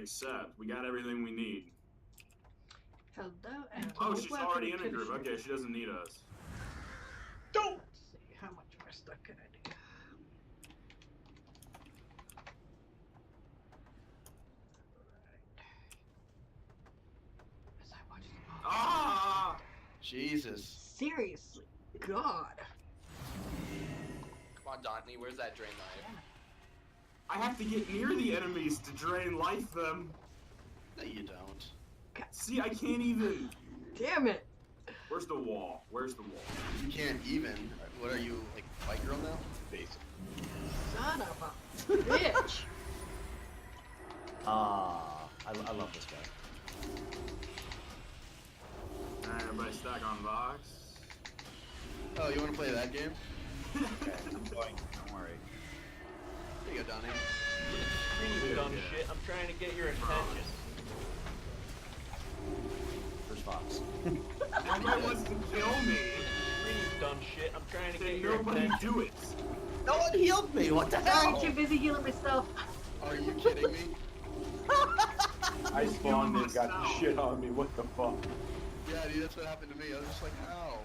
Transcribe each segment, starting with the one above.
accept. We got everything we need. Hello, and oh, she's already in a group. Okay, she doesn't need us. Don't! Let's see, how much more stuff can I do? As I watch the Ah! Jesus. Seriously, God. Come on, Donnie, where's that drain knife? I have to get near the enemies to drain life them. No, you don't. God. See, I can't even. Damn it. Where's the wall? Where's the wall? You can't even. What are you, like, white girl now? Basically. Son of a bitch. I love this guy. Alright, everybody stack on Vox. Oh, you want to play that game? Okay, I'm going. Don't worry. There you go, Donnie. You dumb shit. I'm trying to get your attention. First Fox. Everybody wants to kill me. You dumb shit. I'm trying to Then get your nobody attention. do it. No one healed me. What the hell? I'm too busy healing myself. Are you kidding me? I spawned and got the shit on me. What the fuck? Yeah, dude, that's what happened to me. I was just like, ow.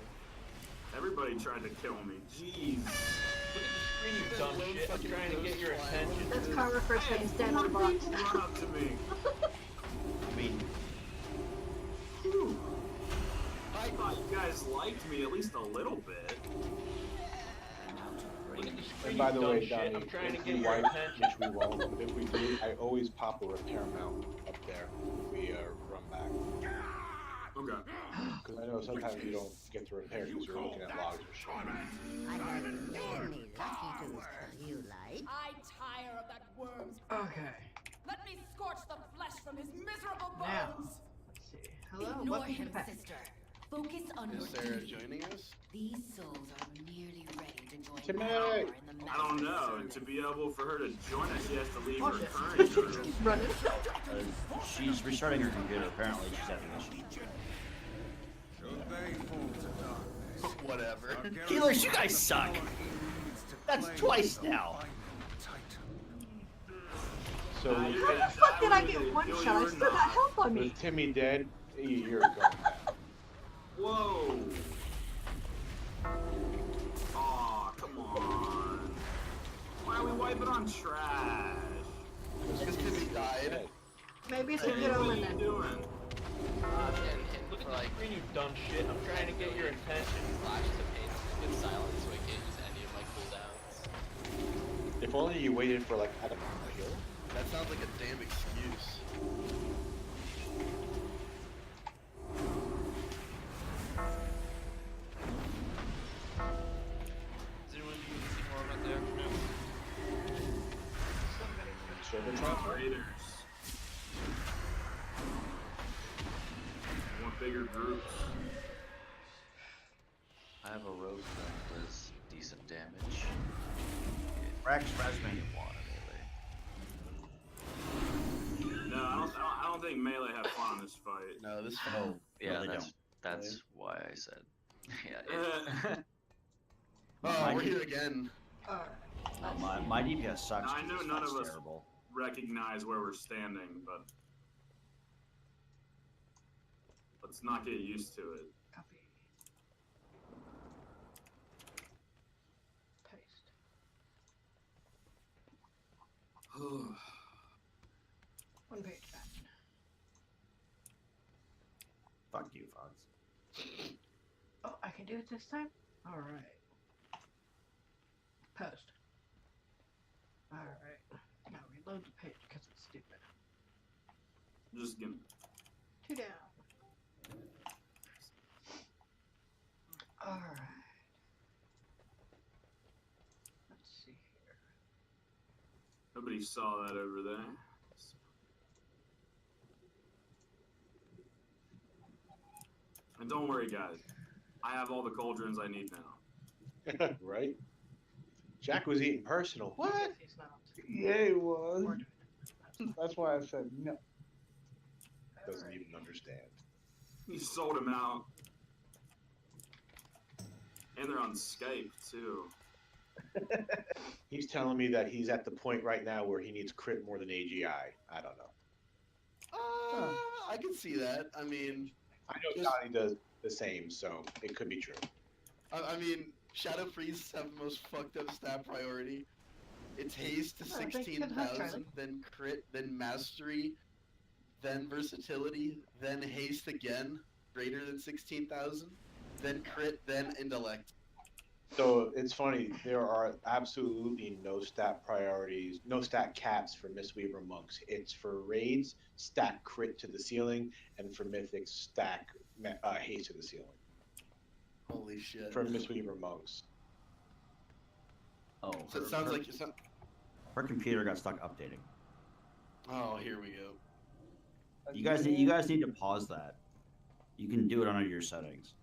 Everybody tried to kill me. Jeez. Look at the screen, you dumb shit. I'm trying to get your attention. That's karma first time you stand on the box. Run up to me. I mean, Whew. I thought you guys liked me at least a little bit. Look at the screen, And by the you dumb way, shit. Donnie, I'm trying to if get we your wipe, attention. which we won't, but if we do, I always pop a repair mount up there when we run back. Okay. Because I know sometimes you don't get to repair because you're looking at logs or shit. I have many lucky tools for you, like. I tire of that worm's. Okay. Let me scorch the flesh from his miserable bones. Now. Let's see. Hello, Ignore welcome to him, the pack. sister. Focus on your Is Sarah duty. joining us? These souls are nearly ready to join Timmy! power in the I don't Master's know. service. To be able for her to join us, she has to leave Oh, her shit. current server. She's running. she's restarting her computer. Apparently, she's having issues. Whatever. Healers, you guys suck. That's twice now. So How the fuck did I get one shot? I still got health on me. with Timmy dead, you're going down. Whoa. Aw, come on. Why are we wiping on trash? Because Timmy died. Maybe it's a Hey, good what are omen you then. doing? And look at for the like screen, you dumb shit. I'm trying to get your attention. Flashes of pain in silence, so I can't use any of my cooldowns. If only you waited for like, I don't know, a heal. that sounds like a damn excuse. Is anyone using more of it there for now? Server transfer? Raiders. Want bigger groups. I have a rogue that does decent damage. Rex, Resman. No, I don't think melee have fun on this fight. No, this Oh, Yeah, they that's don't. why I said. Yeah. Oh, Mine- we're here again. Alright. My DPS sucks. I know 'cause none it's of us- terrible. Recognize where we're standing, but let's not get used to it. Copy. Paste. One page back. Fuck you, Fox. Oh, I can do it this time? Alright. Post. Alright. Now reload the page because it's stupid. Just give me. 2 down. Alright. Let's see here. Nobody saw that over there. And don't worry, guys. I have all the cauldrons I need now. Right? Jack was eating personal. What? He's not. Yeah, he was. We're doing it. That's why I said no. Doesn't even understand. You sold him out. And they're on Skype, too. He's telling me that he's at the point right now where he needs crit more than AGI. I don't know. can see that. I mean, I know Just- Johnny does the same, so it could be true. I mean, Shadow Freeze have the most fucked up stat priority. It's haste to Oh, they could have 16,000, Charlie. then crit, then mastery, then versatility, then haste again, greater than 16,000, then crit, then intellect. So it's funny, there are absolutely no stat priorities, no stat caps for Mistweaver monks. It's for raids, stack crit to the ceiling, and for mythics, stack haste to the ceiling. Holy shit. For Mistweaver monks. Oh, So it sounds like her computer got stuck updating. Oh, here we go. You guys need to pause that. You can do it under your settings.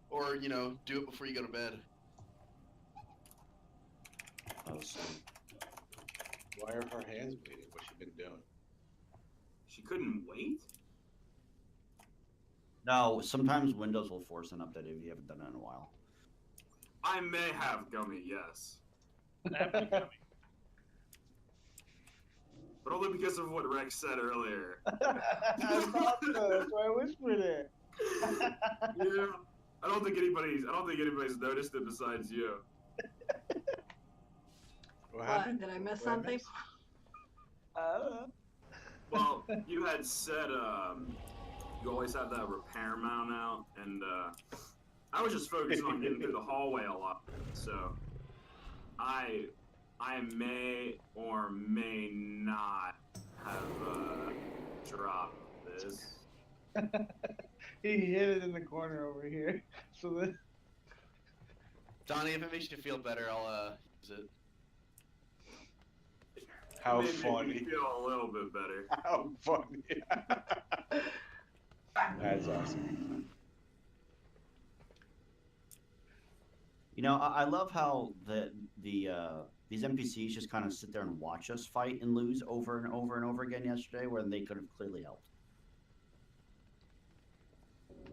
Or, you know, do it before you go to bed. Oh, so Why are her hands bleeding? What's she been doing? She couldn't wait? no, sometimes Windows will force an update if you haven't done it in a while. I may have Gummy, yes. Gummy. But only because of what Rex said earlier. I thought so. That's why I whispered it. Yeah. I don't think anybody's noticed it besides you. What happened? Did I miss What something? missed? Well, you had said you always have that repair mount out, and I was just focusing on getting through the hallway a lot. So I may or may not have dropped this. He hid it in the corner over here. So then, Donnie, if it makes you feel better, I'll use it. How It made me funny. feel a little bit better. How funny. That's awesome. You know, I love how these NPCs just kind of sit there and watch us fight and lose over and over and over again yesterday, where they could have clearly helped.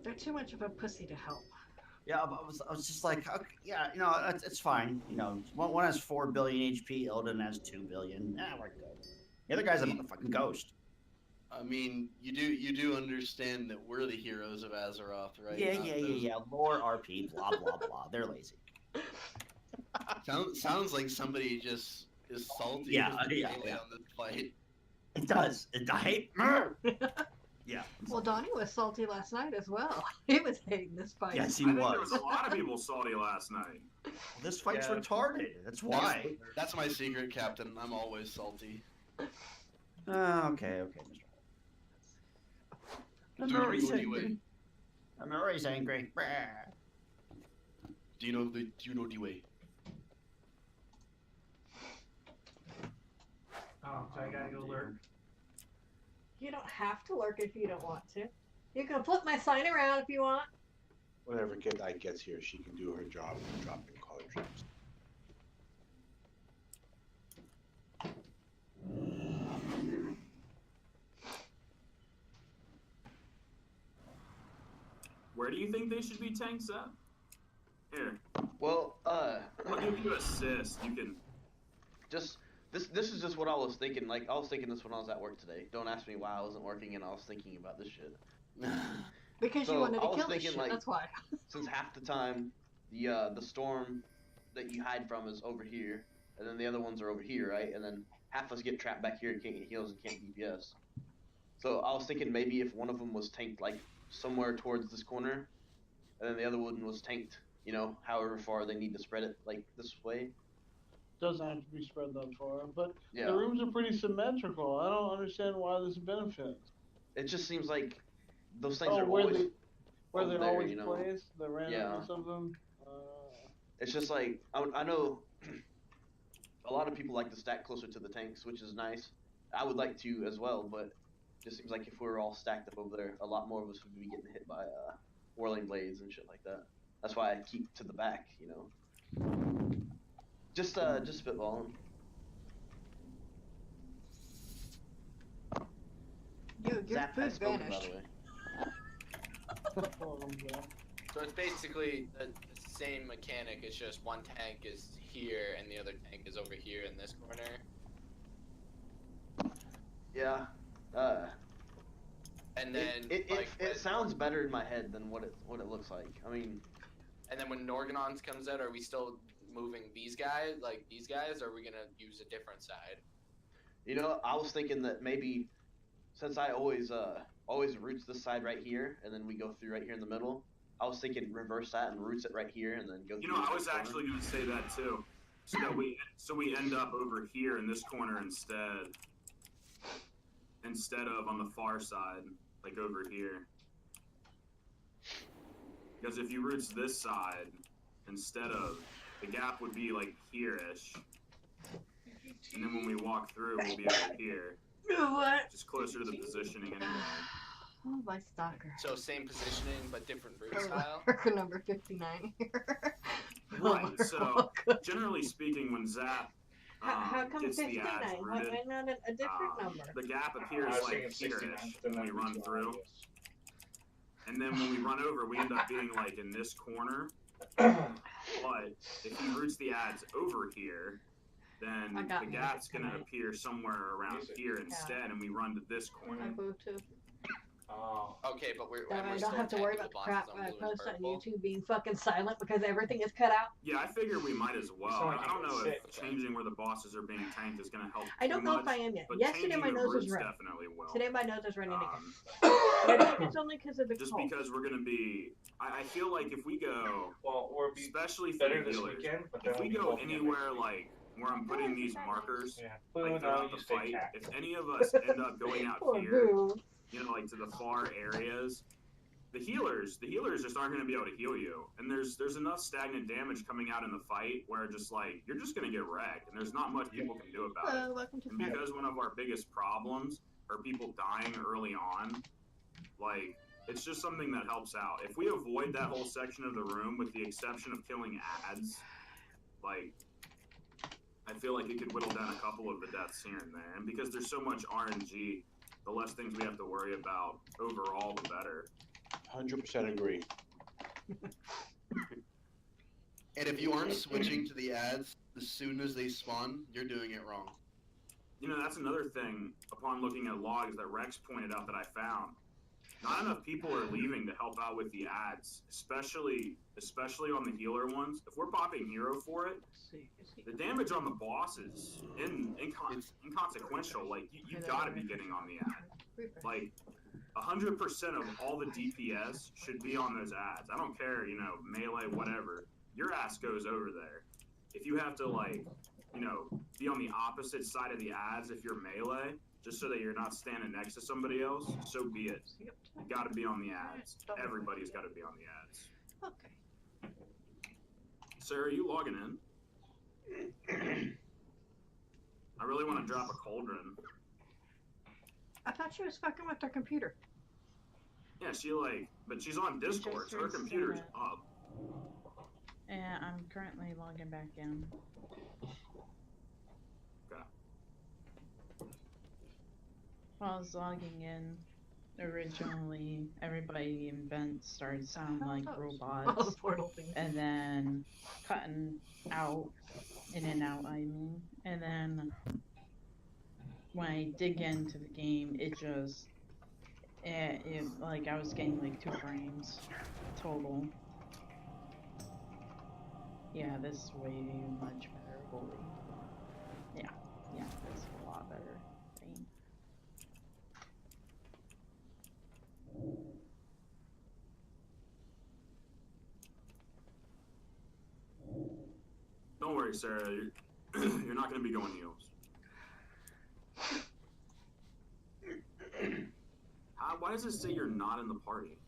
They're too much of a pussy to help. Yeah, but I was just like, okay, yeah, you know, it's fine. You know, one has 4 billion HP, Illidan has 2 billion. Yeah, we're good. The other guy's a motherfucking ghost. I mean, you do understand that we're the heroes of Azeroth, right? Yeah, Not yeah, those- yeah. Lore, RP, blah blah blah. They're lazy. Sounds like somebody just is salty. Yeah, because we yeah, failed yeah. on this fight. It does. I hate. Yeah. Well, Donnie was salty last night as well. He was hating this fight. Yes, he I think there was. was a lot of people salty last night. This fight's Yeah. retarded. That's why. That's my secret, Captain. I'm always salty. Okay, Mr. I'm always angry. I'm always angry. Do you know the way? oh, so I gotta go lurk. You don't have to lurk if you don't want to. You can flip my sign around if you want. Whenever Kidite gets here, she can do her job of dropping color troops. Where do you think they should be tanks at? Here, Well, I'll give you assist. You can. just this is just what I was thinking. Like I was thinking this when I was at work today. Don't ask me why I wasn't working and I was thinking about this shit. Because So, you wanted I to was kill this thinking, shit, like- that's why. Since half the time the storm that you hide from is over here, and then the other ones are over here, right? And then half of us get trapped back here and can't get heals and can't DPS. So I was thinking maybe if one of them was tanked like somewhere towards this corner, and then the other one was tanked, you know, however far they need to spread it, like this way. Doesn't have to be spread that far, but Yeah. the rooms are pretty symmetrical. I don't understand why this benefits. It just seems like those things Oh, are where always. where over they're there, always you know? placed, the randomness Yeah. of them. It's just like I know a lot of people like to stack closer to the tanks, which is nice. I would like to as well, but it just seems like if we were all stacked up over there, a lot more of us would be getting hit by whirling blades and shit like that. That's why I keep to the back, you know. Just spitballing. Yo, your Zap has food spoken, by vanished. the way. So it's basically the same mechanic. It's just one tank is here and the other tank is over here in this corner. Yeah, And then it sounds better in my head than what it looks like. I mean, and then when Norganons comes out, are we still moving these guys, or are we gonna use a different side? you know, I was thinking that maybe since I always roots this side right here, and then we go through right here in the middle. I was thinking reverse that and roots it right here, and then go. You know, I was actually going to say that too, so that we end up over here in this corner instead of on the far side, like over here. Because if you roots this side instead of, the gap would be like here-ish, and then when we walk through, we'll be over here. What? Just closer to the positioning anyway. Oh, my stalker. So same positioning but different root style. Worker number 59 here. Right. So generally speaking, when Zap how come gets 59? the ads Why rooted, not a different number? the gap appears like here-ish when we run through. And then when we run over, we end up being like in this corner. But if he roots the ads over here, then the gap's going to appear somewhere around here instead, and we run to this corner. I boo too. Oh. Okay, but we're I still don't have to worry about the crap on when I blue and post on purple. YouTube being fucking silent because everything is cut out. Yeah, I figure we might as well. I don't know if changing where the bosses are being tanked is going to help. I don't know if I am yet. Yesterday my nose was running. Definitely will. Today my nose is running again. But I think it's only because of the just cold. because we're going to be. I feel like if we go, especially for better the this healers, weekend, but if then we we'll go be anywhere like where I'm putting these markers, Blue, like no, throughout you the stay fight, cat. if any of us end up going out Poor here, boo. you know, like to the far areas, the healers just aren't going to be able to heal you. And there's enough stagnant damage coming out in the fight where just like you're just going to get wrecked, and there's not much people can do about it. Welcome to And because one of our biggest problems are people dying early on, like it's just something that helps out. If we avoid that whole section of the room, with the exception of killing ads, like I feel like it could whittle down a couple of the deaths here and there. And because there's so much RNG, the less things we have to worry about overall, the better. 100% agree. And if you aren't switching to the ads as soon as they spawn, you're doing it wrong. You know, that's another thing, upon looking at logs that Rex pointed out that I found. Not enough people are leaving to help out with the ads, especially on the healer ones. If we're popping hero for it, the damage on the boss is inconsequential. Like, you've got to be getting on the ad. Like, 100% of all the DPS should be on those ads. I don't care, you know, melee, whatever. Your ass goes over there. If you have to, like, you know, be on the opposite side of the ads if you're melee, just so that you're not standing next to somebody else, so be it. You got to be on the ads. Everybody's got to be on the ads. Okay. Sarah, are you logging in? I really want to drop a cauldron. I thought she was fucking with her computer. Yeah, but she's on Discord, so her computer's up. Yeah, I'm currently logging back in. Okay. While I was logging in, originally everybody in vents started sounding like robots, and then cutting out, in and out, I mean, and then when I dig into the game, it just, like I was getting like 2 frames total. Yeah, this is way much better, holy. Yeah, that's a lot better thing. Don't worry, Sarah. You're not going to be going heals. Why does it say you're not in the party?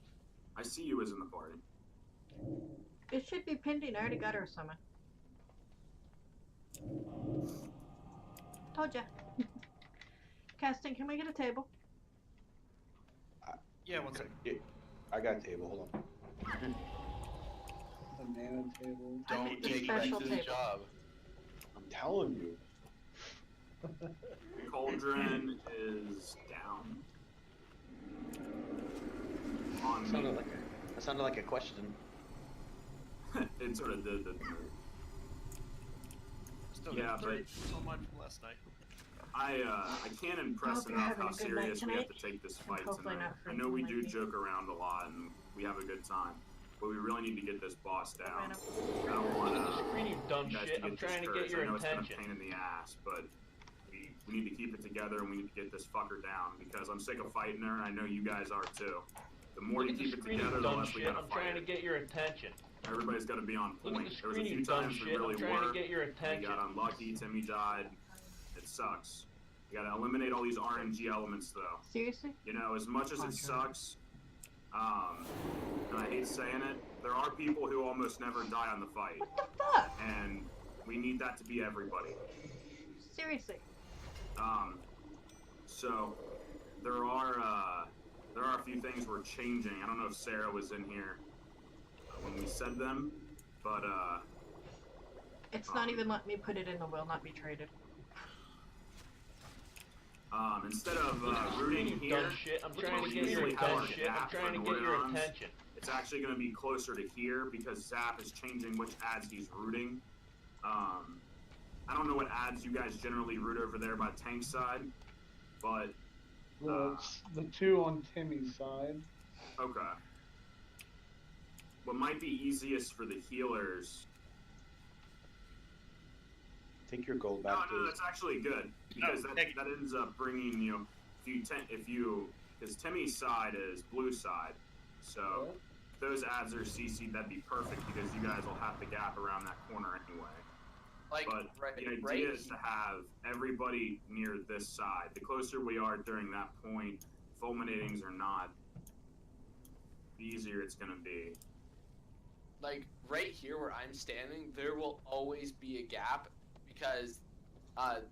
I see you as in the party. It should be pending. I already got her summon. Told ya. Casting, can we get a table? Yeah, one second. Yeah, I got a table. Hold on. Banana table. Don't take special Rex's table. job. I'm telling you. Cauldron is down. On me. That sounded like a question. It sort of did, didn't it? Still Yeah, but so much from last night. I can't impress Hope you're enough having how a good night serious we have tonight. to take this And fight hopefully tonight. not for I know we anything do like joke around a lot and we have a good time, but we really need to get this boss down. Random. I don't want Look at the screen, you dumb you guys shit. to I'm get trying to get discouraged. your I know attention. it's been a pain in the ass, but we need to keep it together and we need to get this fucker down because I'm sick of fighting her and I know you guys are too. The more Look you at the keep it screen, you together, the dumb less we shit. gotta I'm fight trying to it. get your attention. Everybody's gotta be on Look point. at the There was a screen, few you dumb times we shit. really I'm trying were. to get your We attention. got unlucky, Timmy died. It sucks. You gotta eliminate all these RNG elements though. Seriously? You know, as much as Oh, it God. sucks, and I hate saying it, there are people who almost never die on the fight. What the fuck? And we need that to be everybody. Seriously. So there are a few things we're changing. I don't know if Sarah was in here when we said them, but It's not even letting me put it in the will not be traded. instead of Look at the rooting screen, you here, dumb shit. I'm which trying to is get your usually how our attention. I'm gap trying to for get your Nordirons, attention. it's actually going to be closer to here because Zap is changing which ads he's rooting. I don't know what ads you guys generally root over there by tank side, but It's the two on Timmy's side. okay. What might be easiest for the healers? Take your gold back, No, please. that's actually good because that ends up bringing because Timmy's side is blue side, so if those ads are CC'd, that'd be perfect because you guys will have the gap around that corner anyway. Like, But the idea is to have everybody near this side. The closer we are during that point, fulminatings or not, the easier it's gonna be. like right here where I'm standing, there will always be a gap because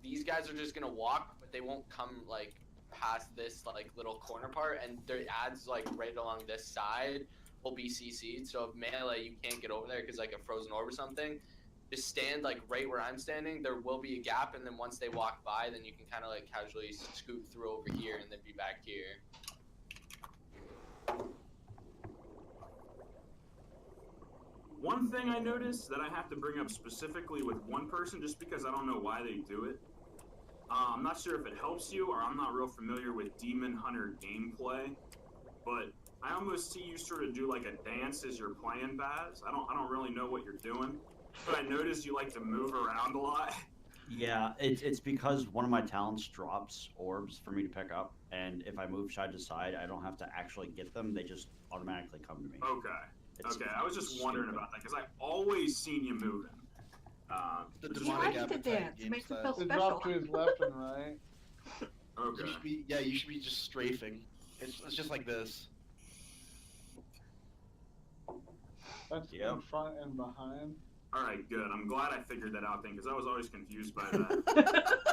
these guys are just gonna walk, but they won't come like past this like little corner part, and their ads like right along this side will be CC'd. So if melee you can't get over there because like a frozen orb or something, just stand like right where I'm standing. There will be a gap, and then once they walk by, then you can kind of like casually scoot through over here and then be back here. One thing I noticed that I have to bring up specifically with one person just because I don't know why they do it. I'm not sure if it helps you or I'm not real familiar with Demon Hunter gameplay, but I almost see you sort of do like a dance as you're playing Baz. I don't really know what you're doing, but I noticed you like to move around a lot. Yeah, it's because one of my talents drops orbs for me to pick up, and if I move side to side, I don't have to actually get them; they just automatically come to me. Okay, I was just wondering about that because I've always seen you moving. The He demonic likes to appetite dance. game Makes him style. feel They special. drop to his left and right. Okay. You should be just strafing. It's just like this. That's Yep. in front and behind. All right, good. I'm glad I figured that out then because I was always confused by that.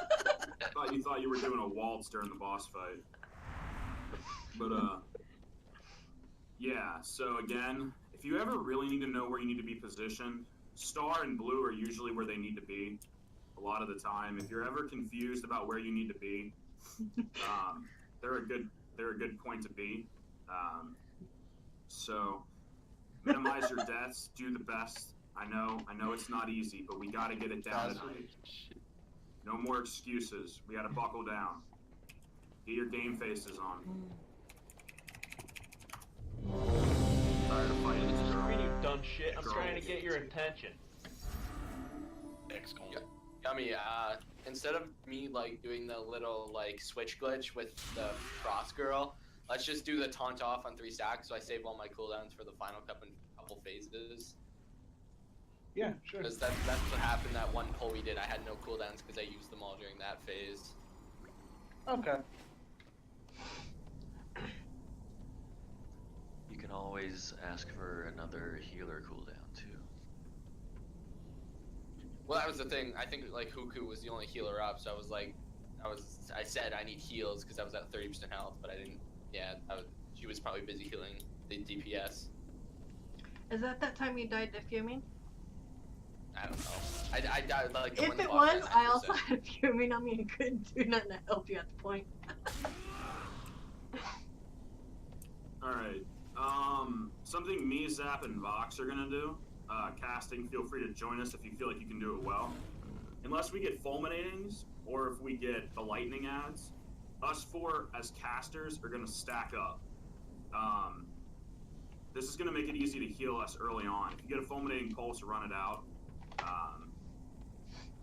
I thought you were doing a waltz during the boss fight. But yeah. So again, if you ever really need to know where you need to be positioned, star and blue are usually where they need to be. A lot of the time, if you're ever confused about where you need to be, they're a good point to be. So minimize your deaths. Do the best. I know it's not easy, but we got to get it down tonight. No more excuses. We got to buckle down. Get your game faces on. Tired of fighting Look at this the girl. screen, you dumb shit. I'm Girl. trying to get your attention. Yummy, instead of me like doing the little like switch glitch with the frost girl, let's just do the taunt off on 3 stacks so I save all my cooldowns for the final couple phases. Yeah, sure. Because that's what happened that one pull we did. I had no cooldowns because I used them all during that phase. Okay. You can always ask for another healer cooldown too. Well, that was the thing. I think like Huku was the only healer up, so I said I need heals because I was at 30% health, but I didn't. Yeah, she was probably busy healing the DPS. Is that time you died to fuming? I don't know. I died like the If one the it boss was, had I 9%. also had fuming on me and couldn't do nothing to help you at the point. Alright. Something me, Zap, and Vox are gonna do. Casting, feel free to join us if you feel like you can do it well. Unless we get fulminatings, or if we get the lightning ads, us 4 as casters are going to stack up. This is going to make it easy to heal us early on. If you get a fulminating pulse, run it out.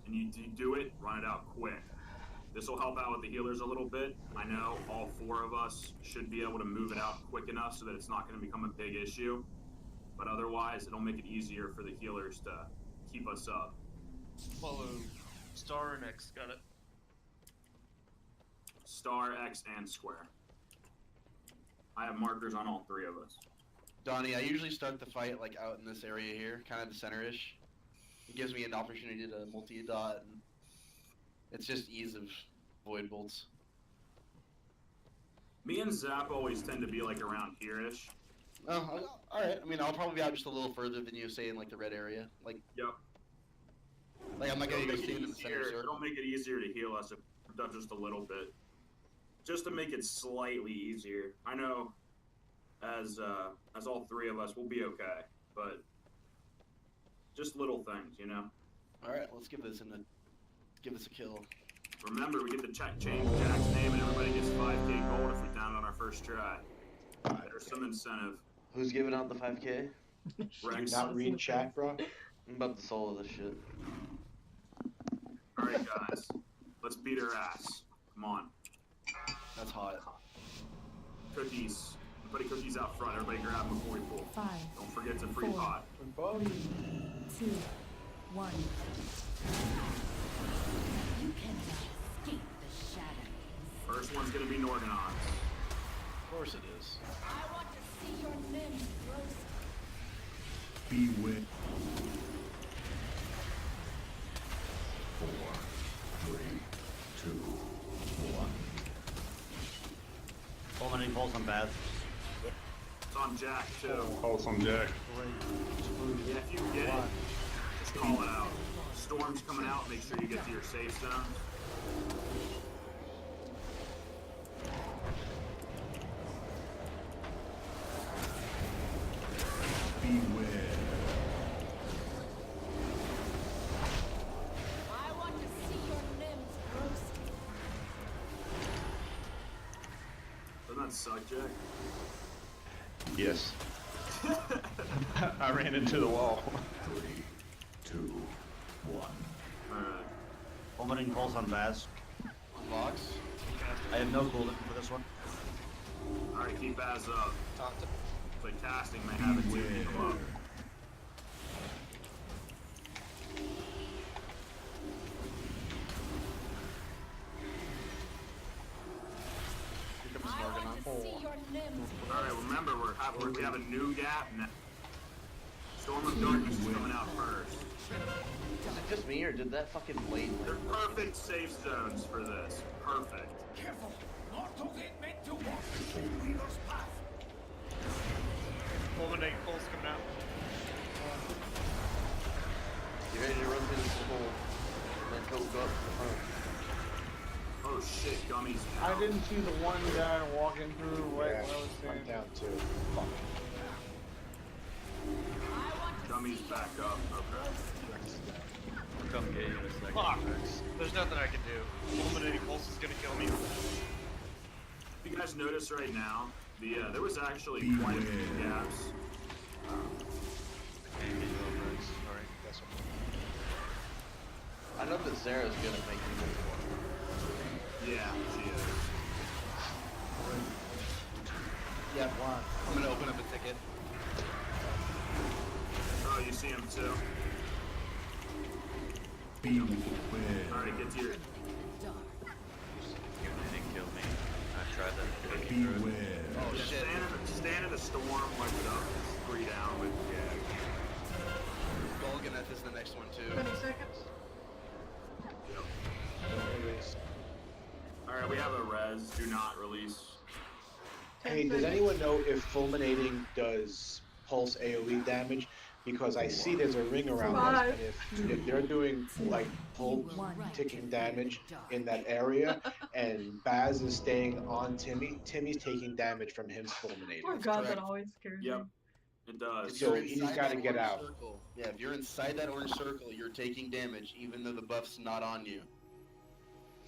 And you do it, run it out quick. This will help out with the healers a little bit. I know all 4 of us should be able to move it out quick enough so that it's not going to become a big issue. But otherwise, it'll make it easier for the healers to keep us up. Follow star and X, got it. Star, X, and square. I have markers on all 3 of us. Donnie, I usually start the fight like out in this area here, kind of the center-ish. It gives me an opportunity to multi-dot, and it's just ease of void bolts. Me and Zap always tend to be like around here-ish. Oh, alright. I mean, I'll probably be out just a little further than you, say in like the red area. Like, yep. Like I'm not gonna go stand in the center circle. It'll make it easier to heal us if we're done just a little bit. Just to make it slightly easier. I know as all 3 of us will be okay, but just little things, you know. Alright, let's give this a kill. Remember, we get to change Jack's name and everybody gets 5k gold if we down it on our first try. There's some incentive. Who's giving out the 5k? Rex. Not read chat, bro. I'm about to solo this shit. Alright guys, let's beat her ass. Come on. That's hot. Cookies. Everybody cookies out front. Everybody grab them before we pull. 5. Don't forget it's a free 4, pot. 3, 2, 1. You cannot escape the shadows. First one's gonna be Norgonons. Of course it is. I want to see your limbs roast. Beware. 4, 3, 2, 1. Fulminating pulse on Baz. It's on Jack too. Pulse on Jack. Yeah, if you get it, just call it out. Storm's coming out, make sure you get to your safe zone. Beware. I want to see your limbs roast. Doesn't that suck, Jack? Yes. I ran into the wall. 3, 2, 1. Alright. Fulminating pulse on Baz. Unlocks. I have no cooldown for this one. Alright, keep Baz up. But casting may have it too. Keep him up. I want to see your limbs Alright, remember we have a new gap now. Storm of Darkness is coming out first. Is it just me, or did that fucking blade They're perfect safe zones for this. Perfect. Careful. Mortals ain't meant to walk the soul leader's path. Fulminating pulse coming out. You ready to run through this hole? And then go up to the front. Oh shit, gummies. I didn't see the one guy walking through right when I was I'm saying. down too. Fuck. Gummies back up. Okay. Come get you in a second. Fuck. There's nothing I can do. Fulminating pulse is gonna kill me. If you guys notice right now, there was actually quite a few gaps. Sorry. That's I know that Sarah's good at making this one. Yeah, she is. Yeah, one. I'm gonna open up a ticket. Oh, you see him too? Beware. Alright, get to your... You didn't kill me. I tried that. Beware. Oh shit. Stand in the storm, wipe it up. 3 down with Golganeth is the next one too. 20 seconds. Alright, we have a res. Do not release. Hey, does anyone know if fulminating does pulse AoE damage? Because I see there's a ring around us, and if they're doing like pulse ticking damage in that area, and Baz is staying on Timmy, Timmy's taking damage from him fulminating. Oh god, that always scares me. Yep, it does. So he's got to get out. Circle. Yeah, if you're inside that orange circle, you're taking damage, even though the buff's not on you.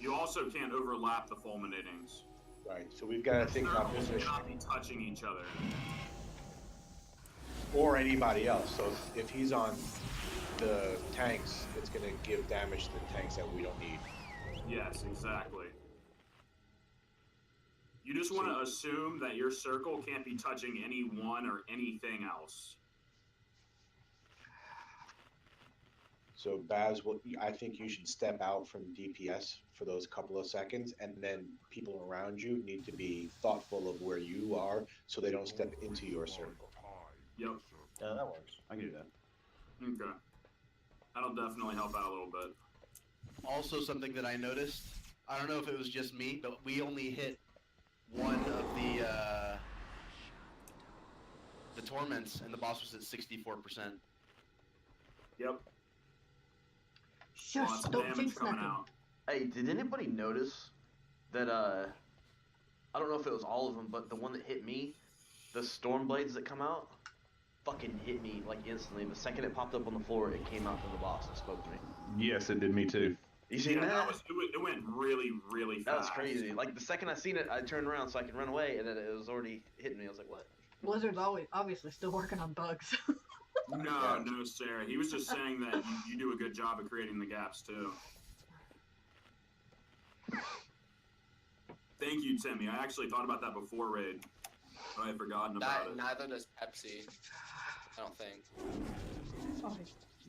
You also can't overlap the fulminatings. Right. So we've got to think about Circles position cannot be touching each other. or anybody else. So if he's on the tanks, it's going to give damage to the tanks that we don't need. Yes, exactly. You just want to assume that your circle can't be touching anyone or anything else. So Baz, I think you should step out from DPS for those couple of seconds, and then people around you need to be thoughtful of where you are so they don't step into your circle. Yep. Yeah, that works. I can do that. Okay. That'll definitely help out a little bit. Also, something that I noticed, I don't know if it was just me, but we only hit one of the torments, and the boss was at 64%. Yep. Shush, Lots of don't damage jinx coming nothing. out. Hey, did anybody notice that, I don't know if it was all of them, but the one that hit me, the storm blades that come out, fucking hit me, like, instantly. The second it popped up on the floor, it came out to the boss and spoke to me. Yes, it did me too. You seen that? It went really, really fast. That was crazy. Like, the second I seen it, I turned around so I could run away, and then it was already hitting me. I was like, what? Blizzard's obviously still working on bugs. No, Sarah. He was just saying that you do a good job of creating the gaps, too. Thank you, Timmy. I actually thought about that before Raid, but I had forgotten about it. Neither does Pepsi. I don't think. Oh,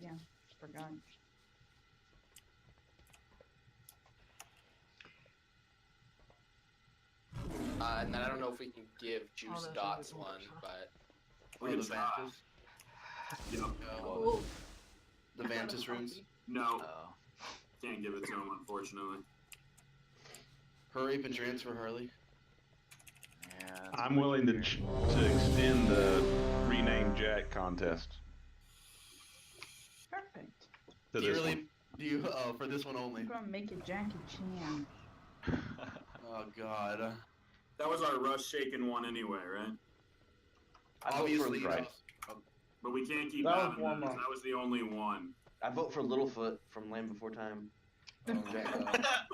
yeah, forgot. And then I don't know if we can give Juice Dots one, but We can try. Yep. The Vantis runes? No. Can't give it to him, unfortunately. Hurry up and transfer, Harley. I'm willing to extend the rename Jack contest. Perfect. To Do you this really? one. Do you? Oh, for this one only. I'm gonna make it Jackie Chan. Oh God. That was our Rush Shaken one anyway, right? Obviously, right. But we can't keep That was having warm those. up. That was the only one. I vote for Littlefoot from Land Before Time.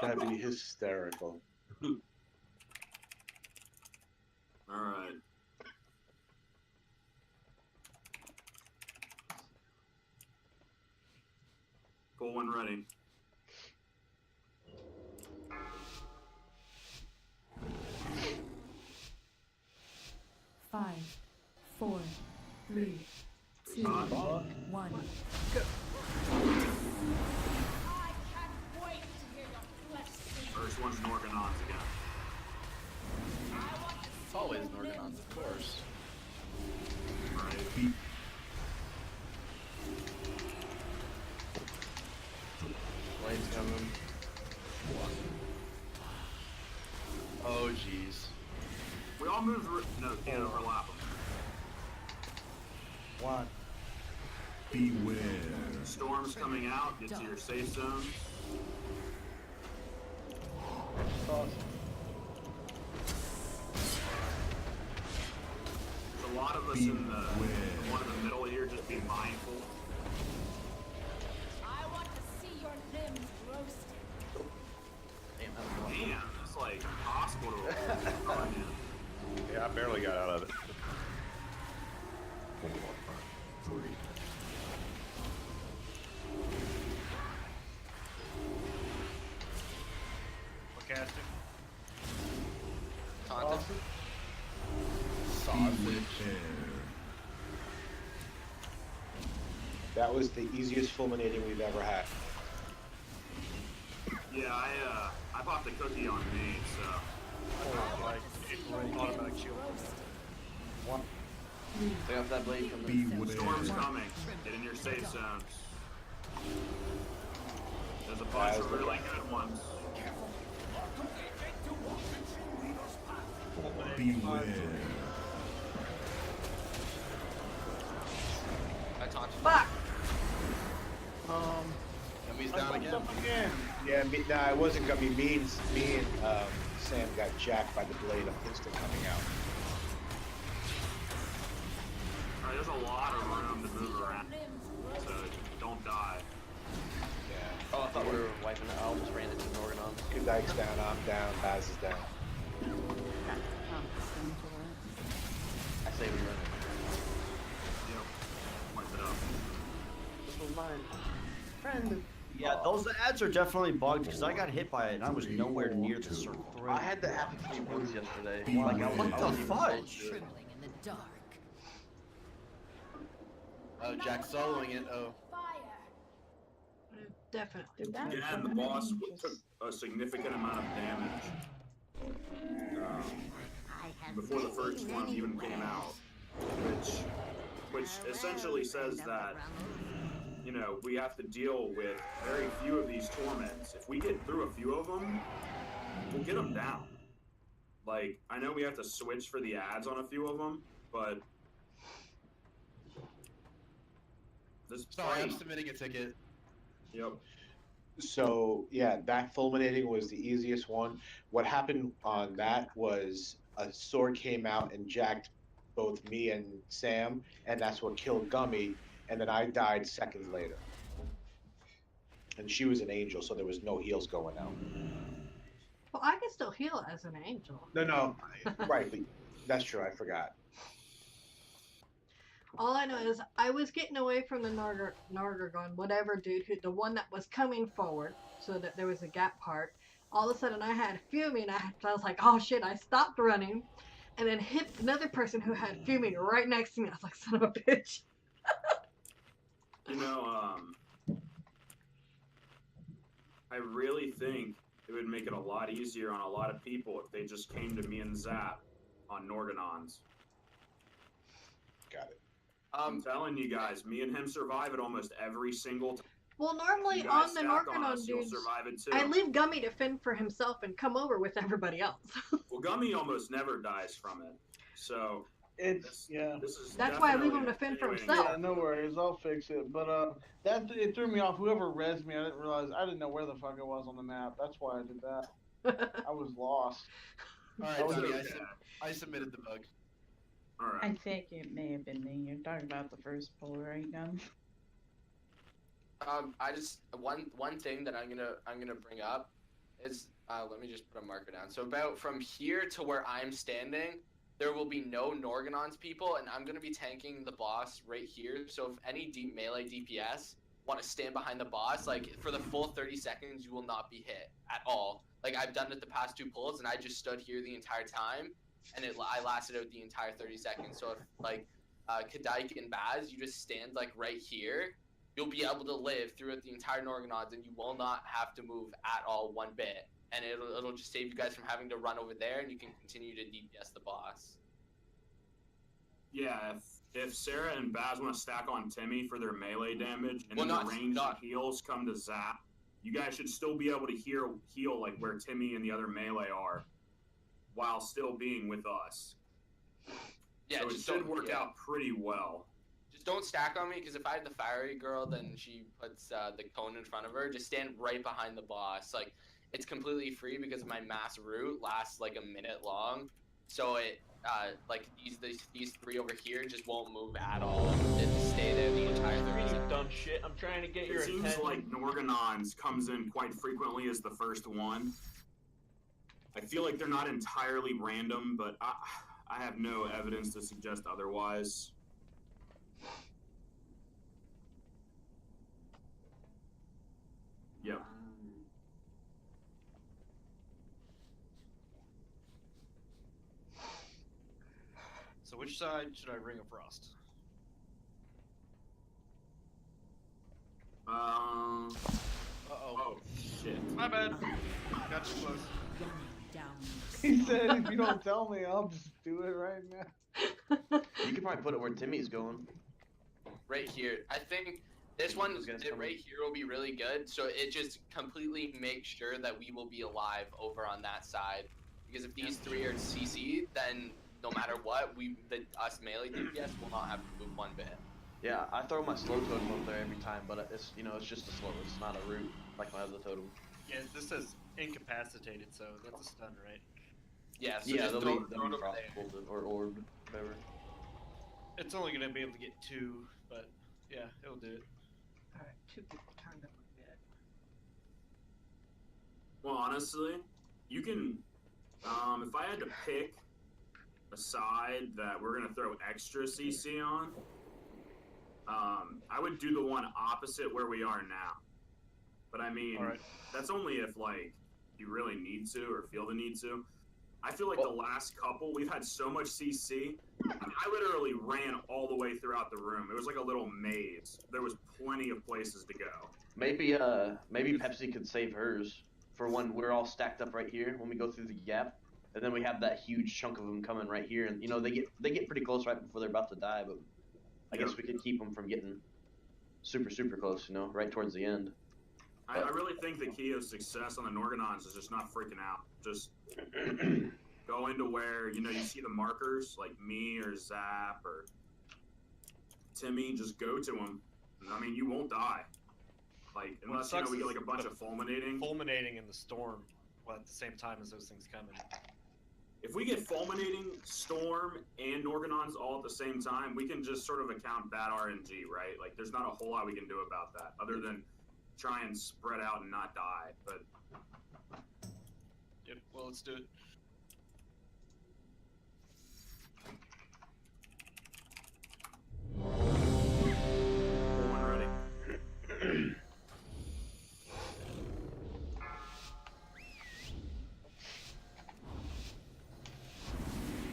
That'd be hysterical. All right. Pull one ready. Five, 4, 3, 2, 1. Go. I can't wait to hear your flesh sing. First one's Norganons again. Always Norganons, of course. Right. Blades coming. Oh jeez. We all moved. No, can't overlap them. One. Beware. Storm's coming out. Get to your safe zone. Awesome. There's a lot of us in the one in the middle here. Just be mindful. I want to see your limbs roasted. Damn, that was wrong. Damn, it's like impossible to avoid. Oh, man. Yeah, I barely got out of it. 4, 3. What casting? Content. Sausage. That was the easiest fulminating we've ever had. Yeah, I popped the cookie on me, so. Like, automatic shield. One. Stay off that blade from the Storm's coming. Get in your safe zones. There's a bunch of really good ones. Beware. I taunted. Fuck! Gummy's I down fucked again. up again. Yeah, nah, it wasn't gonna be me and Sam got jacked by the blade of instant coming out. Alright, there's a lot of room to move around, so don't die. Yeah. Oh, I thought we were wiping it. I almost ran into an Organon. Kudike's down, I'm down, Baz is down. I say we run it. Yep. Wipe it up. This was mine. Friend. Yeah, those ads are definitely bugged because I got hit by it and I was nowhere near the circle. I had that happen to me once yesterday. Like, What the fudge? Trembling in the dark. Oh, Jack's soloing it. Oh. Definitely. Again, the boss took a significant amount of damage before the first one even came out, which essentially says that, you know, we have to deal with very few of these torments. If we get through a few of them, we'll get them down. Like, I know we have to switch for the ads on a few of them, but this Sorry, I'm fight. submitting a ticket. Yep. So yeah, that fulminating was the easiest one. What happened on that was a sword came out and jacked both me and Sam, and that's what killed Gummy, and then I died seconds later. And she was an angel, so there was no heals going out. Well, I can still heal as an angel. No, right, but that's true, I forgot. All I know is I was getting away from the Nargargon, whatever dude, the one that was coming forward, so that there was a gap part. All of a sudden I had fuming, I was like, oh shit, I stopped running, and then hit another person who had fuming right next to me. I was like, son of a bitch. You know, I really think it would make it a lot easier on a lot of people if they just came to me and Zap on Norganons. Got it. I'm telling you guys, me and him survive it almost every single time. Well, normally You guys on the stack on Narganon us, you'll dudes, survive it too. I leave Gummy to fend for himself and come over with everybody else. Well, Gummy almost never dies from it, so It's this is That's why I leave definitely him to fend for continuing. himself. Yeah, no worries, I'll fix it. But it threw me off. Whoever rezzed me, I didn't realize I didn't know where the fuck I was on the map. That's why I did that. I was lost. Alright, That was buddy, okay. I submitted the bug. Alright. I think it may have been me. You're talking about the first pull right now. I just one thing that I'm gonna bring up is let me just put a marker down. So about from here to where I'm standing, there will be no Norganons people, and I'm gonna be tanking the boss right here. So if any deep melee DPS want to stand behind the boss, like for the full 30 seconds, you will not be hit at all. Like I've done it the past 2 pulls, and I just stood here the entire time, and I lasted out the entire 30 seconds. So if like Kadike and Baz, you just stand like right here, you'll be able to live throughout the entire Norganons, and you will not have to move at all one bit. And it'll just save you guys from having to run over there, and you can continue to DPS the boss. Yeah, if Sarah and Baz want to stack on Timmy for their melee damage, and then Well, the ranged heals come to Zap, you guys should still be able to heal like where Timmy and the other melee are, while still being with us. Yeah, so it just should don't- work yeah. out pretty well. Just don't stack on me, because if I had the fiery girl, then she puts the cone in front of her. Just stand right behind the boss. Like, it's completely free because my mass route lasts like a minute long. So it like these 3 over here just won't move at all. They just stay there the entire 30 You seconds. dumb shit. I'm trying to get your It seems attention. like Norganons comes in quite frequently as the first one. I feel like they're not entirely random, but I have no evidence to suggest otherwise. Yep. So which side should I ring of frost? Oh shit. My bad. Got too close. He said, if you don't tell me, I'll just do it right now. You could probably put it where Timmy's going. Right here. I think this one right here will be really good. So it just completely makes sure that we will be alive over on that side. Because if these 3 are CC'd, then no matter what, us melee DPS will not have to move one bit. Yeah, I throw my slow totem up there every time, but it's it's just a slow. It's not a root like my other totem. Yeah, this says incapacitated, so that's a stun, right? Yeah, so yeah, just they'll throw be it over there. frostbolted or orbed, whatever. It's only gonna be able to get 2, but yeah, it'll do it. Alright, 2 people turned up a bit. Well, honestly, you can. If I had to pick a side that we're gonna throw extra CC on, I would do the one opposite where we are now. But I mean, that's only if like you really need to or feel the need to. I feel like the last couple we've had so much CC. I mean, I literally ran all the way throughout the room. It was like a little maze. There was plenty of places to go. Maybe Pepsi could save hers for when we're all stacked up right here when we go through the gap, and then we have that huge chunk of them coming right here, and you know they get pretty close right before they're about to die, but I guess we could keep them from getting super close, you know, right towards the end. I really think the key of success on the Norgonons is just not freaking out. Just go into where, you know, you see the markers, like me or Zap or Timmy, just go to them. I mean, you won't die. Like, unless, you know, we get like a bunch of fulminating. Fulminating in the storm at the same time as those things come in. If we get fulminating, storm, and Norgonons all at the same time, we can just sort of account bad RNG, right? Like, there's not a whole lot we can do about that, other than try and spread out and not die, but... Yep, well, let's do it. One ready.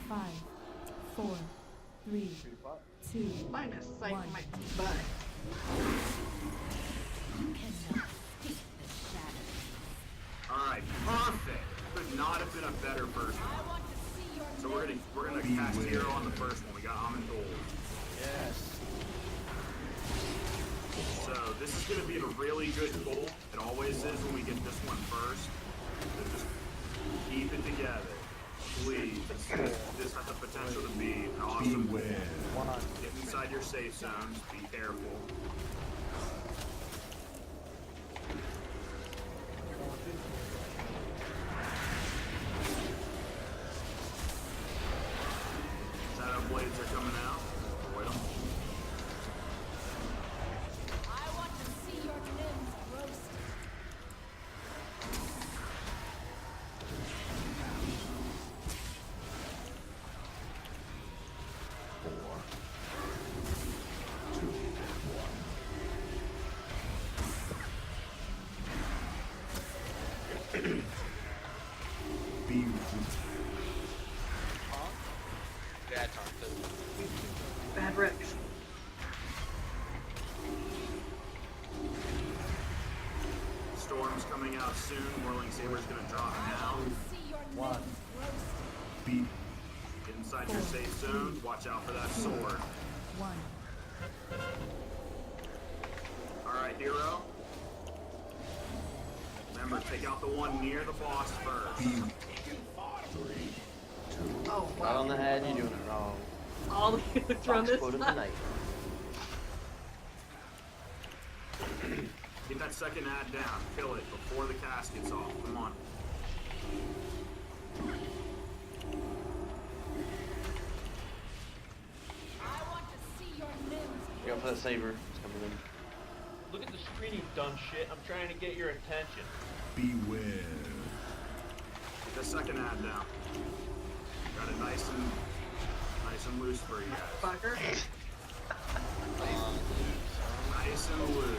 5, 4, 3, 2, Minus sight 1. my butt. You cannot defeat the shadows. Alright, perfect! Could not have been a better first one. So we're gonna cast Hero on the first one. We got Amantul. Yes. So this is gonna be a really good goal. It always is when we get this one first. So just keep it together. Please. This has the potential to be an awesome goal. Get inside your safe zones. Be careful. Shadow blades are coming out. Avoid them. I want to see your limbs roasted. Bad talk. Bad Rex. Storm's coming out soon. Whirling Saber's gonna drop now. One. Get inside your safe zone. Watch out for that sword. 1. Alright, Hero. Remember, take out the one near the boss first. Oh, Right on the head, you're doing it wrong. all the units are on this Quote of the side. night. Get that second ad down. Kill it before the cast gets off. Come on. I want to see your limbs. Go for that saber. It's coming in. Look at the screen, you dumb shit. I'm trying to get your attention. Beware. Get the second ad down. Got it nice and loose for you guys. Fucker. Nice and loose.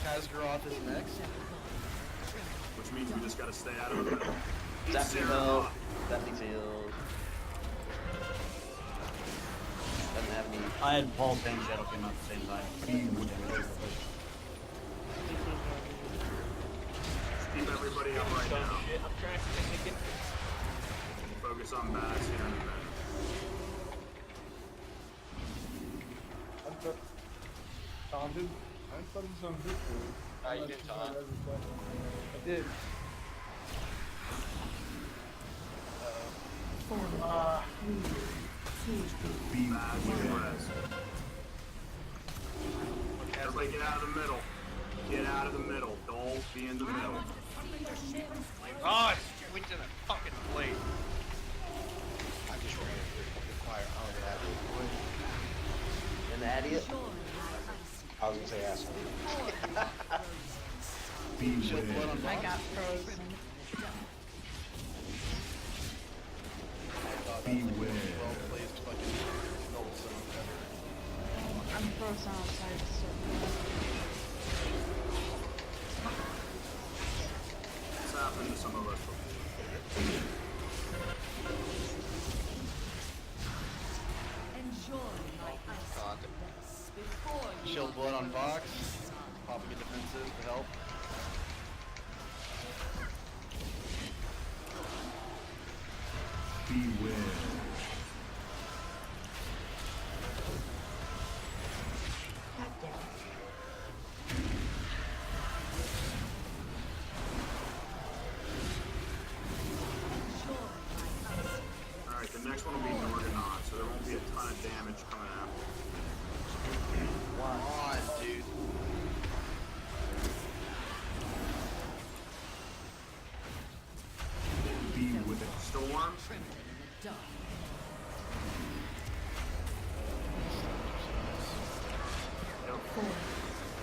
Kazgaroth is next. Which means we just gotta stay out of the middle. Zappy Hill. Zappy Hill. Doesn't have any. I had Paul's and Shadow came out at the same time. Keep everybody up right now. Shit, I'm trying to get Focus on Baz here in a minute. Sounded. I thought it sounded good for you. You did, Tom. I did. 4, 3, 2, Baz, you press. Everybody get out of the middle. Get out of the middle. Don't be in the middle. Oh, I went to the fucking blade. I just ran through the fire. I don't have An idiot. I was gonna say asshole. Shield blood on I box. got frozen. Beware. Well placed fucking noble zone ever. I'm frozen outside the circle. It's happened to some of us before. Enjoy my ice bliss before you Shield are blood on box. frozen. Popping a defensive to help. Beware. Alright, the next one will be Norgonaut, so there won't be a ton of damage coming out. Come on, dude. Be with it. Storm.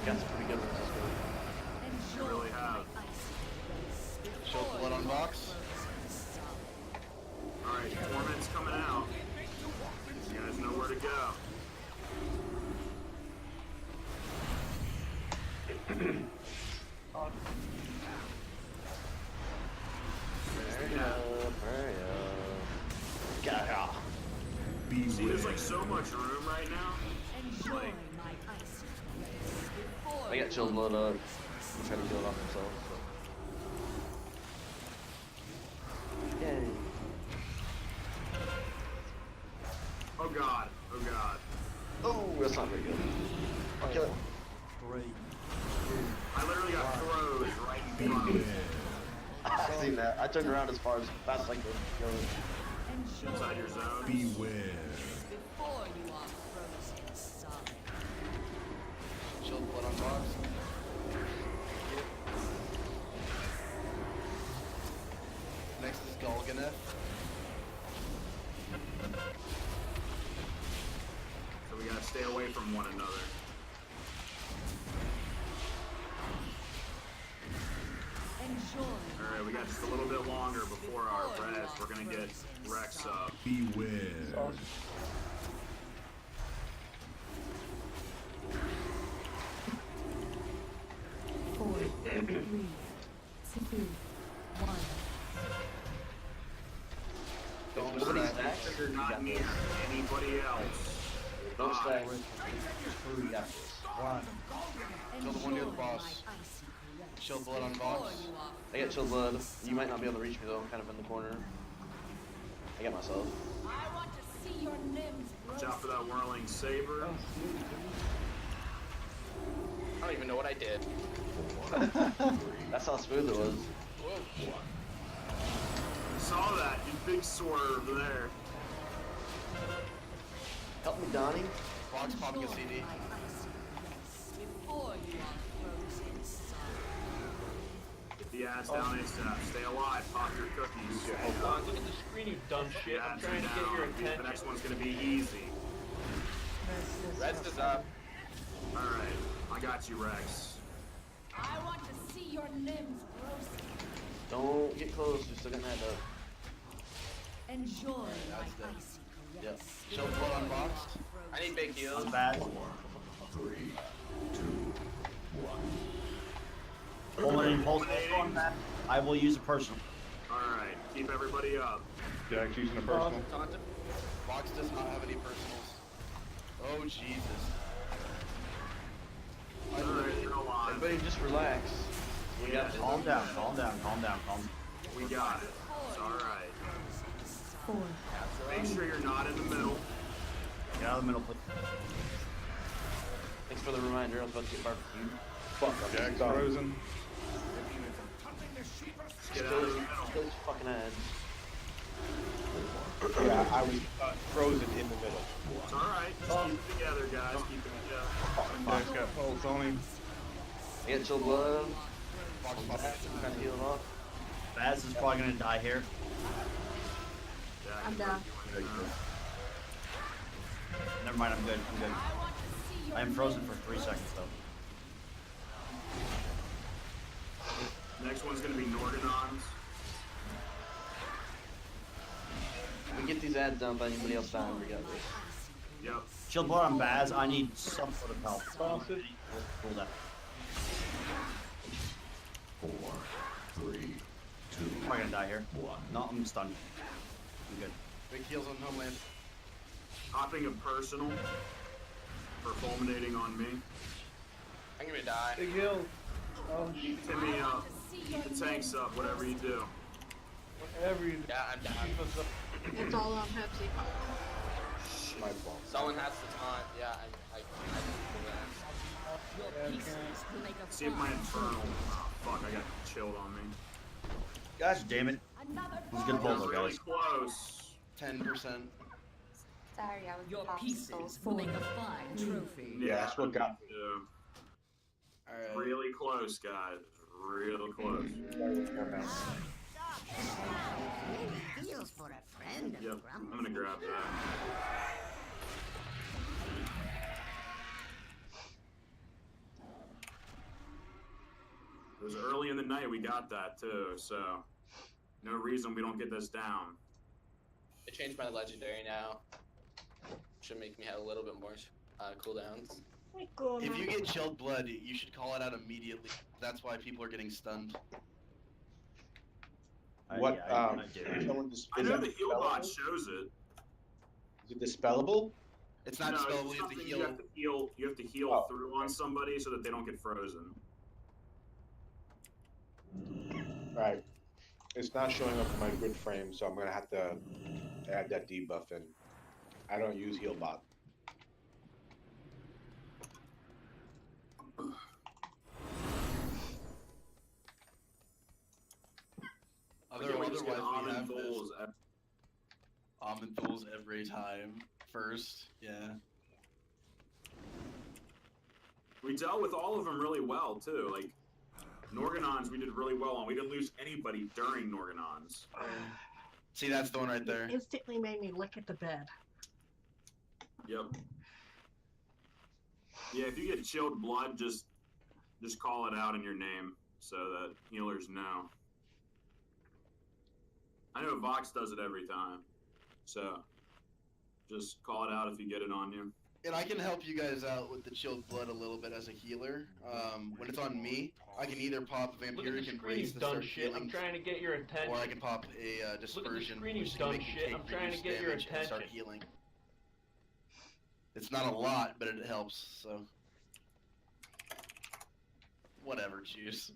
That's pretty good with this one. You really have. Shield blood on box. Alright, Torment's coming out. You guys know where to go. See, there's like so much room right now. Like, I got chill blood up. I'm trying to kill it off himself. So. Yay. oh god, oh god. Oh, that's not very good. I'll kill it. I literally got throws right in front of me. I seen that. I turned around as fast as I could. Kill it. Inside your zone. Beware. Before you are frozen solid. Shield blood on box. Next is Golganeth. So we gotta stay away from one another. Alright, we got just a little bit longer before our res. We're gonna get Rex up. Beware. Four, three, two, one. Don't stack. You're not near anybody else. Don't stack. Kill the one near the boss. Shield blood on box. I got chill blood. You might not be able to reach me though. I'm kind of in the corner. I got myself. I want to see your limbs Watch out for that whirling saber. I don't even know what I did. That's how smooth it was. Saw that, you big swerve there. Help me, Donnie. Box popping a CD. Before you are frozen solid. Get the ads down ASAP. Stay alive, pop your cookies. Hold on, look at the screen, you dumb shit. I'm Ads trying to get down. your The attention. next one's gonna be easy. Reds is up. Alright, I got you, Rex. I want to see your limbs roasted. Don't get close. You're still getting that up. Enjoy my That's dead. icy Yep. caress. Shield blood on box. I need big heals. Not bad. 3, 2, 1. Homeland impulse on that. I will use a personal. Alright, keep everybody up. Jack's using a personal. Box does not have any personals. Oh Jesus. Alright, you're alive. Everybody just relax. We got this. Calm down, calm down, calm down, calm down. We got it. It's alright. 4, Make sure you're not in the middle. Get out of the middle, please. Thanks for the reminder. I was about to get barbecued. Fuck. Jack's frozen. Just get out of the middle. Those fucking ads. Yeah, I was frozen in the middle. It's alright. Just keep it together, guys. Keep it together. Jack's got pulse on him. I got chill blood. I'm trying to heal it off. Baz is probably gonna die here. Jack, I'm is down. doing it. Never mind, I'm good, I'm good. I am frozen for 3 seconds though. Next one's gonna be Norganons. We get these ads done by anybody else dying, we got this. Yep. Shield blood on Baz. I need some sort of help. Sausage. Hold that. 4, 3, 2. Am I gonna die here? No, I'm stunned. I'm good. Big heals on Homeland. Hopping a personal for fulminating on me. I'm gonna die. Big hill. Oh, shit. Hit me up. Keep the tanks up, whatever you do. Whatever you do. Yeah, I'm down. Keep us up. It's all on Pepsi. My fault. Someone has to taunt. Yeah, I See if my infernal. Oh, fuck, I got chilled on me. Gosh damn it. He's good pull though, Really guys. close. 10%. Sorry, I was Your popsicle. pieces will make a fine trophy. Yeah, that's what got me. Alright. Really close, guys. Real close. Feels for a friend of Yep, Grumble. I'm gonna grab that. It was early in the night we got that too, so no reason we don't get this down. I changed my legendary now. Should make me have a little bit more cooldowns. If you get chilled blood, you should call it out immediately. That's why people are getting stunned. What? I do. I know the heal bot shows it. Is it dispellable? It's not No, dispellable. it's You have to something heal. You have to heal Oh. through on somebody so that they don't get frozen. Right. It's not showing up in my grid frame, so I'm gonna have to add that debuff in. I don't use heal bot. Otherwise, we Almond have Bulls. Almond Bulls every time. First, yeah. We dealt with all of them really well too. Like Norganons, we did really well on. We didn't lose anybody during Norganons. See, that's the one right there. It instantly made me look at the bed. Yep. Yeah, if you get chilled blood, just call it out in your name so that healers know. I know Vox does it every time, so just call it out if you get it on you. And I can help you guys out with the chilled blood a little bit as a healer. When it's on me, I can either pop Look at the Vampiric screen, Embrace you to dumb start shit. healing, I'm trying to get your attention. or I can pop a Dispersion, Look at the screen, you which dumb can make you shit. take I'm trying to reduced get your damage and start attention. healing. It's not a lot, but it helps, so... Whatever, choose.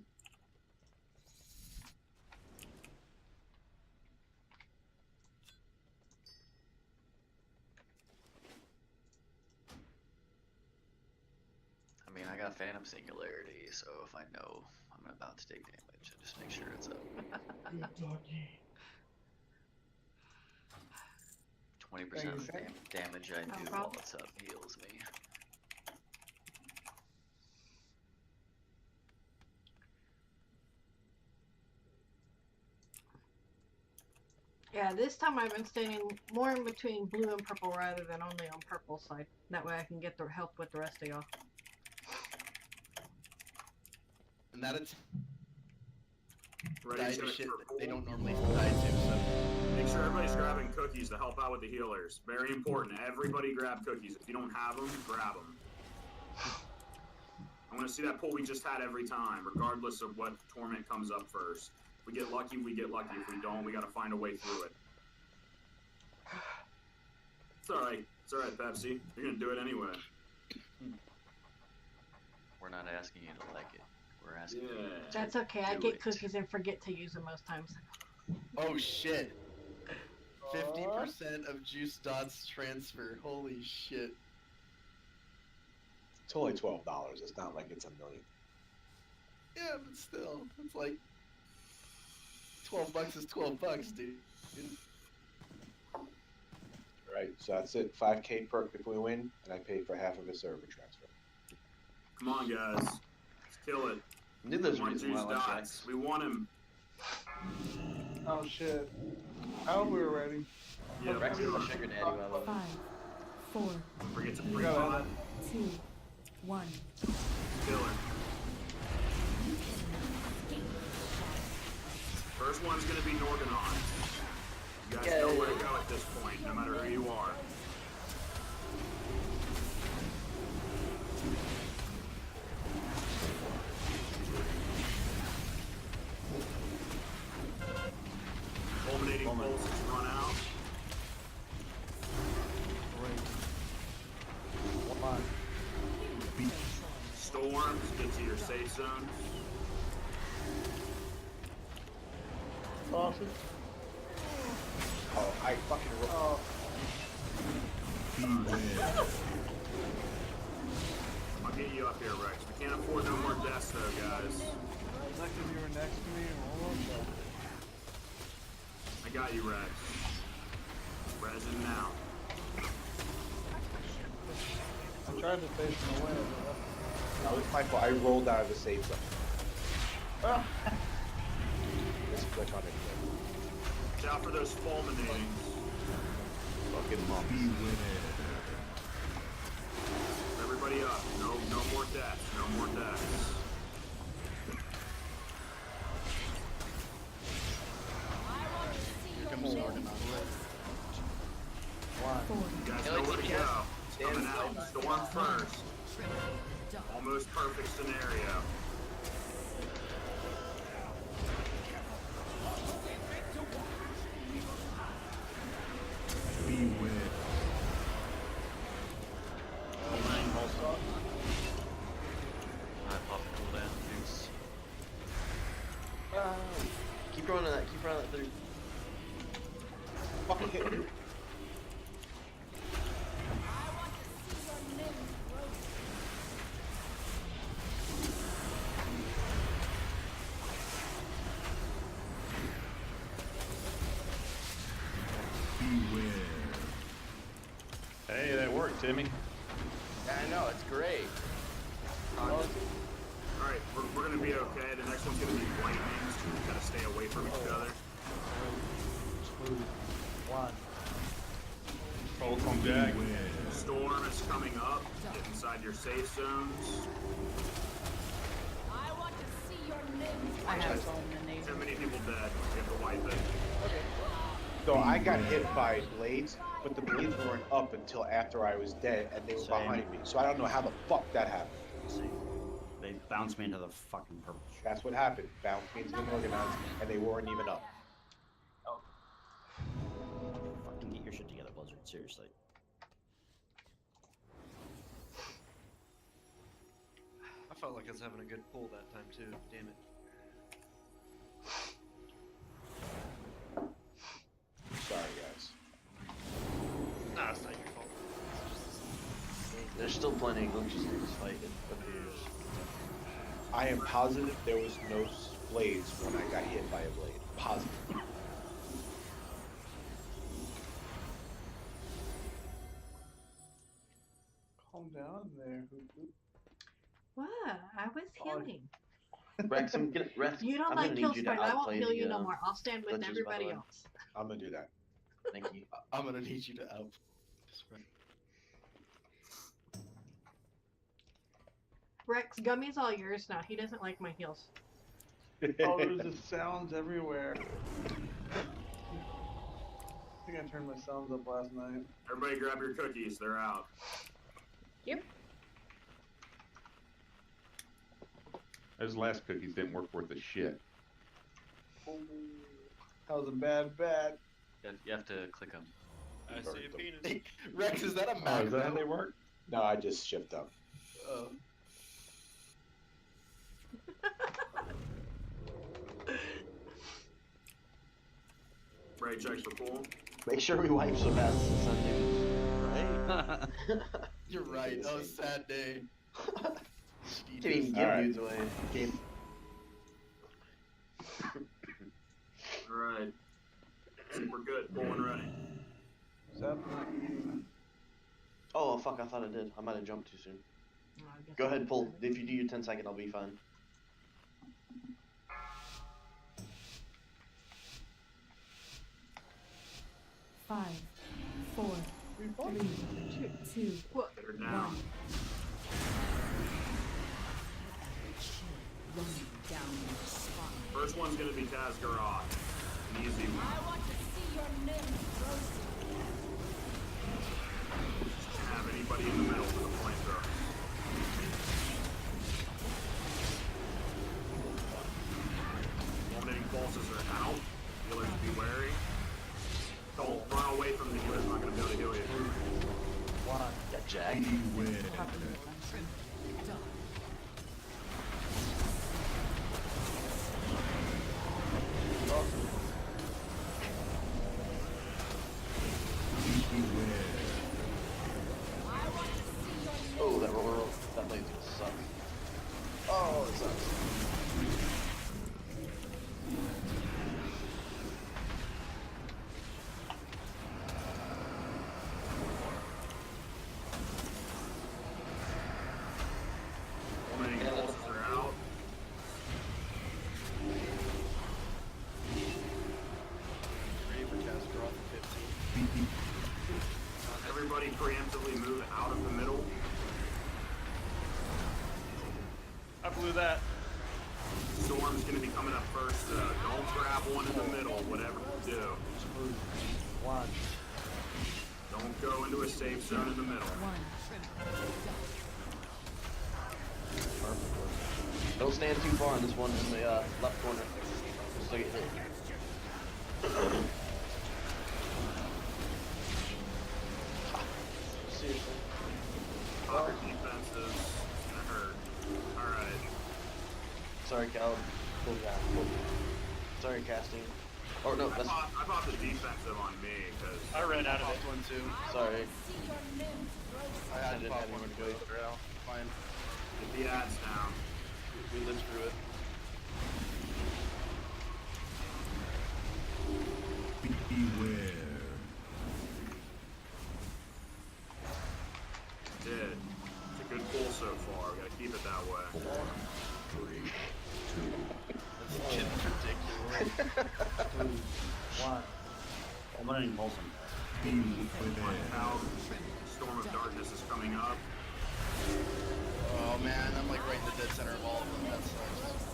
I mean, I got Phantom Singularity, so if I know I'm about to take damage, I just make sure it's up. 20% of the damage I do while it's up heals me. Yeah, this time I've been standing more in between blue and purple rather than only on purple side. That way I can get the help with the rest of y'all. And that it's... Ready die to to check shit for that they pool? don't normally die to, so... Make sure everybody's grabbing cookies to help out with the healers. Very important. Everybody grab cookies. If you don't have them, grab them. I want to see that pull we just had every time, regardless of what torment comes up first. If we get lucky, we get lucky. If we don't, we got to find a way through it. It's alright. It's alright, Pepsi. You're going to do it anyway. We're not asking you to like it. We're asking you to That's okay. I do get it. cookies and forget to use them most times. Oh shit. 50% of juice dots transfer. Holy shit. It's only $12. It's not like it's $1 million. Yeah, but still, it's like $12 is $12, dude. Right, so that's it. 5K perk if we win, and I paid for half of a server transfer. Come on, guys. Let's kill it. I knew there's a One reason why I juice like dots. We want him. Oh shit. I hope we were ready. Yeah, Rex is a sugar daddy, by the way. 5, 4, forget to We pre got pot. it. 2, 1. Kill her. First one's gonna be Norganon. You guys know where to go at this point, no matter who you are. Fulminating pulses run out. Storms, get to your safe zones. Sausage. Oh, I fucking rolled. I'll get you up here, Rex. We can't afford no more deaths, though, guys. Not because you were next to me or almost. I got you, Rex. Resin now. I tried to face him away, but That was my fault. I rolled out of the safe zone. Ah. Just click on it. Watch out for those fulminating. Fucking monks. Everybody up. No more deaths. No more deaths. Here comes Norganon. You guys know where to go. It's coming out. Storm first. Almost perfect scenario. Beware. I popped cooldown, juice. Keep running that through. Fucking hit me. Hey, that worked, Timmy. Yeah, I know, it's great. Alright, we're gonna be okay. The next one's gonna be lightnings. We gotta stay away from each other. 2, 1. Focus on Jack. Storm is coming up. Get inside your safe zones. I want to see your limbs. I have fulminated. Too many people dead. We have to wipe it. So I got hit by blades, but the blades weren't up until after I was dead, and they were behind me. So I don't know how the fuck that happened. See, they bounced me into the fucking purple. That's what happened. Bounced me into the organized, and they weren't even up. Fucking get your shit together, Blizzard. Seriously. I felt like I was having a good pull that time too. Damn it. Sorry, guys. Nah, it's not your fault. There's still plenty of glitches in this fight, it appears. I am positive there was no blades when I got hit by a blade. Positive. Calm down there. What? I was healing. Rex, You don't I'm like gonna kill need you to sprint. I won't outplay heal the, you no more. I'll stand with glitches, by the everybody way. else. I'm gonna do that. Thank you. I'm gonna need you to out. Rex, Gummy's all yours now. He doesn't like my heals. Oh, there's just sounds everywhere. I think I turned my sounds up last night. Everybody grab your cookies. They're out. Yep. Those last cookies didn't work worth a shit. That was a bad. You have to click them. I see a penis. Rex, is that a Oh, macro? is that how they work? No, I just shift up. Oh. Right, checks for pool. Make sure we wipe some asses on Sundays. Right? You're right. That was a sad day. Didn't even give dudes away. Alright. We're good. Pool and ready. Oh, fuck, I thought I did. I might have jumped too soon. Go ahead, pull. If you do your 10-second, I'll be fine. Five, 4, 3, 2, They're down. 1. Running down your spine. First one's gonna be Tazgaroth. Easy. I want to see your limbs roasted. Just have anybody in the middle for the flamethrower. Eliminating pulses are out. Healers be wary. Don't run away from the healer's not going to be able to heal you. Got Jack. Oh, that roll, that lane's gonna suck. Oh, it sucks. Eliminating pulses are out. Ready for cast draw for 15. Everybody preemptively move out of the middle. I blew that. Storm's going to be coming up first. Don't grab one in the middle, whatever you do. One. Don't go into a safe zone in the middle. Don't stand too far on this one in the left corner. Just so you get hit. Seriously. Our defense is gonna hurt. Alright. Sorry, Cal. Cool guy. Cool. Sorry, casting. Or no, that's. I bought the defensive on me because I ran out of it. One too. Sorry. I had didn't pop have one anyone to to go. go. They're out. Fine. get the ads down. We lived through it. Beware. Did. It's a good pull so far. We gotta keep it that way. 4, 3, 2. That's just ridiculous. 2, 1. Eliminating Pulsing. Watch out. Storm of Darkness is coming up. Oh man, I'm like right in the dead center of all of them. That sucks.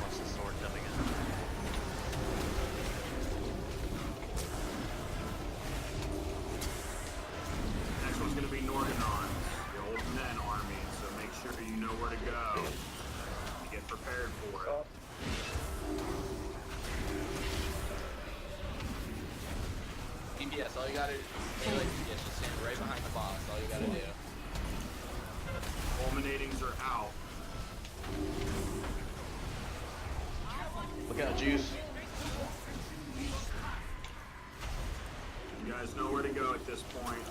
Watch the sword coming in. Next one's gonna be Norganon, the old men army, so make sure you know where to go. Get prepared for it. DPS, all you gotta do, melee DPS, just stand right behind the boss, all you gotta do. Fulminatings are out. Look out, Juice. You guys know where to go at this point.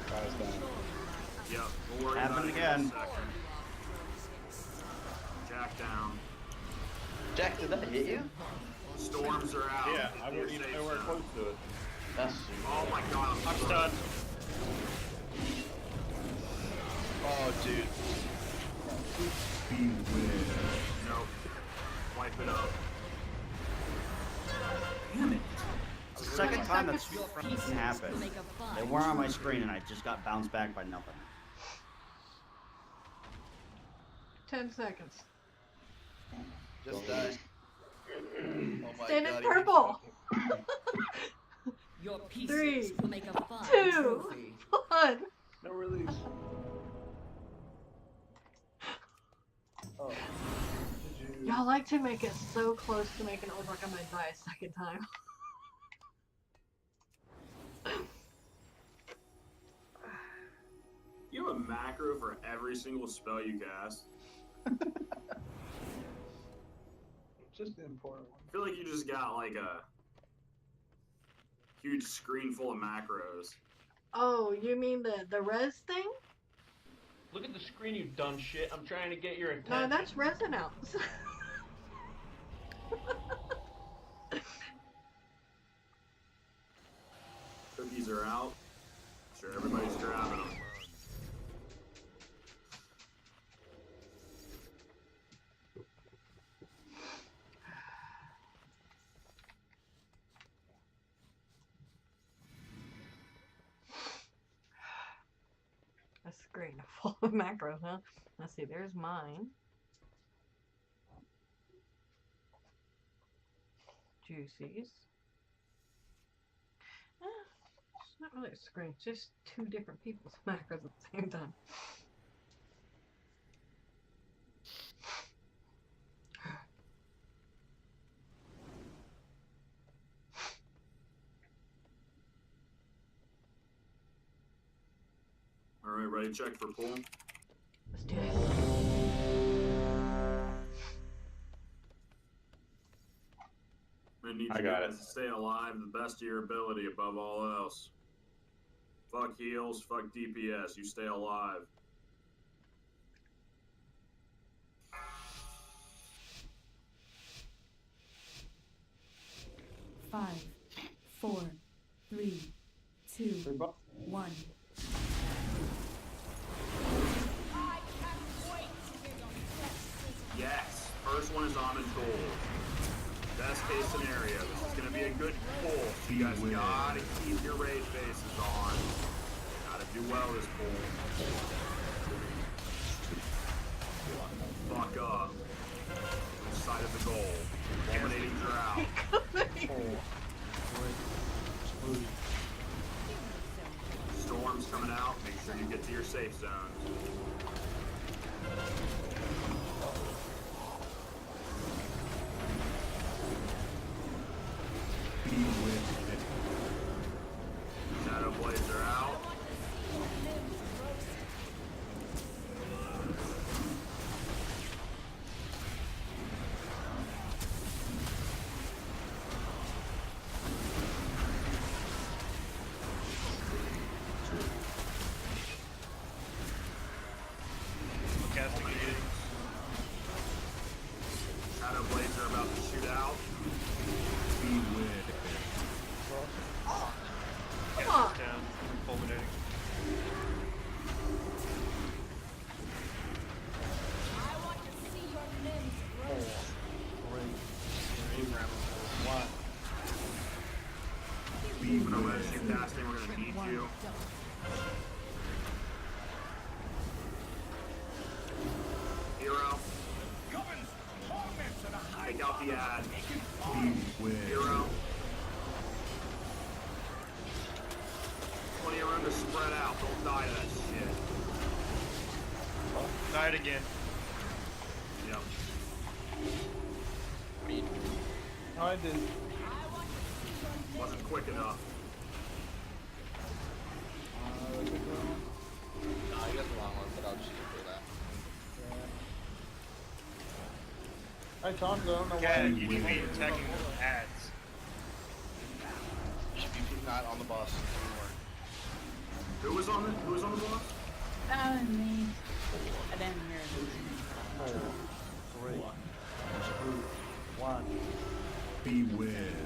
Guys down. Yep, we'll worry Happened about it again. in a second. Jack down. Jack, did that hit you? Storms are out. Yeah, I wouldn't even nowhere close to it. That's Oh my god, I'm stunned. Oh, dude. Beware. Nope. Wipe it up. Damn it. It's the second time that's happened. They weren't on my screen and I just got bounced back by nothing. 10 seconds. Just die. Oh my Stand in god. purple. Your 3, pieces will make a fine 2, trophy. 1. No release. Oh. Did you... Y'all like to make it so close to making it look like I'm gonna die a second time. You have a macro for every single spell you cast. Just the important one. I feel like you just got like a huge screen full of macros. Oh, you mean the res thing? Look at the screen, you dumb shit. I'm trying to get your attention. No, that's resin outs. Cookies are out. Sure, everybody's grabbing them. A screen full of macros, huh? Let's see, there's mine. juicies. It's not really a screen, it's just two different people's macros at the same time. Alright, ready to check for pull? Let's do it. I need I you got guys to stay alive the best of your ability above all else. Fuck heals, fuck DPS, you stay alive. Five, 4, 3, 2, 1. Yes, first one is on and gold. Best case scenario. This is gonna be a good pull. So you guys gotta keep your raid faces on. Gotta do well this pull. Fuck up. Which side of the goal? Dominating drought. Storm's coming out. Make sure you get to your safe zones. Shadow blades are out. Casting meeting. Shadow blades are about to shoot out. Come on. Down. Fulminating. I want to see your limbs roast. 3, 2, 1. When I'm ready to casting, we're gonna need you. Hero. Take out the ad. Hero. Plenty of room to spread out. Don't die to that shit. Died again. Yep. No, I didn't. Wasn't quick enough. No, you got the wrong one, but I'll just for that. I taunted, I don't know Yeah, why. you need to be attacking the ads. She's not on the boss anymore. Who was on the boss? That was me. I didn't hear it. 4, 3, 2, 1. Beware.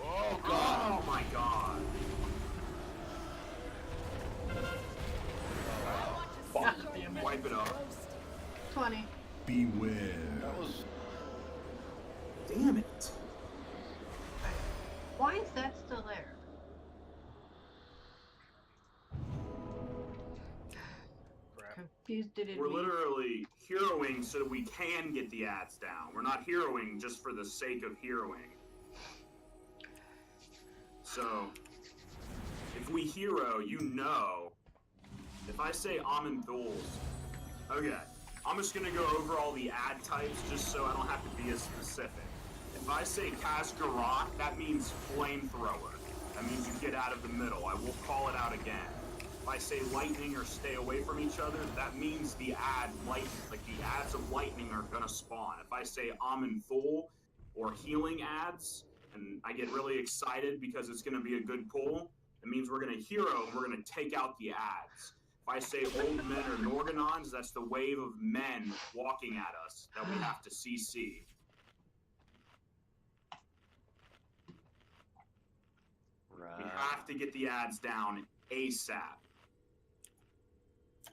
Oh god! Oh my god! Wipe it up. 20. Beware. That was. Damn it! Why is that still there? Confused, did it We're mean- literally heroing so that we can get the ads down. We're not heroing just for the sake of heroing. So, if we hero, you know. If I say Amen Thuls, okay, I'm just gonna go over all the ad types just so I don't have to be as specific. If I say Kazgarot, that means flamethrower. That means you get out of the middle. I will call it out again. If I say lightning or stay away from each other, that means the ads of lightning are gonna spawn. If I say Amen Thul or healing ads, and I get really excited because it's gonna be a good pull, it means we're gonna hero and we're gonna take out the ads. If I say old men or Norganons, that's the wave of men walking at us that we have to CC. Right. We have to get the ads down ASAP.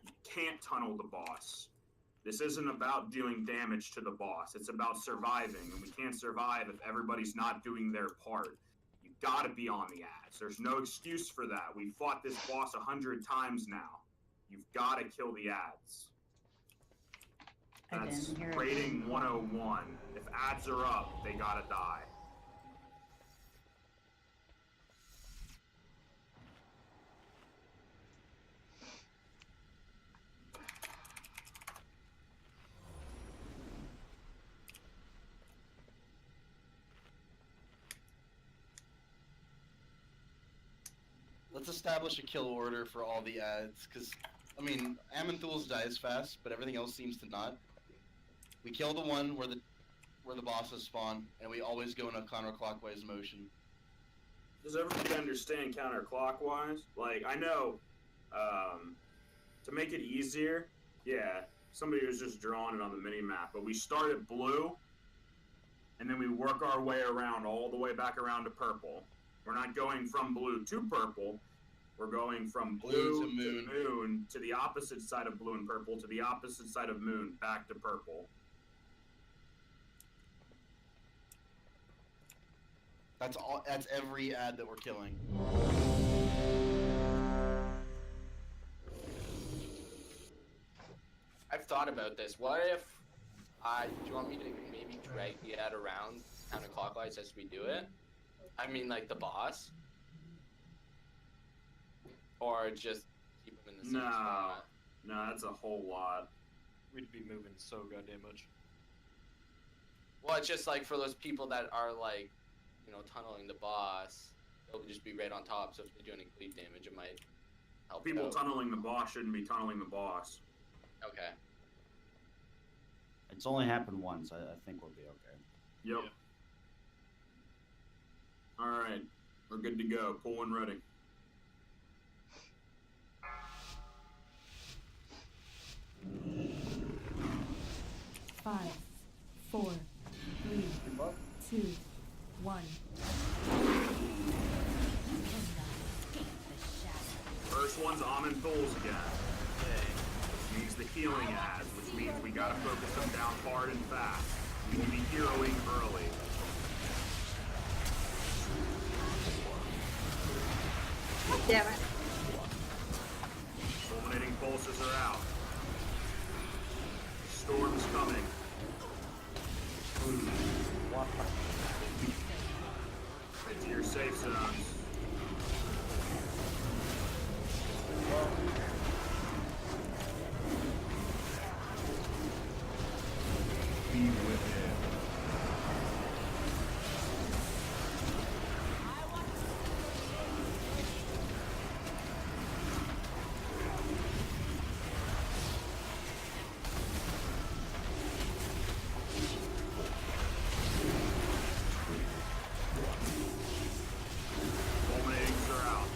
You can't tunnel the boss. This isn't about doing damage to the boss. It's about surviving, and we can't survive if everybody's not doing their part. You gotta be on the ads. There's no excuse for that. We've fought this boss 100 times now. You've gotta kill the ads. I That's didn't hear it. rating 101. If ads are up, they gotta die. Let's establish a kill order for all the ads, because, I mean, Amanthul's dies fast, but everything else seems to not. We kill the one where the bosses spawn, and we always go in a counterclockwise motion. Does everybody understand counterclockwise? Like, I know, to make it easier, yeah, somebody was just drawing it on the mini-map, but we start at blue, and then we work our way around, all the way back around to purple. We're not going from blue to purple. We're going from blue to moon to the opposite side of blue and purple to the opposite side of moon, back to purple. That's all. That's every ad that we're killing. I've thought about this. What if do you want me to maybe drag the ad around counterclockwise as we do it? I mean, like the boss? Or just keep them in the same spot? No, that's a whole lot. We'd be moving so goddamn much. Well, it's just like for those people that are like, you know, tunneling the boss, they'll just be right on top, so if they do any cleave damage, it might help People out. tunneling the boss shouldn't be tunneling the boss. Okay. It's only happened once. I think we'll be okay. Yep. Alright, we're good to go. Pull and ready. Five, 4, 3, 2, 1. First one's Amanthul's again. Which means the healing ads, which means we gotta focus them down hard and fast. We will be heroing early. God damn it. Fulminating pulses are out. Storm's coming. Into your safe zones. Be with him. Fulminatings are out.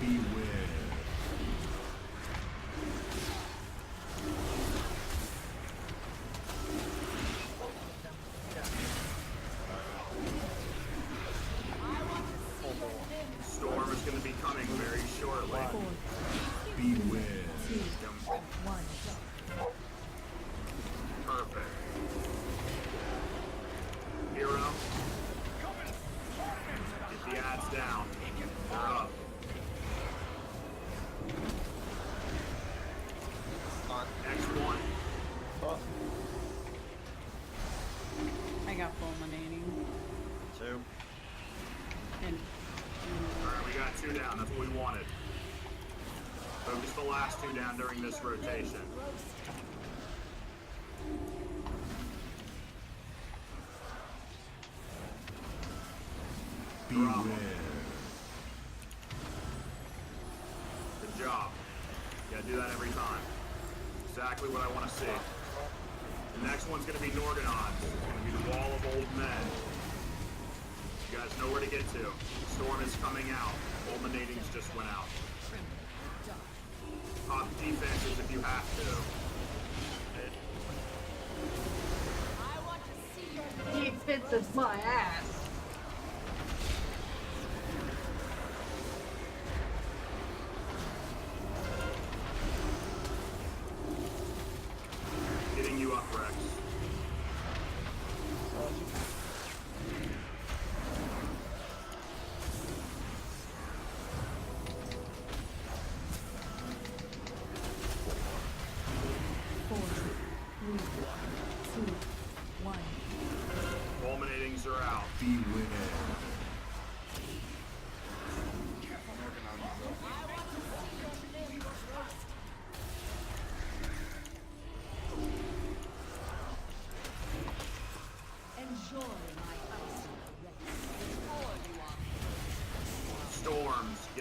Beware. Storm is going to be coming very shortly. Beware. Perfect. Hero. Get the ads down. They're up. Next one. I got fulminating. 2. And Alright, we got 2 down. That's what we wanted. Focus the last 2 down during this rotation. Beware. Good job. You gotta do that every time. Exactly what I want to see. The next one's gonna be Norgonon. It's gonna be the Wall of Old Men. You guys know where to get to. Storm is coming out. Fulminatings just went out. Pop defenses if you have to. Defense is my ass. Getting you up, Rex.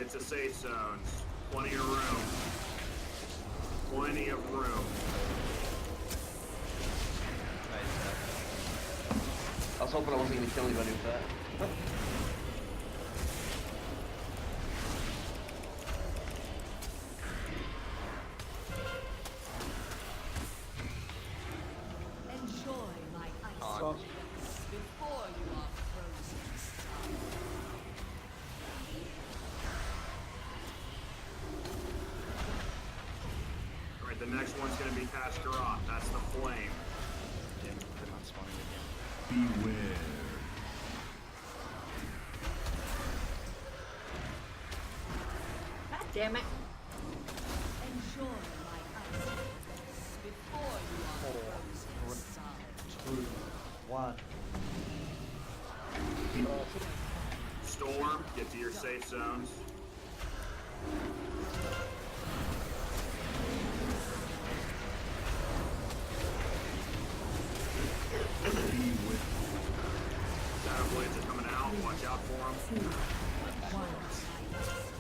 Get to safe zones. Plenty of room. Plenty of room. I was hoping I wasn't going to kill anybody with that. Enjoy my ice Oh. before you are frozen. Alright, the next one's gonna be Kaskaroth. That's the flame. Damn, they're not spawning again. Beware. God damn it. Enjoy my ice before you are frozen solid. 2, 1. Storm, get to your safe zones. Shadow Blades are coming out. Watch out for them.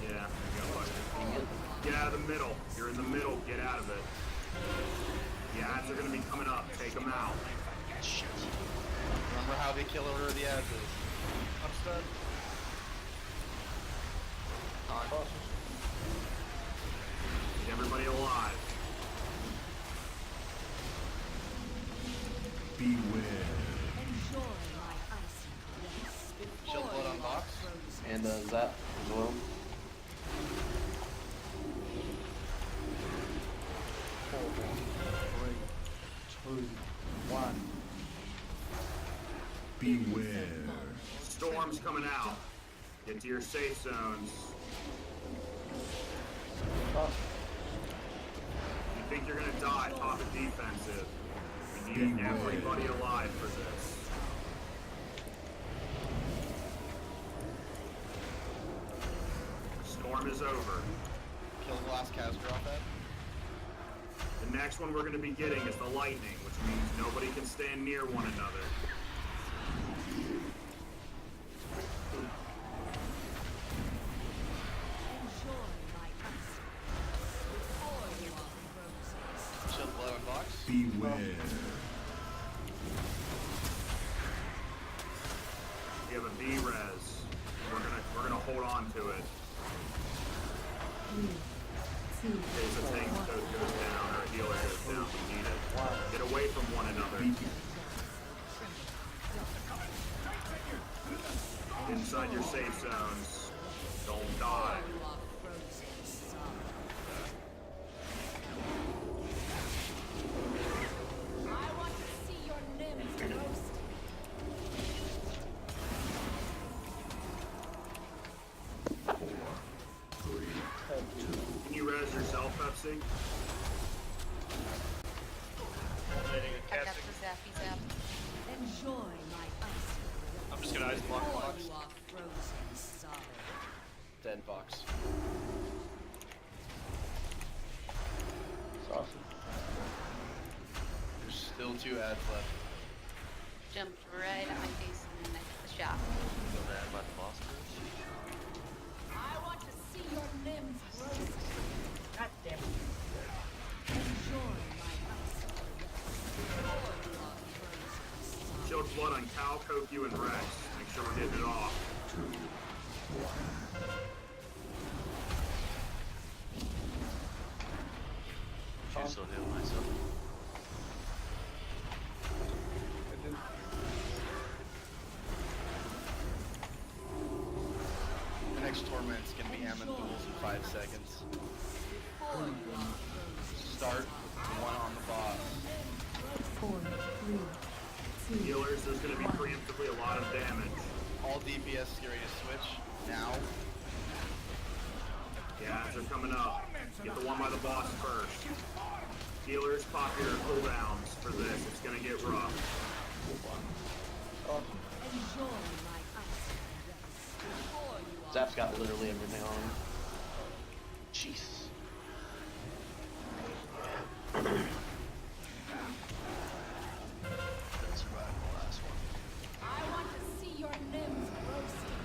Yeah, you got lucky. Get out of the middle. You're in the middle. Get out of it. The ads are going to be coming up. Take them out. Shit. Remember how the kill order of the ads is. I'm stunned. Get everybody alive. Beware. Enjoy my icy grace Shield before blood on you box. are frozen. And Zap as well. 4, 3, 2, 1. Beware. Storm's coming out. Get to your safe zones. You think you're gonna die, pop a defensive. We need everybody alive for this. Storm is over. Kill the last Kaskaroth ad. The next one we're gonna be getting is the lightning, which means nobody can stand near one another. Enjoy my ice before you are frozen. Shield blood on box. Beware. We have a V-res. We're gonna hold on to it. In case a tank goes down or a healer goes down, we need it. Get away from one another. Inside your safe zones. Don't die. You are frozen solid. I want to see your limbs roasted. Can you res yourself, Pepsi? I got the zappy zap. Enjoy my ice I'm just gonna ice block before box. you are frozen solid. Dead fox. Awesome. There's still 2 ads left. Jumped right at my face and then I hit the shop. Go mad by the boss first. I want to see your limbs roasted. God damn it. Enjoy my ice before you are frozen solid. Shield blood on Cal, Kokyu, and Rex. Make sure we're getting it off. Should still heal myself. The next torment's gonna be Amanthul's in 5 seconds. Before you are frozen. Start with the one on the boss. 4, 3, 2. Healers, there's gonna be preemptively a lot of damage. All DPS is ready to switch now. The ads are coming up. Get the one by the boss first. Healers, pop your cooldowns for this. It's gonna get rough. Enjoy my ice before you are Zap's got literally everything on him. Jeez. Didn't survive the last one. I want to see your limbs roasted.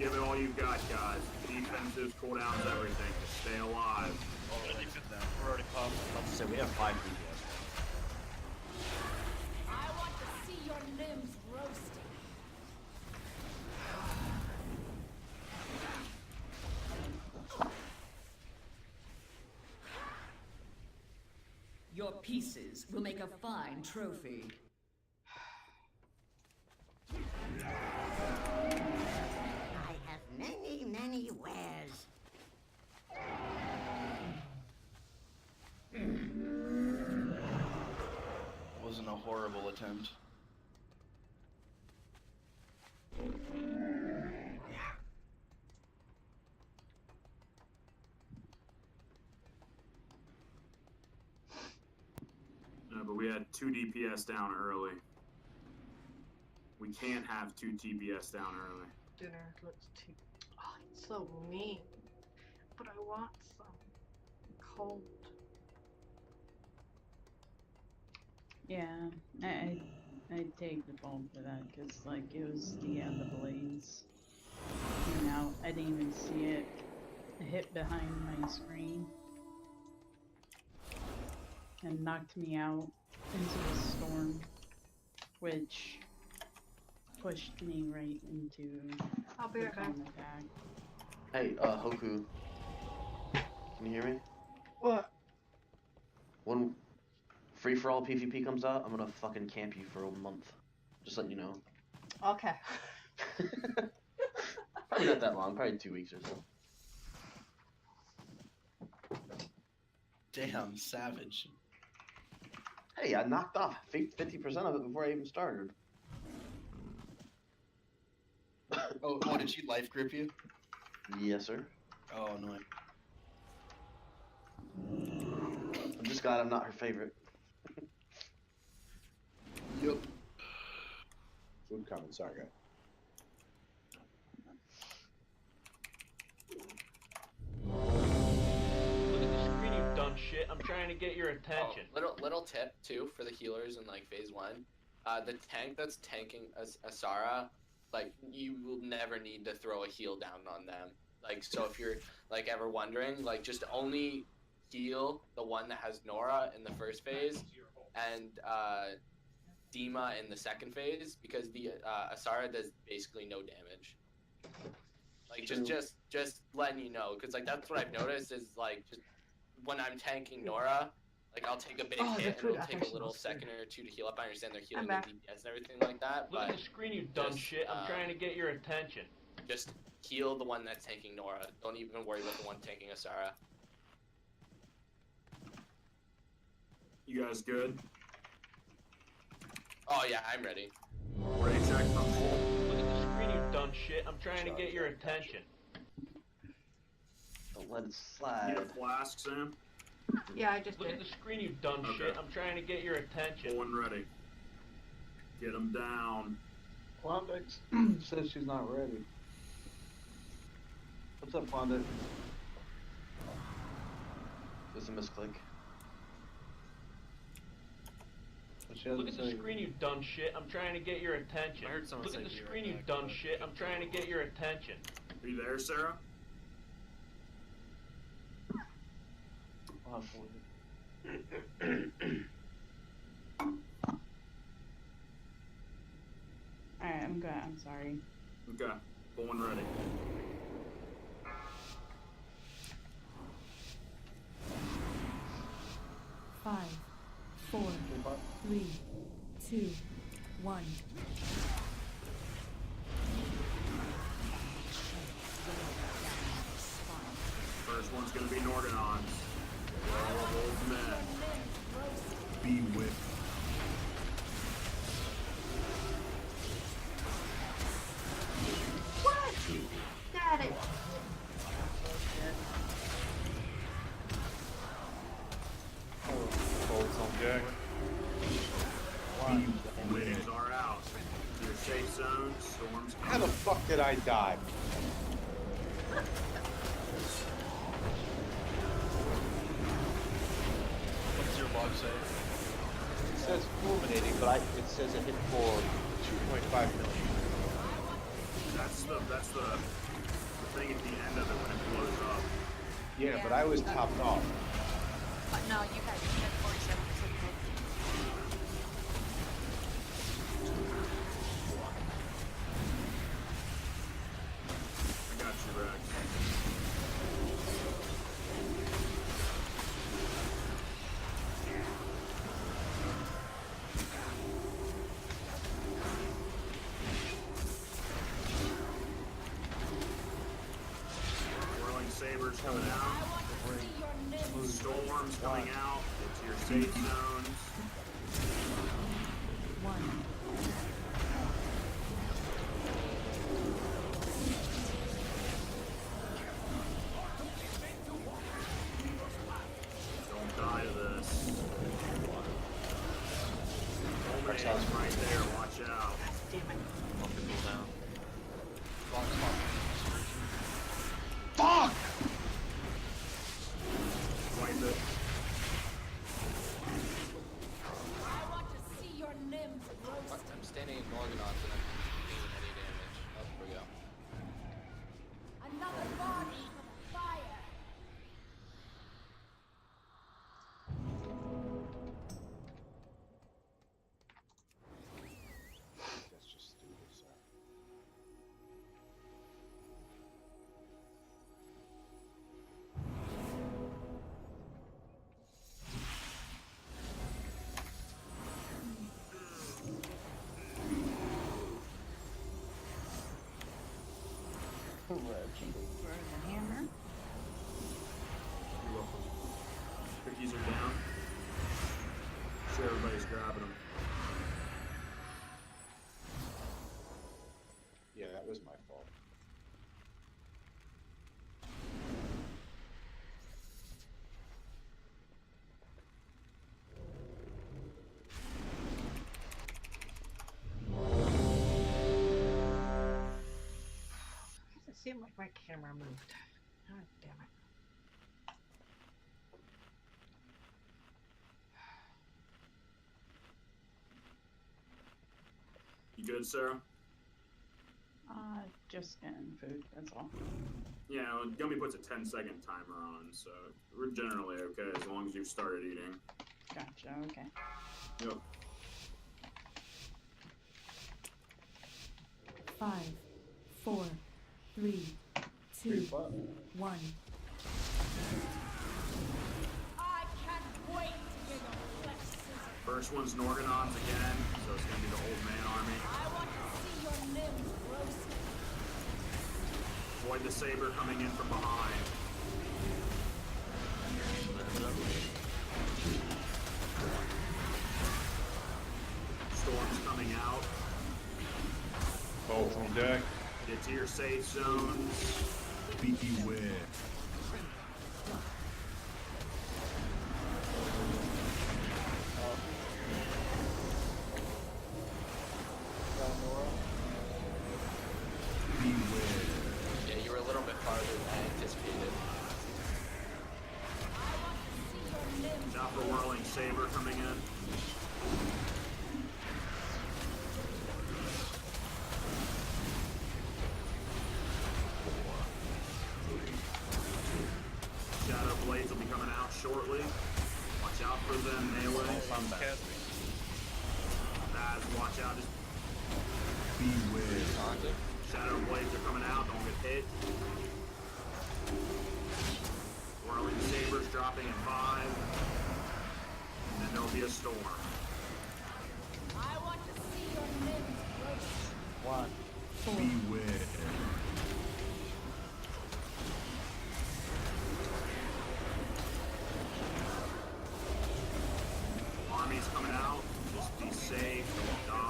Give it all you've got, guys. Defenses, cooldowns, everything. Just stay alive. We're already pumped. Let's say we have 5 DPS. I want to see your limbs roasting. Your pieces will make a fine trophy. I have many, many wares. Wasn't a horrible attempt. No, but we had 2 DPS down early. We can't have 2 DPS down early. Dinner looks too. Oh, it's so mean. But I want some cold. Yeah, I'd take the fall for that because like it was the blaze came out. I didn't even see it. It hit behind my screen and knocked me out into the storm, which pushed me right into I'll be the right back. attack. Hey, Hoku. Can you hear me? What? When Free for All PvP comes out, I'm gonna fucking camp you for a month. Just letting you know. Okay. Probably not that long, probably 2 weeks or so. Damn, savage. Hey, I knocked off 50% of it before I even started. Oh, did she life grip you? Yes, sir. Oh, no. I'm just glad I'm not her favorite. Yep. Food coming, sorry, guys. Look at the screen, you've done shit. I'm trying to get your attention. Oh, little tip too for the healers in like phase 1. The tank that's tanking Asara, like you will never need to throw a heal down on them. Like so, if you're like ever wondering, like just only heal the one that has Nora in the first phase, and Dima in the second phase, because the Asara does basically no damage. Like just letting you know, because like that's what I've noticed is like just when I'm tanking Nora, like I'll take a big hit and it'll take a little second or 2 to heal up. I understand they're healing the DPS and everything like that, Look but at the screen, you've done shit. I'm trying to get your attention. just heal the one that's tanking Nora. Don't even worry about the one tanking Asara. You guys good? Oh yeah, I'm ready. Ready check for full. Look at the screen, you've done shit. I'm trying to get your attention. Don't let it Need slide. a flask, Sam? Yeah, I just Look did. at the screen, you've done shit. I'm trying to get your attention. Full and ready. Get him down. Klondike says she's not ready. What's up, Klondike? There's a misclick. Look at the screen, you've done shit. I'm trying to get your attention. I heard someone Look say at the be screen, right you've back, done but shit. I'm trying to get your attention. Are you there, Sarah? Alright, I'm good. I'm sorry. Okay. Full and ready. Five, 4, 3, 2, 1. First one's gonna be Norganon. All old men. Be with. What? Got it. Bolts on deck. Winds are out. Your safe zone, storms. How the fuck did I die? What's your log say? It says fulminating, but it says it hit for 2.5 million. That's the Yeah, but I was topped off. But no, you had 47%. I got you, Rex. Whirling sabers coming out. Storms coming out into your safe zones. Don't die to this. Homeland's right there, watch out. Damn it. Bump the cooldown. Fuck! Wipe it. I want to see your limbs roast. I'm standing in Gorgonons and I'm not taking any damage. Oh, here we go. Another body for the fire. That's just stupid, sir. Where's the hammer? You're welcome. Cookies are down. Sure, everybody's grabbing them. Yeah, that was my fault. It seemed like my camera moved. God damn it. You good, Sarah? Just getting food, that's all. Yeah, Gummy puts a 10-second timer on, so we're generally okay as long as you've started eating. Gotcha, okay. Yep. 5, 4, 3, 2, 1. I can't wait to hear your flesh sizzle. First one's Norgonons again, so it's gonna be the old man army. I want to see your limbs roast. Avoid the saber coming in from behind. Storm's coming out. Both on deck. Get to your safe zones. Beware. Yeah, you were a little bit farther than I anticipated. Not for whirling saber coming in. Shadow blades will be coming out shortly. Watch out for them melee. Baz, watch out. Just beware. Shadow blades are coming out. Don't get hit. Whirling sabers dropping in 5. And then there'll be a storm. I want to see your limbs roast. 1. Beware. Army's coming out. Just be safe. Don't die.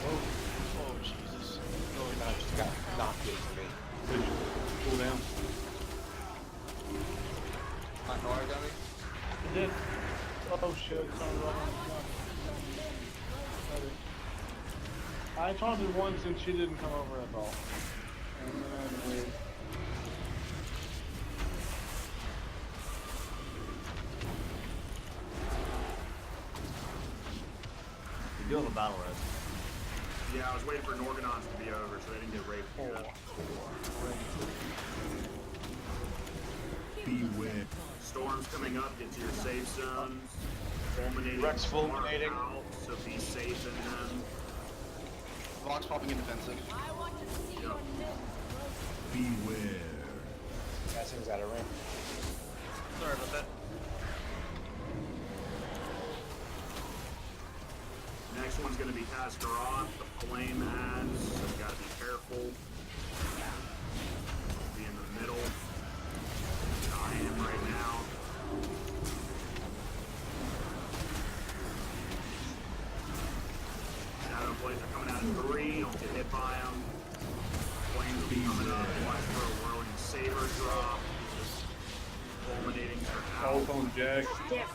Oh, Jesus. Really not just got knocked into me. Cool down. On origami? It did. Oh shit, it's on wrong. I taunted once and she didn't come over at all. And then I had to leave. We do have a battle res. Yeah, I was waiting for Norganons to be over so they didn't get raped. Beware. Storms coming up, get to your safe zones. Fulminating. Rex fulminating. Out, so be safe in them. Blocks popping in defensive. I want to see your limbs Beware. That thing's out of range. Sorry about that. Next one's going to be Kaskaroth, the flame adds, so you gotta be careful. Be in the middle. I am right now. Shadow Blades are coming out in 3, don't get hit by them. Flames will be coming up, watch for a whirling saber drop. Fulminating are out. Telephone Jack. Jack.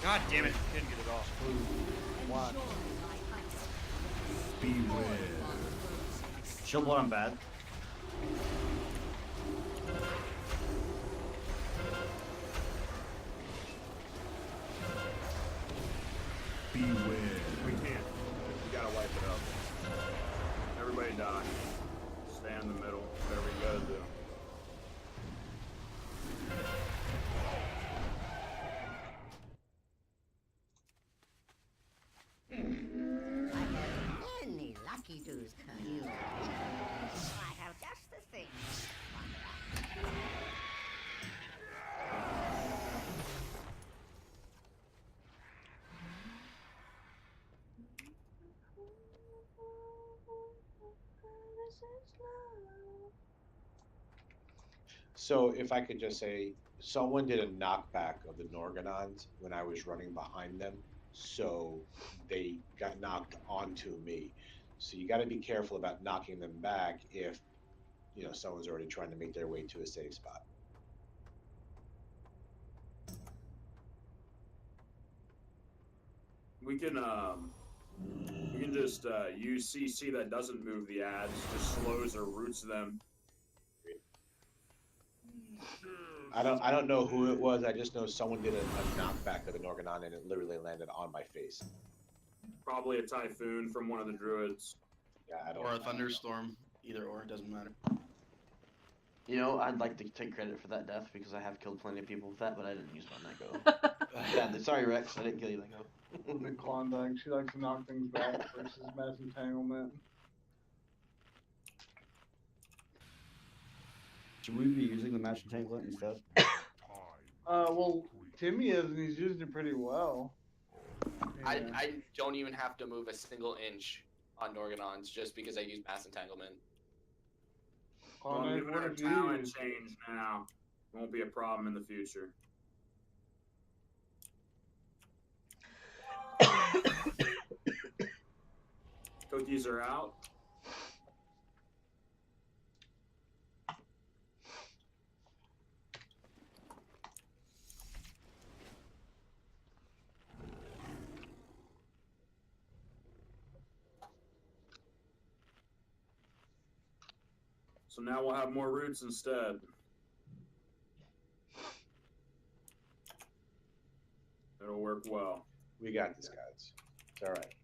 God damn it! Couldn't get it off. One. Beware. Shield blood on bad. Beware. We can't. We gotta wipe it up. Everybody die. Stay in the middle. Whatever you gotta do. I have many lucky dues for you. I have just the thing. So if I could just say, someone did a knockback of the Norganons when I was running behind them, so they got knocked onto me. So you got to be careful about knocking them back if, someone's already trying to make their way to a safe spot. We can just use CC that doesn't move the ads, just slows or roots them. I don't know who it was. I just know someone did a knockback of the Norganon and it literally landed on my face. Probably a typhoon from one of the druids. Yeah, I don't. Or a thunderstorm. Either or, it doesn't matter. I'd like to take credit for that death because I have killed plenty of people with that, but I didn't use it on that go. Sadly, sorry Rex, I didn't kill you that go. The Klondike, she likes to knock things back versus mass entanglement. Should we be using the match entanglement instead? Well, Timmy is, and he's using it pretty well. I don't even have to move a single inch on Norganons just because I use mass entanglement. Well, I'm giving her talent change now. Won't be a problem in the future. Cookies are out. So now we'll have more roots instead. It'll work well. We got this, guys. It's all right.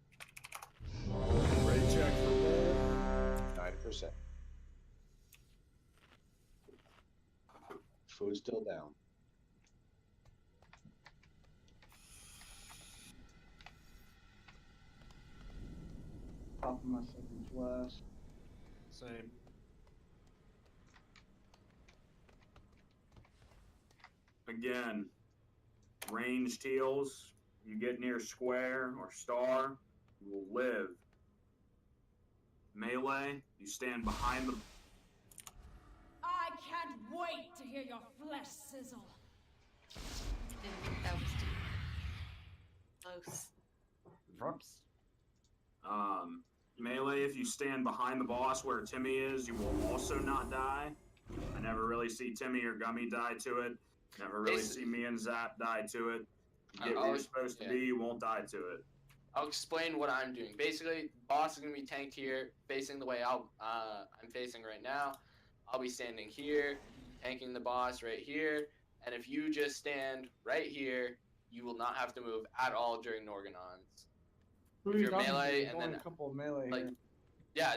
Ready check for roll. 9%. Food's still down. Top of my second flash. Same. Again, ranged heals. You get near square or star, you will live. Melee, you stand behind the. I can't wait to hear your flesh sizzle. Didn't think that was too close. Drops. Melee, if you stand behind the boss where Timmy is, you will also not die. I never really see Timmy or Gummy die to it. Never really see me and Zap die to it. You get where you're supposed to be, you won't die to it. I'll explain what I'm doing. Basically, boss is gonna be tanked here, facing the way I'm facing right now. I'll be standing here, tanking the boss right here, and if you just stand right here, you will not have to move at all during Norganons. Who If are you you're talking melee, to? and There's only then a couple of melee like, here. yeah,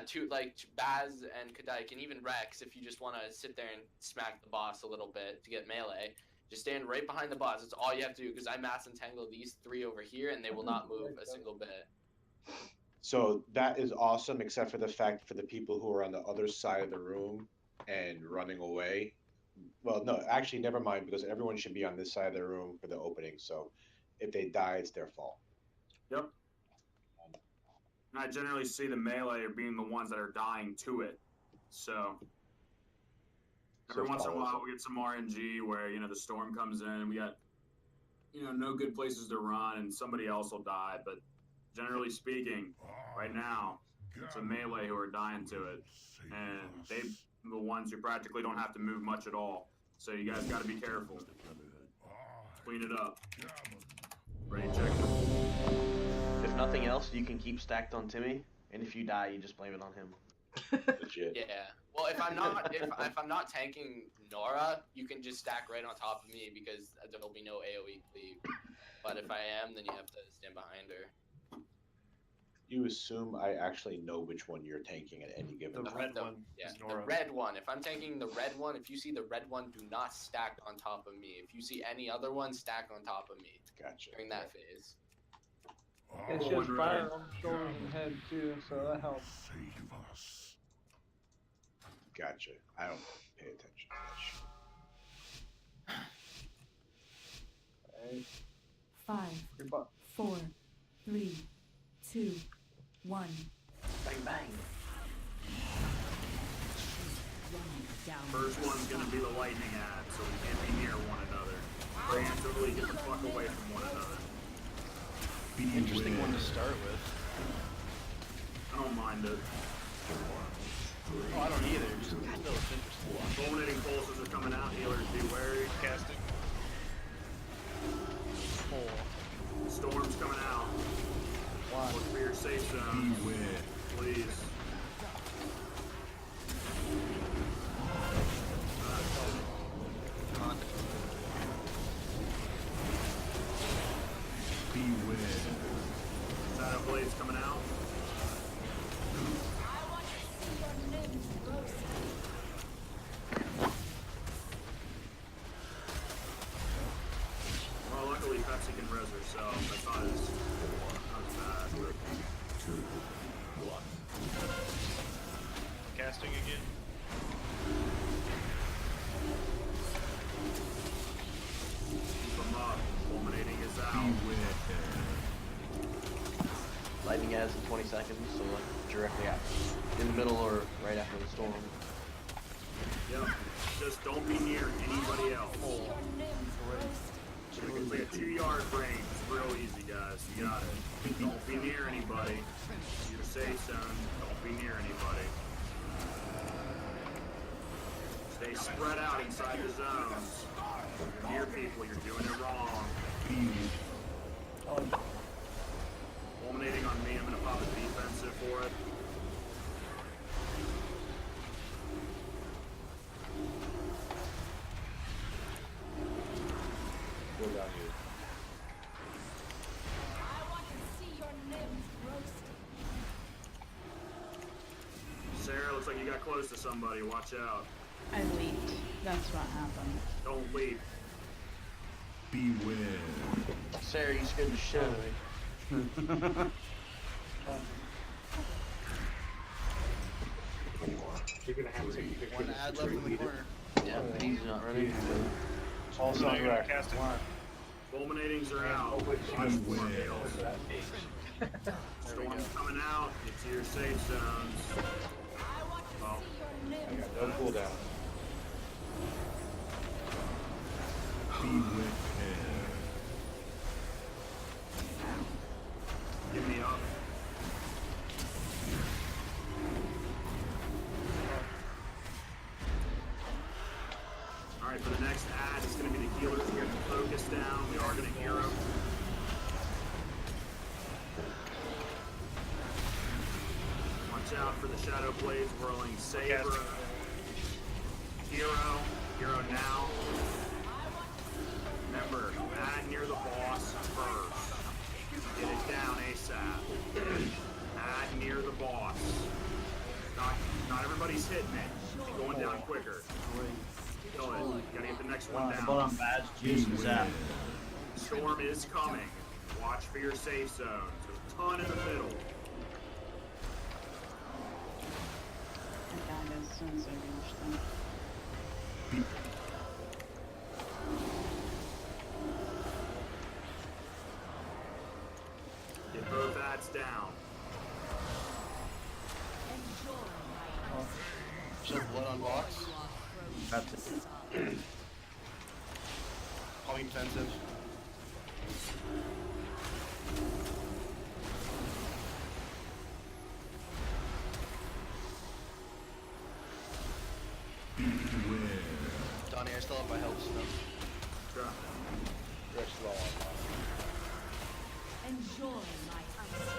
Baz and Kadike, and even Rex, if you just want to sit there and smack the boss a little bit to get melee, just stand right behind the boss. That's all you have to do, because I mass entangle these 3 over here, and they will not move a single bit. So that is awesome, except for the fact for the people who are on the other side of the room and running away. Well, no, actually, never mind, because everyone should be on this side of the room for the opening. So if they die, it's their fault. Yep. And I generally see the melee are being the ones that are dying to it. So every once in a while we get some RNG where, you know, the storm comes in and we got, you know, no good places to run and somebody else will die. But generally speaking, right now, it's a melee who are dying to it. And they're the ones who practically don't have to move much at all. So you guys got to be careful. Clean it up. Ready, check. If nothing else, you can keep stacked on Timmy, and if you die, you just blame it on him. Legit. Yeah. Well, if I'm not tanking Nora, you can just stack right on top of me, because there'll be no AoE cleave. But if I am, then you have to stand behind her. You assume I actually know which one you're tanking at any given time. Red one. Yeah, the red one. If I'm tanking the red one, if you see the red one, do not stack on top of me. If you see any other one, stack on top of me. Gotcha. During that phase. It's just fire on the shoulders and head too, so that helps. Gotcha. I don't pay attention to that shit. 5, 4, 3, 2, 1. Bang bang. First one's gonna be the lightning ad, so we can't be near one another. Preemptively get the fuck away from one another. Interesting one to start with. I don't mind it. Oh, I don't either. Just still it's interesting. Fulminating pulses are coming out. Healers, be wary. Casting. Storm's coming out. Look for your safe zone. Please. Shadow Blade's coming out. Well, luckily Pepsi can res herself. That's not as bad. 2, 1. Casting again. Keep them up. Fulminating is out. Lightning adds in 20 seconds, so like directly after, in the middle or right after the storm. Yep. Just don't be near anybody else. It's like a 2-yard range. It's real easy, guys. You got it. Don't be near anybody. You're safe zone. Don't be near anybody. Stay spread out inside the zones. You're near people. You're doing it wrong. Fulminating on me. I'm gonna pop a defensive for it. Go down here. I want to see your limbs roasted. Sarah, looks like you got close to somebody. Watch out. I leaped. That's what happened. Don't leap. Beware. Sarah, you scared the shit out of me. You're gonna have to take One ad left in the corner. Yeah, but he's not ready. Also on rack. Fulminatings are out. Storm's coming out. Get to your safe zones. Oh, I got no cooldown. give me up. Alright, for the next ad, it's going to be the healers. We have to focus down. We are going to hero. Watch out for the Shadow Blades whirling. Saber. Hero. Hero now. Remember, ad near the boss. ASAP. Add near the boss. Not everybody's hitting it. Keep going down quicker. Kill it. Gotta get the next one down. Hold on, Baz. Jason Zap. Storm is coming. Watch for your safe zones. There's a ton in the middle. I died as soon as I reached them. Get both ads down. Show blood on box. That's it. Calling defensive. Donnie, I still have my health stuff. Sure. Stretch low on that. Enjoy my ice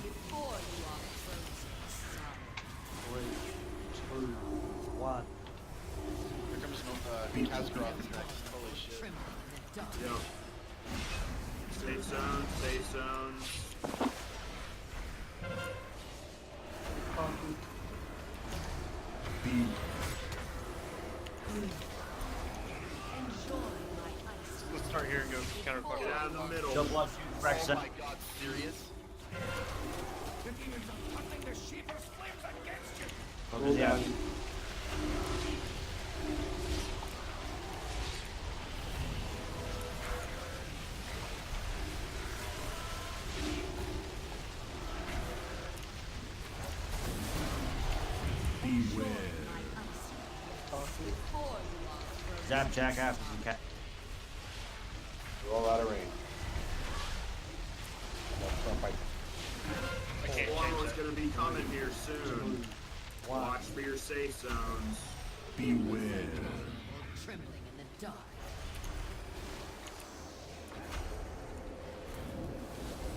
before you are frozen solid. 3, 2, 1. Here comes Kazgroth next. Holy shit. Yep. Safe zones, safe zones. Let's start here and go counterclockwise. Get out of the middle. Jump left, Oh my god, serious? If you are nothing, the Shivarra's flames against you. Focus down. Zap Jack after some cat. Roll out of range. I can't Storm change is that. going to be coming here soon. Watch for your safe zones. Beware. Trembling in the dark.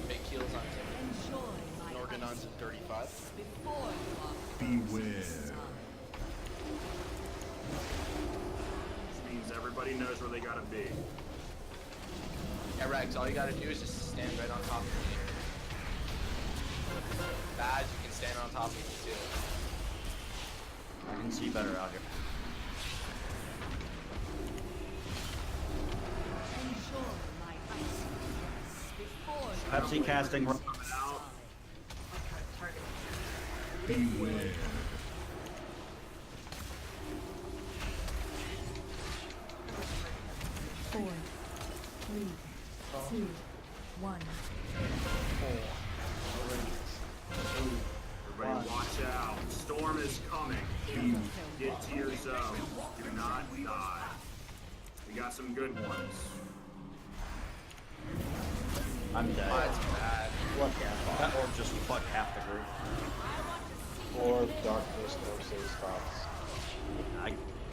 Big heals on him. Enjoy my Norganon's at 35. before you are Beware. This means everybody knows where they got to be. Yeah, Rex, all you gotta do is just stand right on top of me. Bad, you can stand on top of me too. I can see better out here. enjoy my ice before you Pepsi casting. Coming out. Beware. 4, 3, 2, 1. Everybody watch out. Storm is coming. Get to your zone. Do not die. We got some good ones. I'm dead. That's bad. Look at that orb just fucked half the group. Or darkness, no safe spots.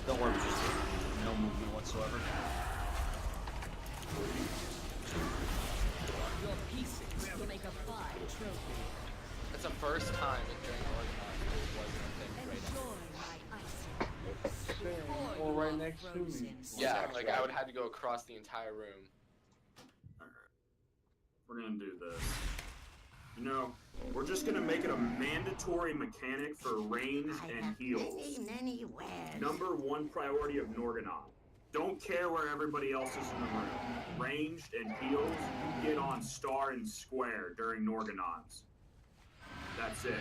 The orb just did no movement whatsoever. your pieces will make a fine trophy. That's the first time in during Oricon there wasn't a thing right Enjoy my ice before Or you right are next to frozen me. Yeah, solid. like I would have to go across the entire room. Alright. We're gonna do this. You know, we're just gonna make it a mandatory mechanic for range and heals. Anywhere. Number one priority of Norganon. Don't care where everybody else is in the room. Ranged and heals, you get on star and square during Norganons. That's it.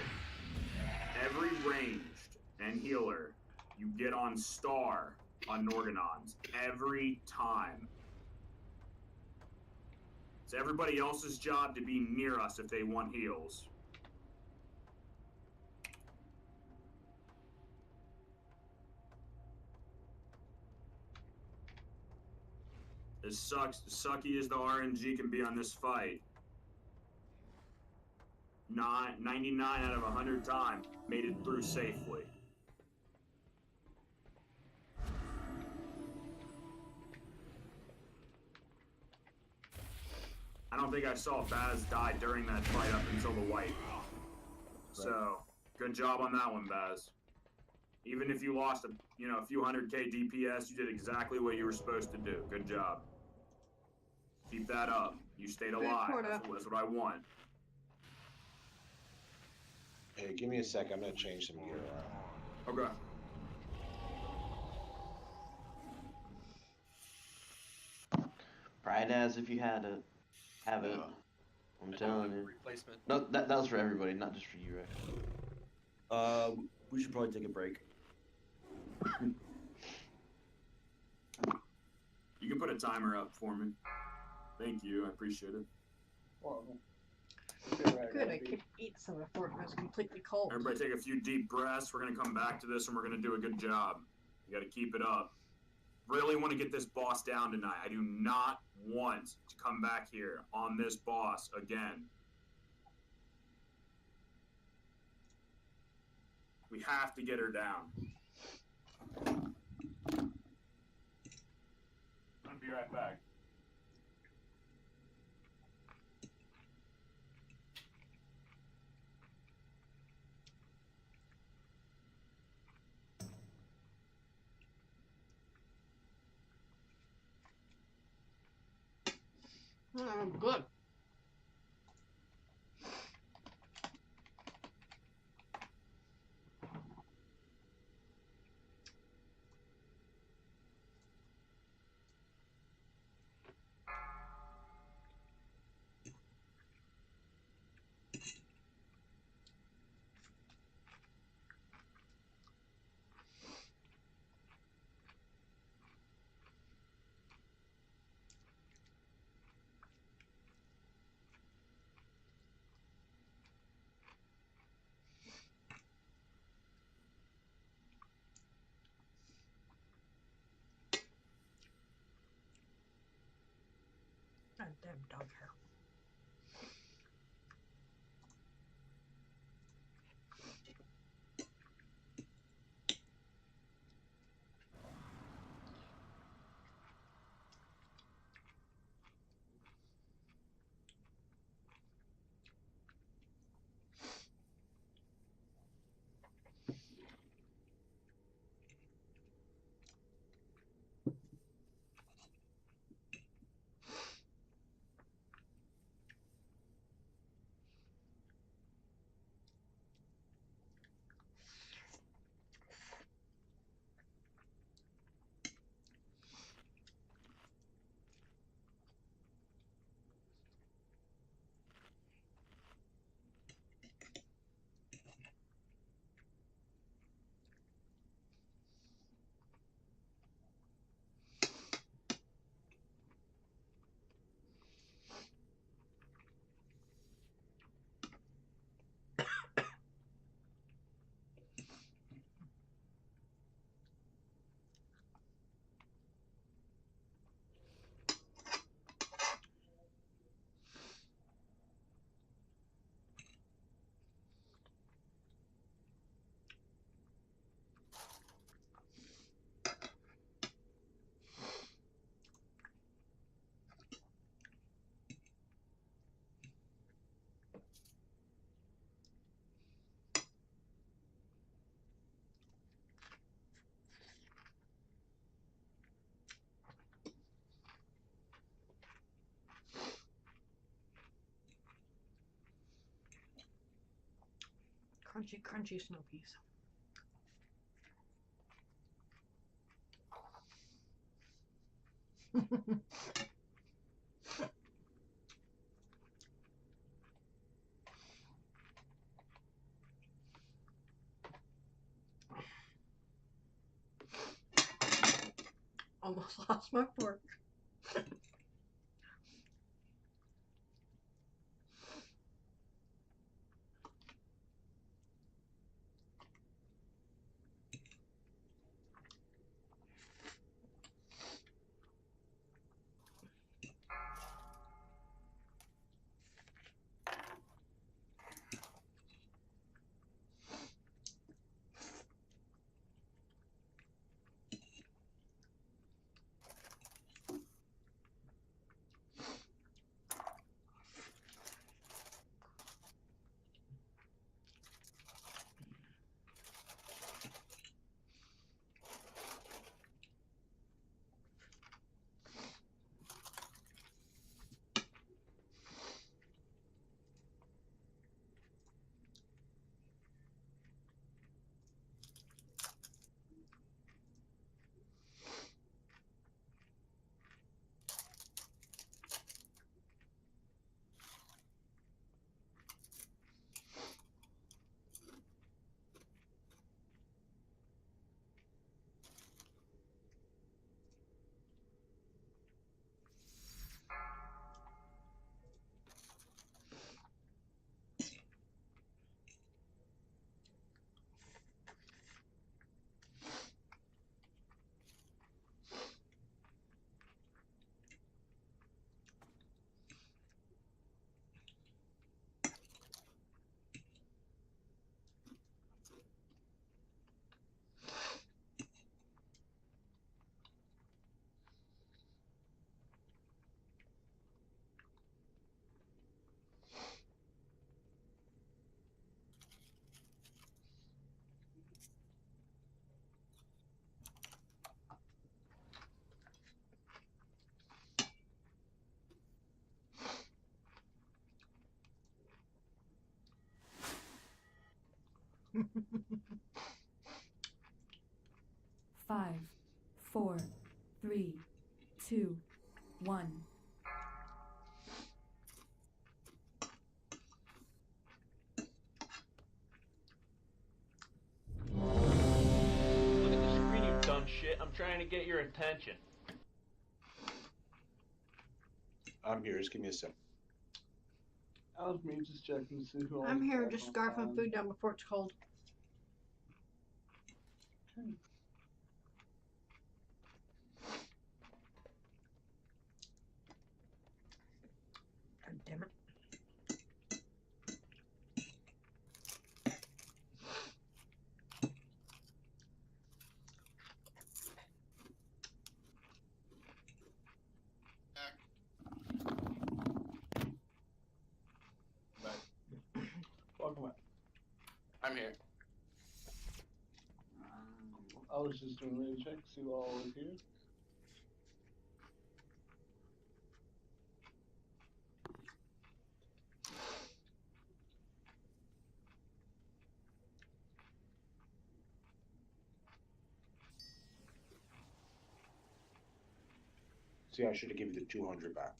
Every ranged and healer, you get on star on Norganons. Every time. It's everybody else's job to be near us if they want heals. As sucky as the RNG can be on this fight, 99 out of 100 times made it through safely. I don't think I saw Baz die during that fight up until the wipe. So, good job on that one, Baz. Even if you lost a few 100k DPS, you did exactly what you were supposed to do. Good job. Keep that up. You stayed alive. That's what I want. Hey, give me a sec. I'm gonna change some gear around. Okay. Pride as if you had to have it. I'm telling you. Replacement. No, that was for everybody, not just for you, right? We should probably take a break. You can put a timer up for me. Thank you. I appreciate it. Good, I could eat some before it was completely cold. Everybody take a few deep breaths. We're going to come back to this and we're going to do a good job. You got to keep it up. Really want to get this boss down tonight. I do not want to come back here on this boss again. We have to get her down. I'll be right back. Good. Damn dog hair. Crunchy, crunchy snow peas. Almost lost my fork. 5, 4, 3, 2, 1. Look at the screen, you dumb shit. I'm trying to get your attention. I'm here. Just give me a sec. I was me just checking to see who I'm was here back just on scarfing time. food down before it's cold. Okay. God damn it. Welcome back. I'm here. I was just doing a ready check to see what all was here. See, I should have given you the 200 back.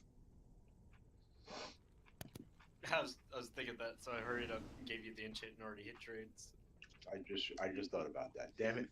I was thinking that, so I hurried up and gave you the enchant and already hit trades. I just thought about that. Damn it.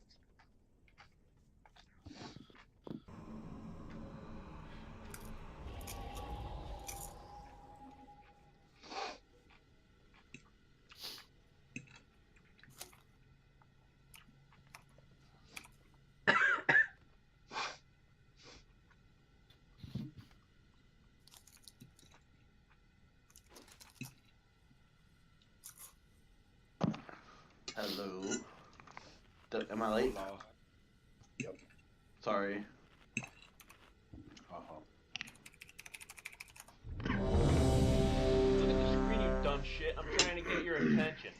Hello. Am I late? Yep. Sorry. Look at the screen, you dumb shit. I'm trying to get your attention.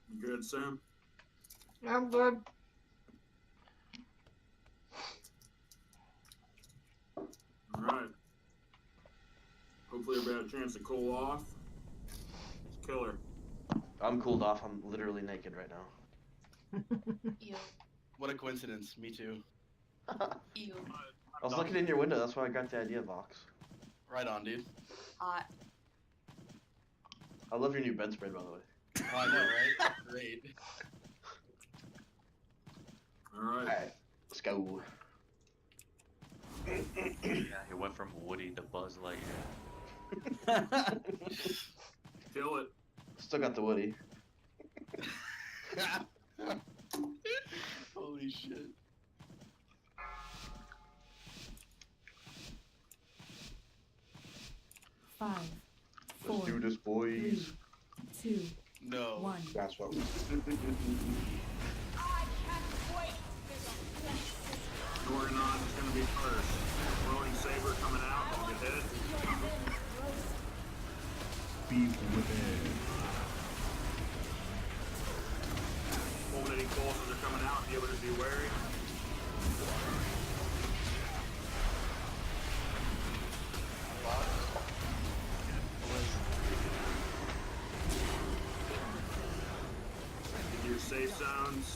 You good, Sam? I'm good. Alright. Hopefully everybody had a chance to cool off. It's killer. I'm cooled off. I'm literally naked right now. Ew. What a coincidence. Me too. Ew. I was looking in your window. That's why I got the idea, Vox. Right on, dude. Hot. I love your new bedspread, by the way. Oh, I know, right? Great. Alright. Let's go. Yeah, he went from Woody to Buzz Lightyear. Kill it. Still got the Woody. Holy shit. Five, Let's 4, do this, boys. 3, 2, No. 1. That's what we I can't wait. Gorgonon is going to be first. Rolling Saber coming out. Gonna get hit. Be with Fulminating pulses are coming out. Be able to be wary. Into your safe zones.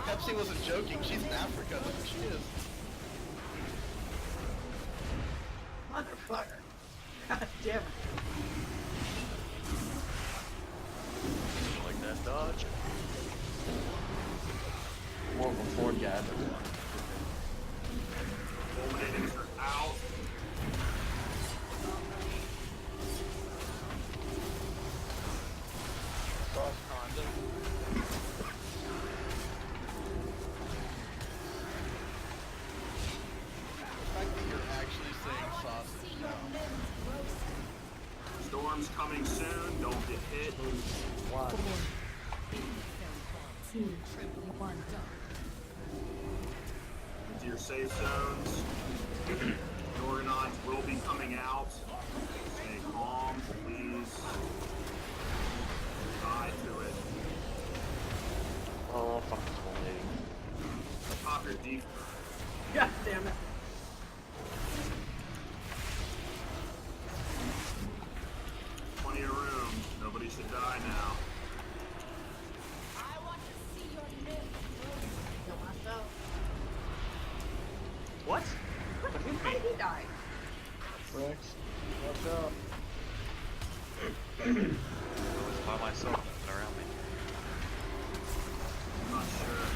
Pepsi wasn't joking. She's in Africa. Look who she is. Motherfucker. God damn it. Like that dodge. More of a Ford guy, but Fulminatings are out. Cross condom. The fact that you're actually saying sausage now. Storm's coming soon. Don't get hit. 4, 3, 2, 1. to your safe zones. The Organons will be coming out. Stay calm, please. Die to it. Oh, fuck this one lady. Pop your deep. God damn it. Plenty of room. Nobody should die now. I want to see your limbs Kill myself. What? How did he die? Rex, watch out. I was by myself, nothing around me. I'm not sure.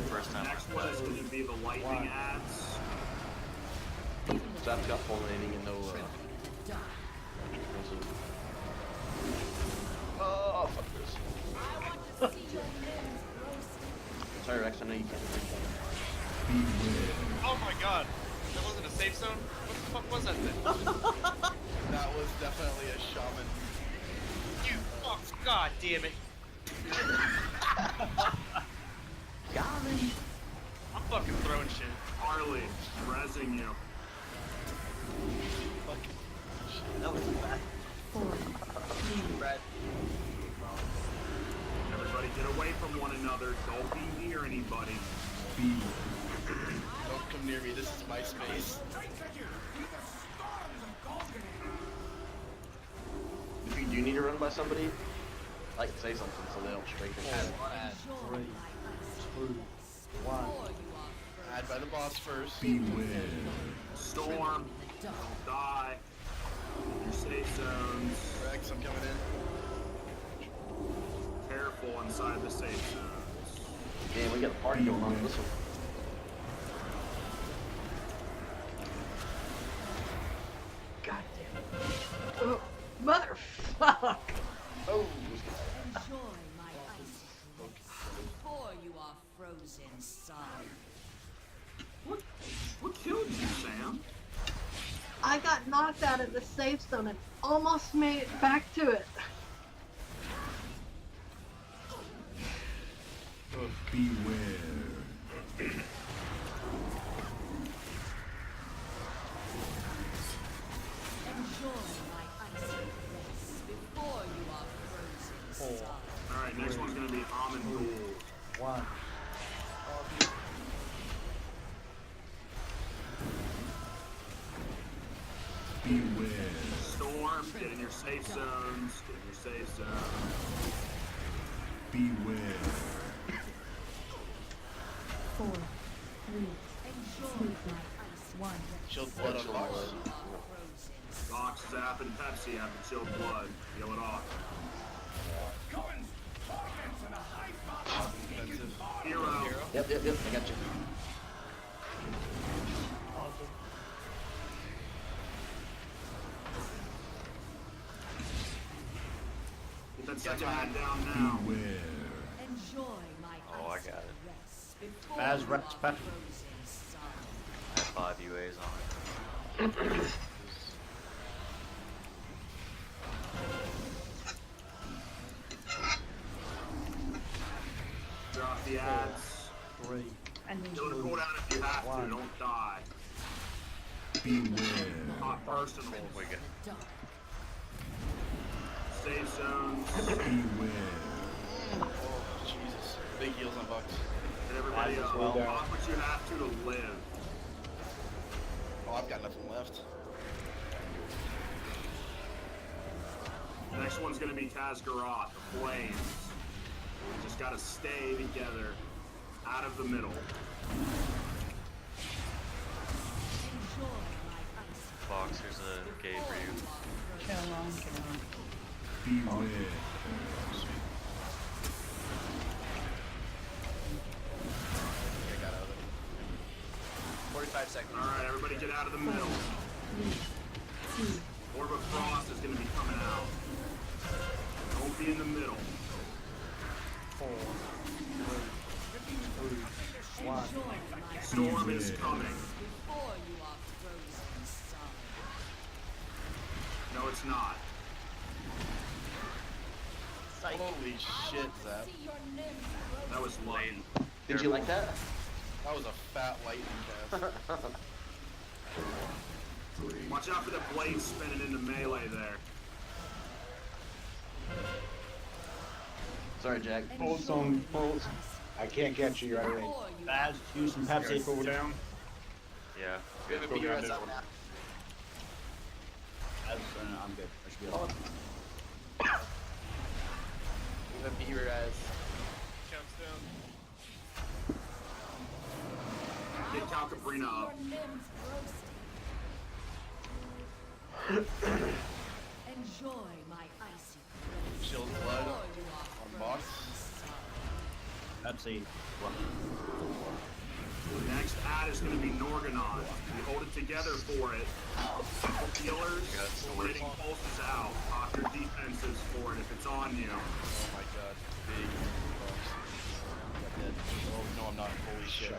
First time Next one is going to be the lightning ads. Zap's got fulminating and no, oh, fuck this. Sorry, Rex, I know you can't drink that. Oh my god! That wasn't a safe zone? What the fuck was that thing? That was definitely a shaman. You fuck! God damn it! I'm fucking throwing shit. Harley, rezzing you. That was bad. 4, 3, Brad. Everybody get away from one another. Don't be near anybody. Don't come near me, this is my space. If you do need to run by somebody, like say something so they don't straight in. Ad. 3, 2, 1. Ad by the boss first. Storm. Don't die. Your safe zones. Rex, I'm coming in. Careful inside the safe zones. Damn, we got a party going on in this one. God damn it. Oh, motherfuck. Oh, Enjoy my ice before you are frozen solid. What killed you, Sam? I got knocked out of the safe zone and almost made it back to it. Enjoy my ice before you are frozen solid. Alright, next one's gonna be Almond Duel. 1. Storm, get in your safe zones. Get in your safe zones. 4, 3, 2, 1. Chilled blood on box. Box, Zap, and Pepsi have the chilled blood. Peel it off. Hero. Yep, I got you. Get that second ad down now. Enjoy my Oh, I got it. before As you Rex are Pepper. frozen solid. I have 5 UAs on it. Drop the ads. 3. Kill the cooldown if you have to. Don't die. Not personal. Oh my god. Safe zones. Oh, Jesus. Big heals on box. And everybody As else, well. pop what you have to live. Oh, I've got nothing left. The next one's gonna be Kazgaroth, the Flames. You just gotta stay together, out of the middle. Fox, here's a gate for you. Kill on, kill on. I got out of it. 45 seconds. Alright, everybody get out of the middle. Orb of Frost is gonna be coming out. Don't be in the middle. 4, 3, 2, 1. Storm is coming. Before you are frozen solid. No, it's not. Holy shit, Zap. That was late. Did you like that? That was a fat lightning cast. Watch out for the blade spinning into melee there. Sorry, Jack. Hold some. Hold. I can't get you. You're out of range. Baz, use some Pepsi. Go down. Yeah. We have a beer as up now. I'm good. I should be able to. We have a beer as. Counts down. Get Calcabrina up. Enjoy my icy. Chilled blood on boss. Pepsi. Next ad is going to be Norganon. You hold it together for it. Healers, letting pulses out. Pop your defenses for it if it's on you. Oh my god. Big. Oh no, I'm not. Holy shit.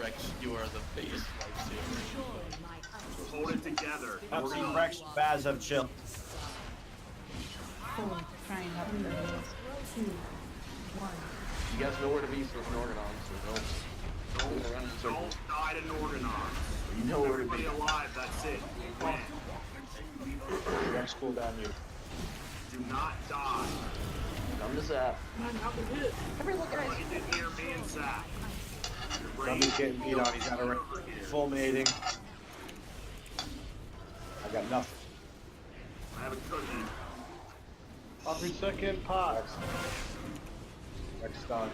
Rex, you are the biggest lifesaver. Hold it together. Pepsi, Rex, Baz, have chill. 4, trying up the 2, 1. You guys know where to be for Norganon, so don't run in circles. Don't die to Norganon. You know where to Everybody be. alive, that's it. You win. Rex, cool down you. Do not die. Come to Zap. Everybody get near me and Zach. Somebody's getting beat on. He's out of range. Full mating. I got nothing. I have a cookie. Off your second pot. Rex done.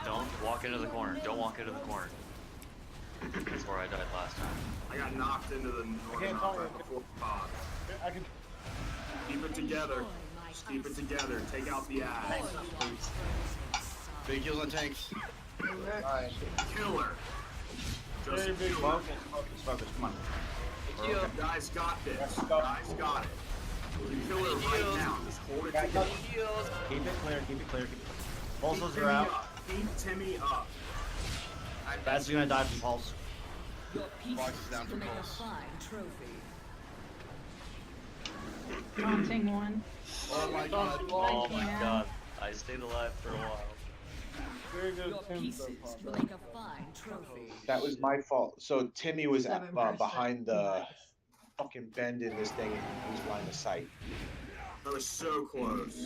Don't walk into the corner. Don't walk into the corner. That's where I died last time. I got knocked into the Norganon right before the pod. I can. Keep it together. Just keep it together. Take out the ass. Big heals on tanks. Alright. Killer. Just Very big killer. Focus, come on. You guys got this. Guys got it. You kill her right now. Just hold it together. Keep it clear, keep it clear. Pulses Keep are out. Keep Timmy up. Baz is gonna die from pulse. Box is down for pulse. Taunting one. Oh my god. Oh my god. I stayed alive for a while. Very good Tim so far. That was my fault. So Timmy was 7% behind the fucking bend in this thing and he was line of sight. That was so close. For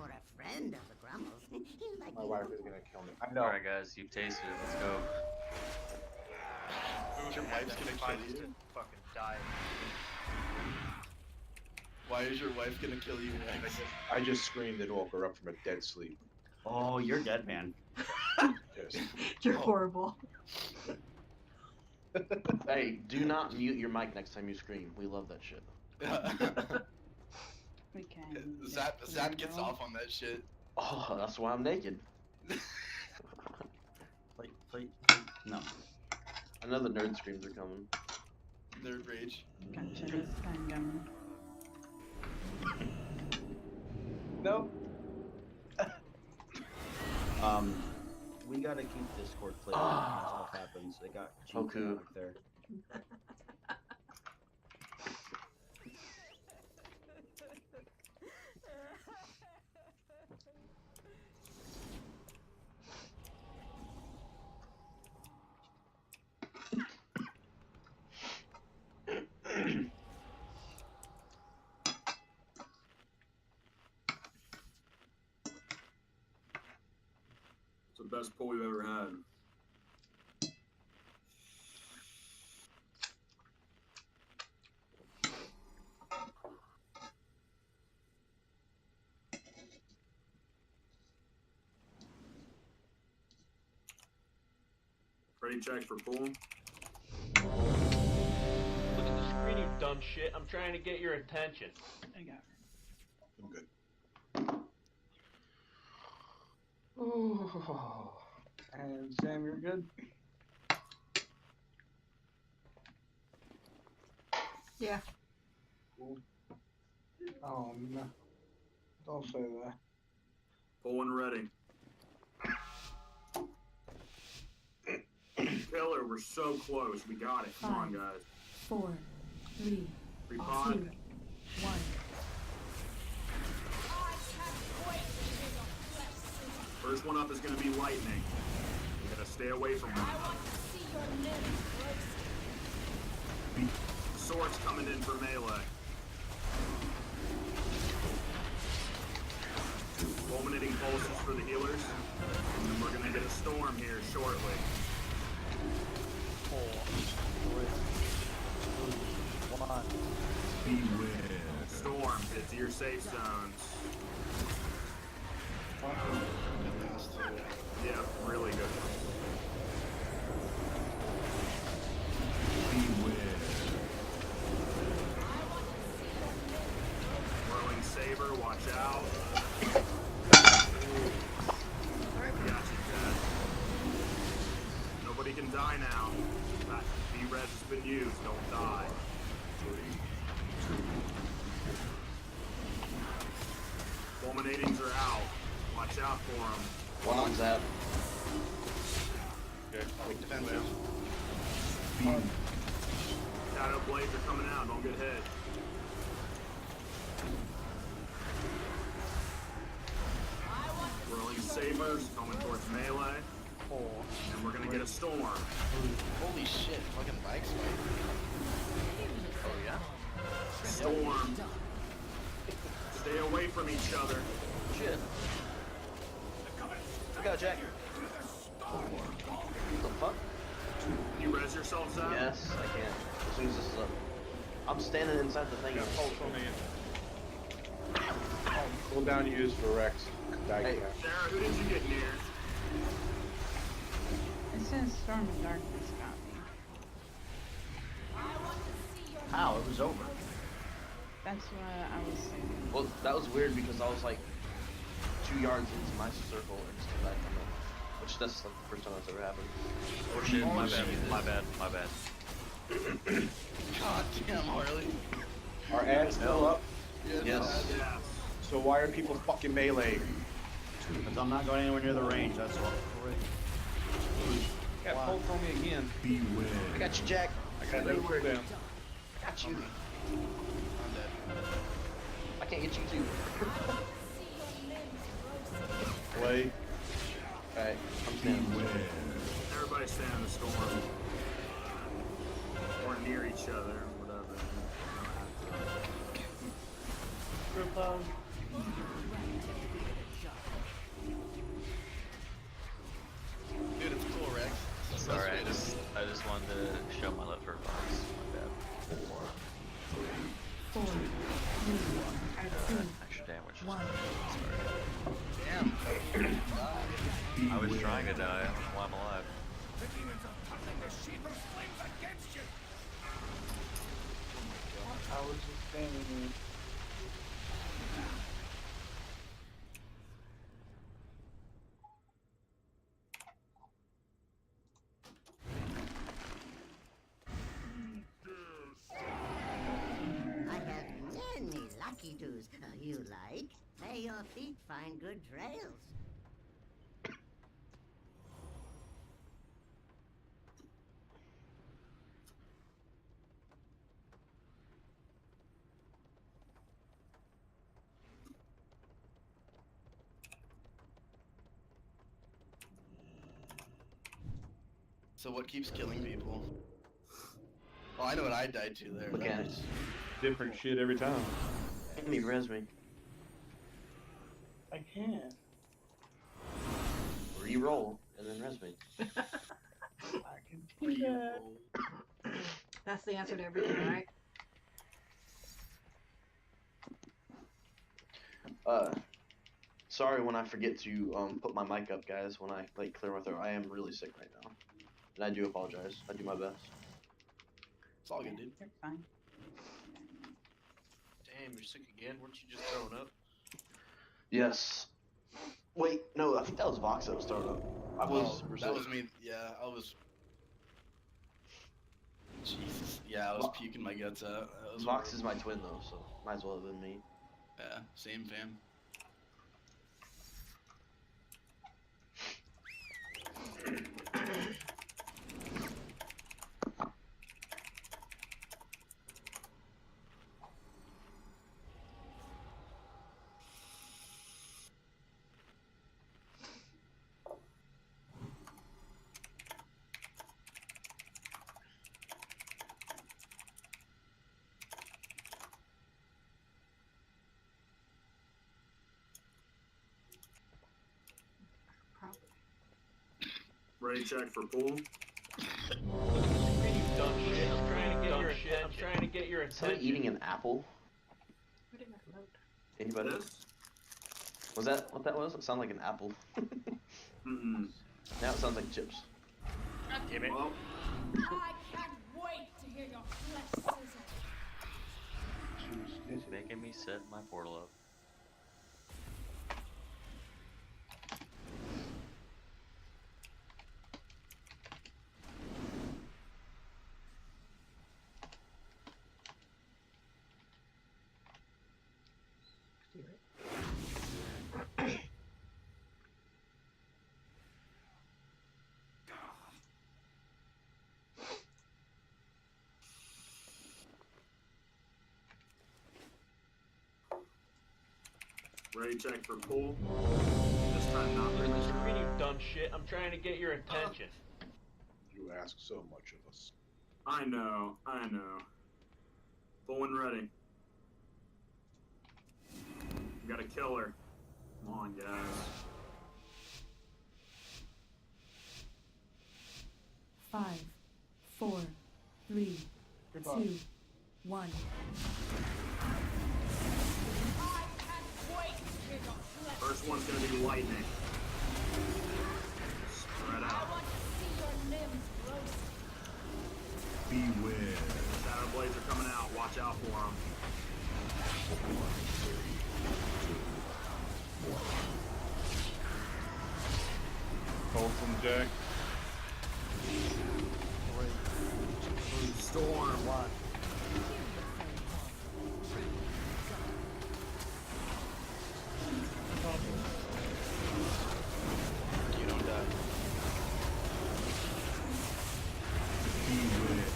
a friend of the Grummles. My wife is gonna kill me. I know. Alright guys, you've tasted it. Let's go. Your wife's gonna kill you. Fucking die. Why is your wife gonna kill you, Rex? I just screamed and woke her up from a dead sleep. Oh, you're dead, man. Yes. You're horrible. Hey, do not mute your mic next time you scream. We love that shit. We can. Zap gets off on that shit. Oh, that's why I'm naked. Plate. No. I know the nerd screams are coming. Nerd rage. Gotcha this time, Nope. We gotta keep Discord clear. That's what happens. They got Okay. back there. It's the best pull we've ever had. Ready check for pull. Look at the screen, you dumb shit. I'm trying to get your attention. I got I'm good. Oh. And Sam, you're good? Yeah. Cool. Oh, no. Don't say that. Pulling ready. Killer, we're so close. We got it. Come on, guys. 4, 3, Free pod. 2, 1. First one up is going to be lightning. You gotta stay away from one another. Swords coming in for melee. Fulminating pulses for the healers. And then we're gonna get a storm here shortly. 4, 3, 2, 1. Beware. Storm, get to your safe zones. Yeah, really good. Beware. Whirling saber, watch out. Gotcha, Dad. Nobody can die now. That B-res has been used, don't die. 3, 2. Fulminatings are out. Watch out for them. One on Zap. Okay, quick defensive. Shadow blades are coming out, don't get hit. Whirling sabers coming towards melee. 4. And we're gonna get a storm. Holy shit, fucking bike spike. Oh yeah? Storm. Stay away from each other. Shit. Look out, Jack. What the fuck? Can you res yourselves out? Yes, I can. As soon as this is up. I'm standing inside the thing. Cooldown used for Rex. Hey. Sarah, who did you get near? It says Storm of Darkness got me. How? It was over. That's what I was saying. Well, that was weird because I was like 2 yards into my circle and still back from it. Which that's like the first time that's ever happened. Oh shit, my bad. God damn, Harley. Are ads still up? Yes. Yeah. So why are people fucking melee? Because I'm not going anywhere near the range, that's all. Got pulled on me again. Beware. I got you, Jack. I got no cooldown. I got you. I'm dead. I can't get you too. Play. Alright, I'm standing. Everybody stay in the storm. Or near each other, whatever. Group hug. Dude, it's cool, Rex. Sorry, I just wanted to show my love for Fox. My bad. 4, 3, 2, Extra damage. 1. Damn. I was trying to die. I don't know why I'm alive. The demons are pumping the Shivarra's flames against you. I was just standing there. I have many lucky doos you like. May your feet find good trails. So what keeps killing people? Oh, I know what I died to there. Mechanics. Different shit every time. Let me res me. I can't. Re-roll and then res me. I can do that. That's the answer to everything, right? Sorry when I forget to put my mic up, guys. When I like clear my throat, I am really sick right now, and I do apologize. I do my best. It's all good, dude. You're fine. Damn, you're sick again? Weren't you just throwing up? Yes. Wait, no, I think that was Vox that was throwing up. I was. That was me. Yeah, I was. Jesus. Yeah, I was puking my guts out. That was Vox is my twin though, so might as well have been me. Yeah, same fam. Ready check for pool. You've done shit. I'm trying to get your attention. I'm trying to get your Somebody attention. eating an apple? Where did that load? Anybody? Was that what that was? It sounded like an apple. Now it sounds like chips. God damn it. Well, I can't wait to hear your flesh sizzle. Making me set my portal up. ready check for pool. This time not Look at the premature. screen, you dumb shit. I'm trying to get your attention. You ask so much of us. I know. Full and ready. We got a killer. Come on, guys. 5, 4, 3, 2, 1. First one's gonna be lightning. Spread out. Beware. Shadow blades are coming out. Watch out for them. 4, 3, 2, 1. Cold from Jack. Storm. 1. You don't die. Beware.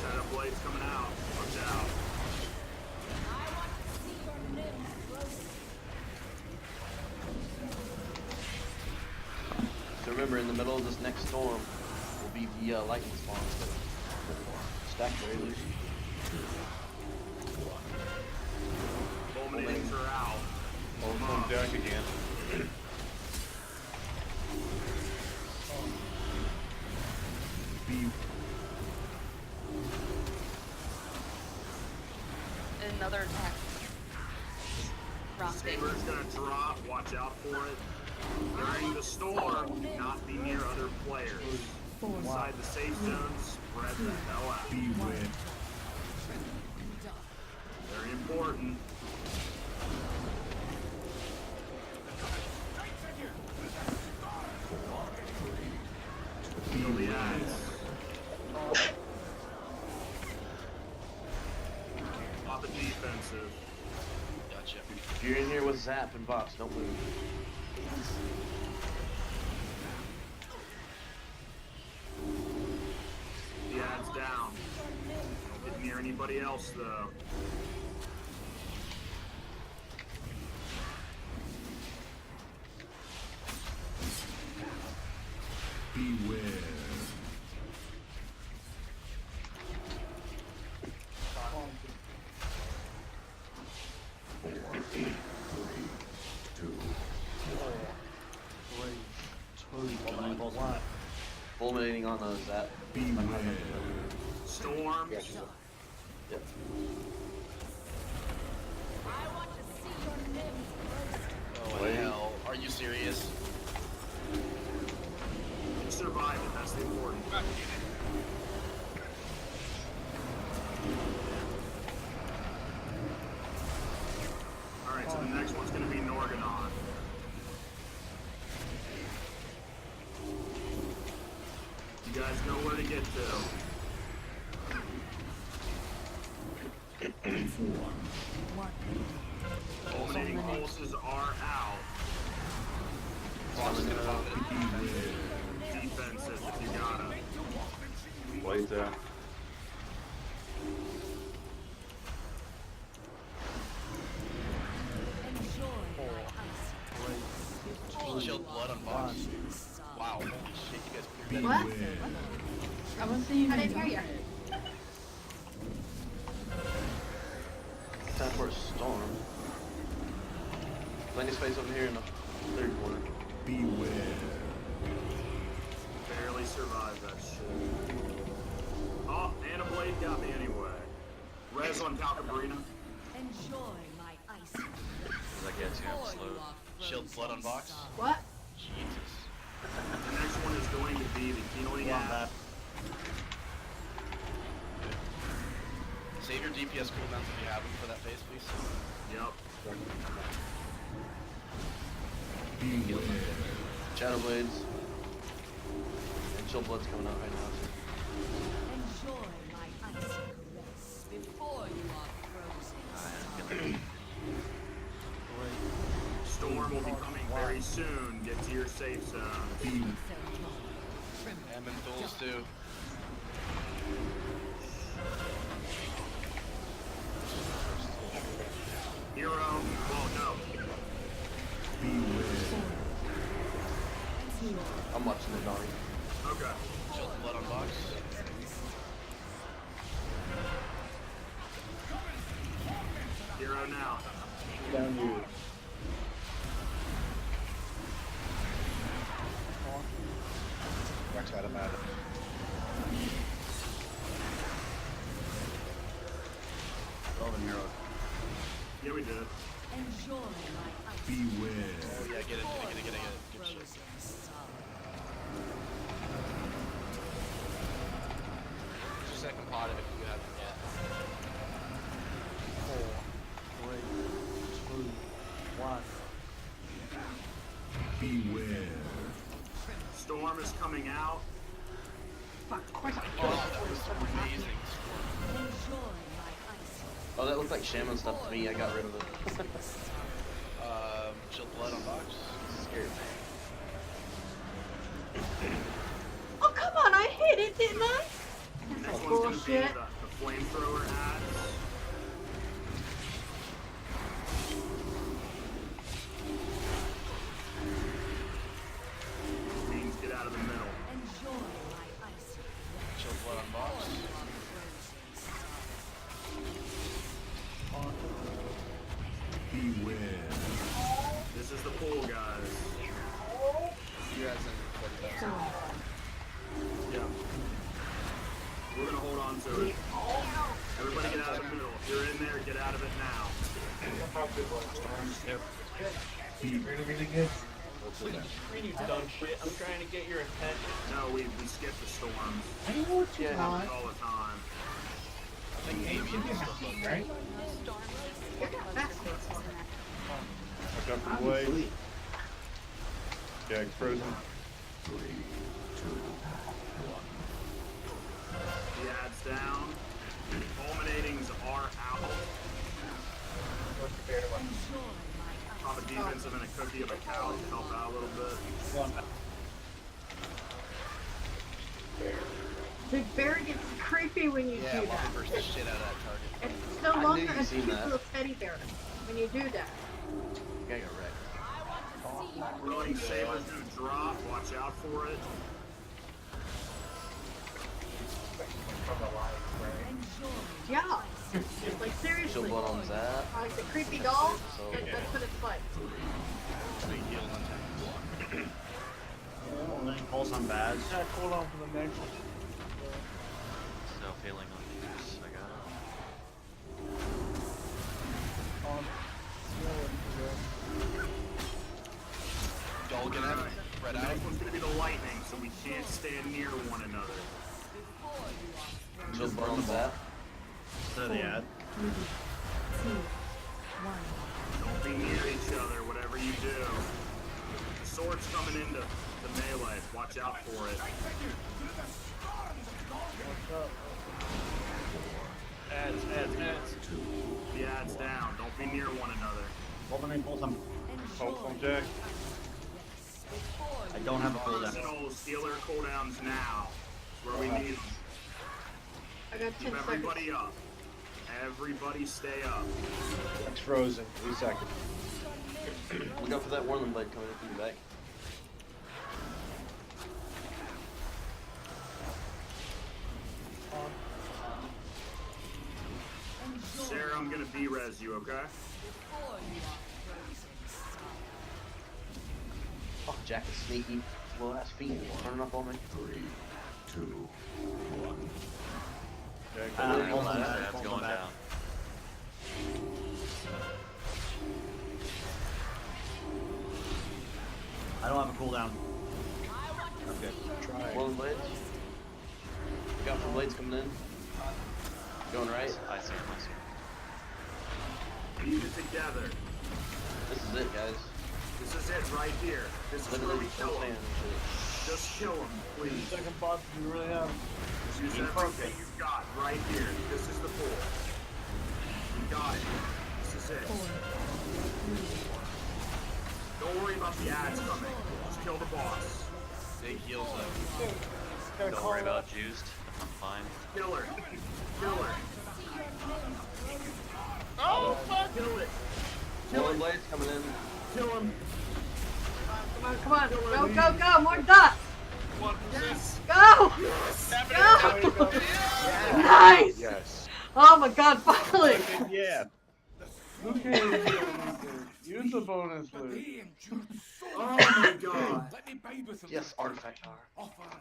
Shadow blades coming out. Watch out. So remember, in the middle of this next storm will be the lightning spawns. Stack very loose. Fulminations are out. Cold from Jack again. Another attack. Wrong thing. Saber's gonna drop. Watch out for it. During the storm, do not be near other players. Inside the safe zone, spread the hell out. Beware. Very important. Kill the ads. Pop the defensive. Gotcha. If you're in here with Zap and Box, don't move. The ad's down. Don't get near anybody else though. Beware. Fulminating on the Zap. Storm. Yep. Oh hell, are you serious? You survive it, that's the important. Alright, so the next one's gonna be Norganon. You guys know where to get to. 1. Fulminating pulses are out. Boss is gonna pop it. Defensive if you got it. Blades out. Chilled blood on Box. Wow. Shit, you guys cleared that. What? I wasn't even I didn't hear you. Time for a storm. Plenty of space over here in the third corner. Beware. barely survived that shit. Oh, and a blade got me anyway. Res on Calcabrina. Enjoy my ice. Does that get you? I'm slow. Shield blood on box. What? Jesus. The next one is going to be the healing app. Save your DPS cooldowns if you have them for that phase, please. Yep. Shadow Blades. And Chill Blood's coming out right now, too. Enjoy my ice caress before you are frozen. Storm will be coming very soon. Get to your safe zone. And Menthols too. Hero. Well, no. I'm watching the Donnie. Okay. Shield blood on box. Hero now. Down you. Rex out of matter. Hero. Yeah, we did. Enjoy my ice. Beware. Oh yeah, get it. Good shit. There's your second pot if you haven't yet. 4, 3, 2, 1. Beware. Storm is coming out. Fuck, of course I Oh, that was amazing. Enjoy my ice. Oh, that looked like shaman stuff to me. I got rid of it. Shield blood on box. Scared. Oh, come on, I hit it, didn't I? Next That's one's going to be bullshit. the flamethrower ads. Means get out of the middle. Enjoy my ice. Shield blood on box. Beware. This is the pool, guys. You guys in 40 bucks. Yeah. We're going to hold on to it. Everybody get out of the middle. If you're in there, get out of it now. Yep. Really good. Screen, you dumb shit. I'm trying to get your attention. No, we skipped the storms. I know what you Yeah, want. all the time. I think Avian is still blood. Right? Back up your way. Jack's frozen. The ad's down. Culminatings are out. Pop a defensive and a cookie of a cow to help out a little bit. Big Bear gets creepy when you Yeah, do lava that. burst the shit out of that target. It's no I knew longer you'd a seen cute that. little teddy bear when you do that. You gotta go wreck. Rolling Saber's gonna drop. Watch out for it. Yeah. Like seriously. Shield blood on that. Like the creepy doll, So, that's what it's like. Big heal on tech. Pulse on Baz. Yeah, hold on for the next one. Self healing on juice. I got Y'all gonna have it spread The out. next one's gonna be the lightning, so we can't stand near one another. Shield blood on that. So the ad. 3, 2, 1. Don't be near each other, whatever you do. The sword's coming into the melee. Watch out for it. Ads. The ad's down. Don't be near one another. Pulse on. Pulse on Jack. I don't have a cooldown. Sentinels, healer cooldowns now. Where we need them. I got 10 Keep seconds. everybody up. Everybody stay up. Jack's frozen. 3 seconds. Look out for that Warland blade coming in from the back. Sarah, I'm gonna B-res you, okay? Oh, Jack is sneaky. Well, that's feet running up on me. 3, 2, 1. That's going down. I don't have a cooldown. Okay. Try. One blades. We got some blades coming in. Going right. I see him. Keep it together. This is it, guys. This is it right here. This is where we kill him. Just kill him, please. Second boss, you really have. Use everything you've got right here. This is the pool. You got it. This is it. Don't worry about the ads coming. Just kill the boss. Big heals up. Don't worry about juiced. I'm fine. Kill her. Kill her. Oh, fuck! Kill it. Kill him. Blades coming in. Kill him. Come on. Go. More dots. Yes. Go. Go. Nice. Yes. Oh my god, finally. Yeah. Who cares? Use the bonus loot. Oh my god. Yes, artifact power.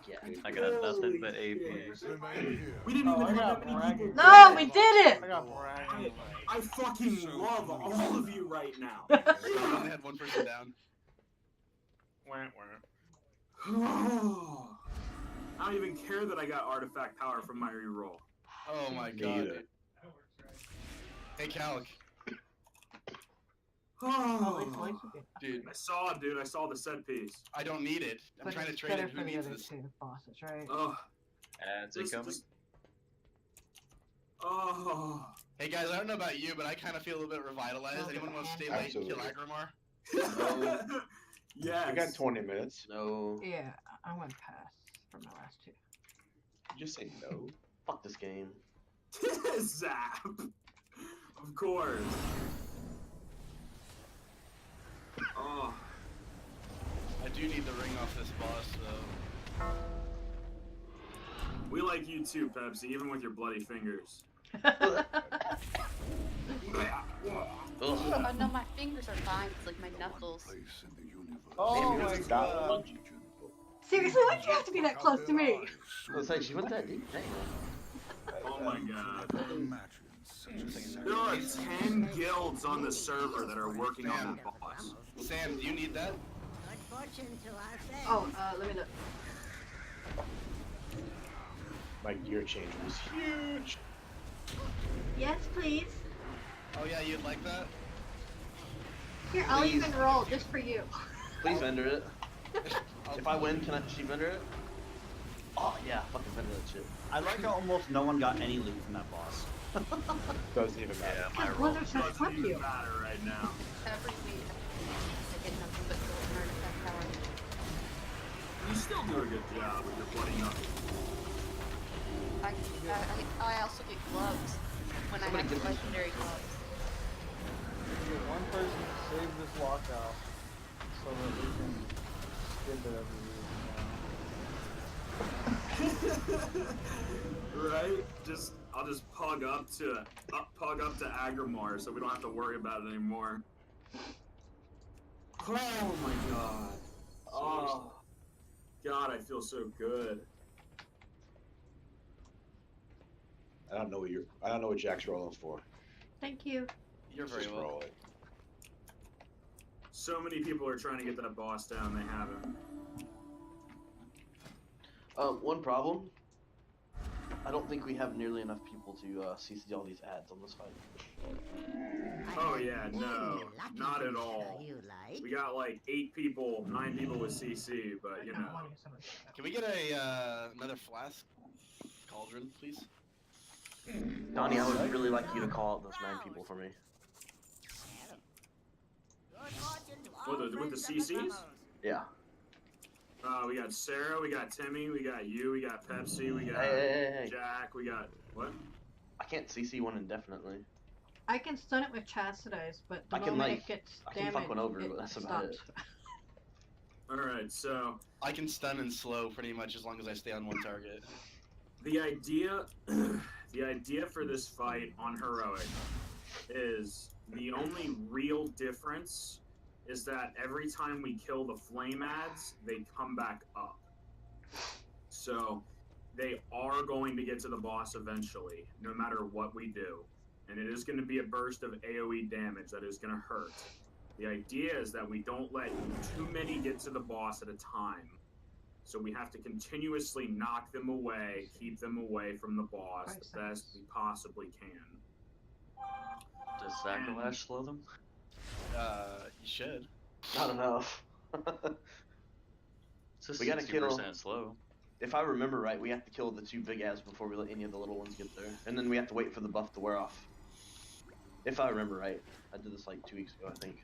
Yeah. I got nothing but AP. We didn't even have that many people. No, we did it. I got bragging. I fucking love all of you right now. I only had one person down. I don't even care that I got artifact power from my reroll. Oh my god. Dude. Hey, Calic. Dude, I saw the set piece. I don't need it. I'm trying to trade it. Who needs this? Bosses, right? Oh. Ads incoming. Oh. Hey guys, I don't know about you, but I kind of feel a little bit revitalized. Anyone want to stay late and kill Aggramar? No. Yes. We got 20 minutes. No. Yeah, I'm gonna pass for my last two. You just say no. Fuck this game. Zap. Of course. Oh. I do need the ring off this boss, though. We like you too, Pepsi, even with your bloody fingers. Oh no, my fingers are fine. It's like my knuckles. Oh my god. Seriously, why'd you have to be that close to me? Looks like she went that deep. Dang. Oh my god. There are 10 guilds on the server that are working on that boss. Sam, do you need that? Good fortune to our friends. Oh, let me look. My gear change was huge. Yes, please. Oh yeah, you'd like that? Here, I'll Please. even roll just for you. Please vendor it. If I win, can she vendor it? Oh yeah, fucking vendor that shit. I like how almost no one got any loot from that boss. Doesn't even matter. Yeah, my Because roll. Blizzard says fuck Doesn't you. even matter right now. Every week, I get nothing but golden artifact power. You still do a good job with your bloody knuckles. I also get gloves when I have legendary gloves. Get one person to save this lockout so that we can skip it every week. Right? I'll just pug up to Aggramar so we don't have to worry about it anymore. Oh my god. Oh. God, I feel so good. I don't know what Jack's rolling for. Thank you. You're very Just welcome. roll it. So many people are trying to get that boss down, they haven't. One problem. I don't think we have nearly enough people to CC all these ads on this fight. Oh yeah, no, not at all. We got like 8 people, 9 people with CC, but you know. Can we get a another flask cauldron, please? Donnie, I would really like you to call out those 9 people for me. With the CCs? Yeah. We got Sarah, we got Timmy, we got you, we got Pepsi, we got Hey. Jack, we got what? I can't CC one indefinitely. I can stun it with Chastise, but the I can, moment like, it gets I can damaged, fuck one over, it but that's about stops. it. Alright, so I can stun and slow pretty much as long as I stay on one target. the idea for this fight on Heroic is the only real difference is that every time we kill the flame ads, they come back up. So they are going to get to the boss eventually, no matter what we do. And it is going to be a burst of AoE damage that is going to hurt. The idea is that we don't let too many get to the boss at a time. So we have to continuously knock them away, keep them away from the boss the best we possibly can. Does Sacrilege slow them? You should. Not enough. It's a We gotta 60% kill. slow. If I remember right, we have to kill the 2 big ads before we let any of the little ones get there, and then we have to wait for the buff to wear off. If I remember right, I did this like 2 weeks ago, I think.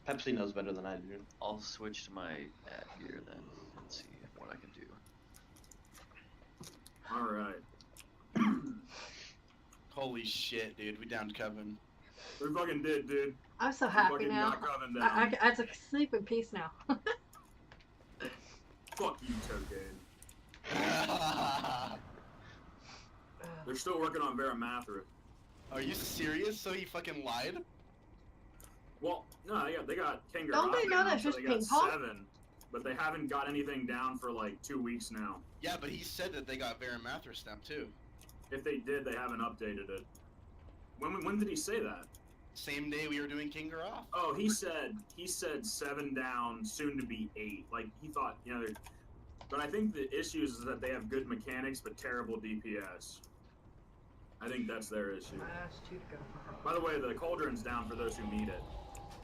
Pepsi knows better than I do. I'll switch to my ad gear then and see what I can do. Alright. Holy shit, dude. We downed Coven. We fucking did, dude. I'm so We happy fucking now. got Coven down. I can sleep in peace now. Fuck you, Tokane. They're still working on Varamathra. Are you serious? So he fucking lied? Well, no, they got Kangaroo. Don't they know that's just they got ping pong? 7, but they haven't got anything down for like 2 weeks now. Yeah, but he said that they got Varamathra stamp too. If they did, they haven't updated it. When did he say that? Same day we were doing King Garroth. Oh, he said 7 down, soon to be 8. Like he thought, you know. But I think the issue is that they have good mechanics but terrible DPS. I think that's their issue. I asked you to go for her. By the way, the cauldron's down for those who need it.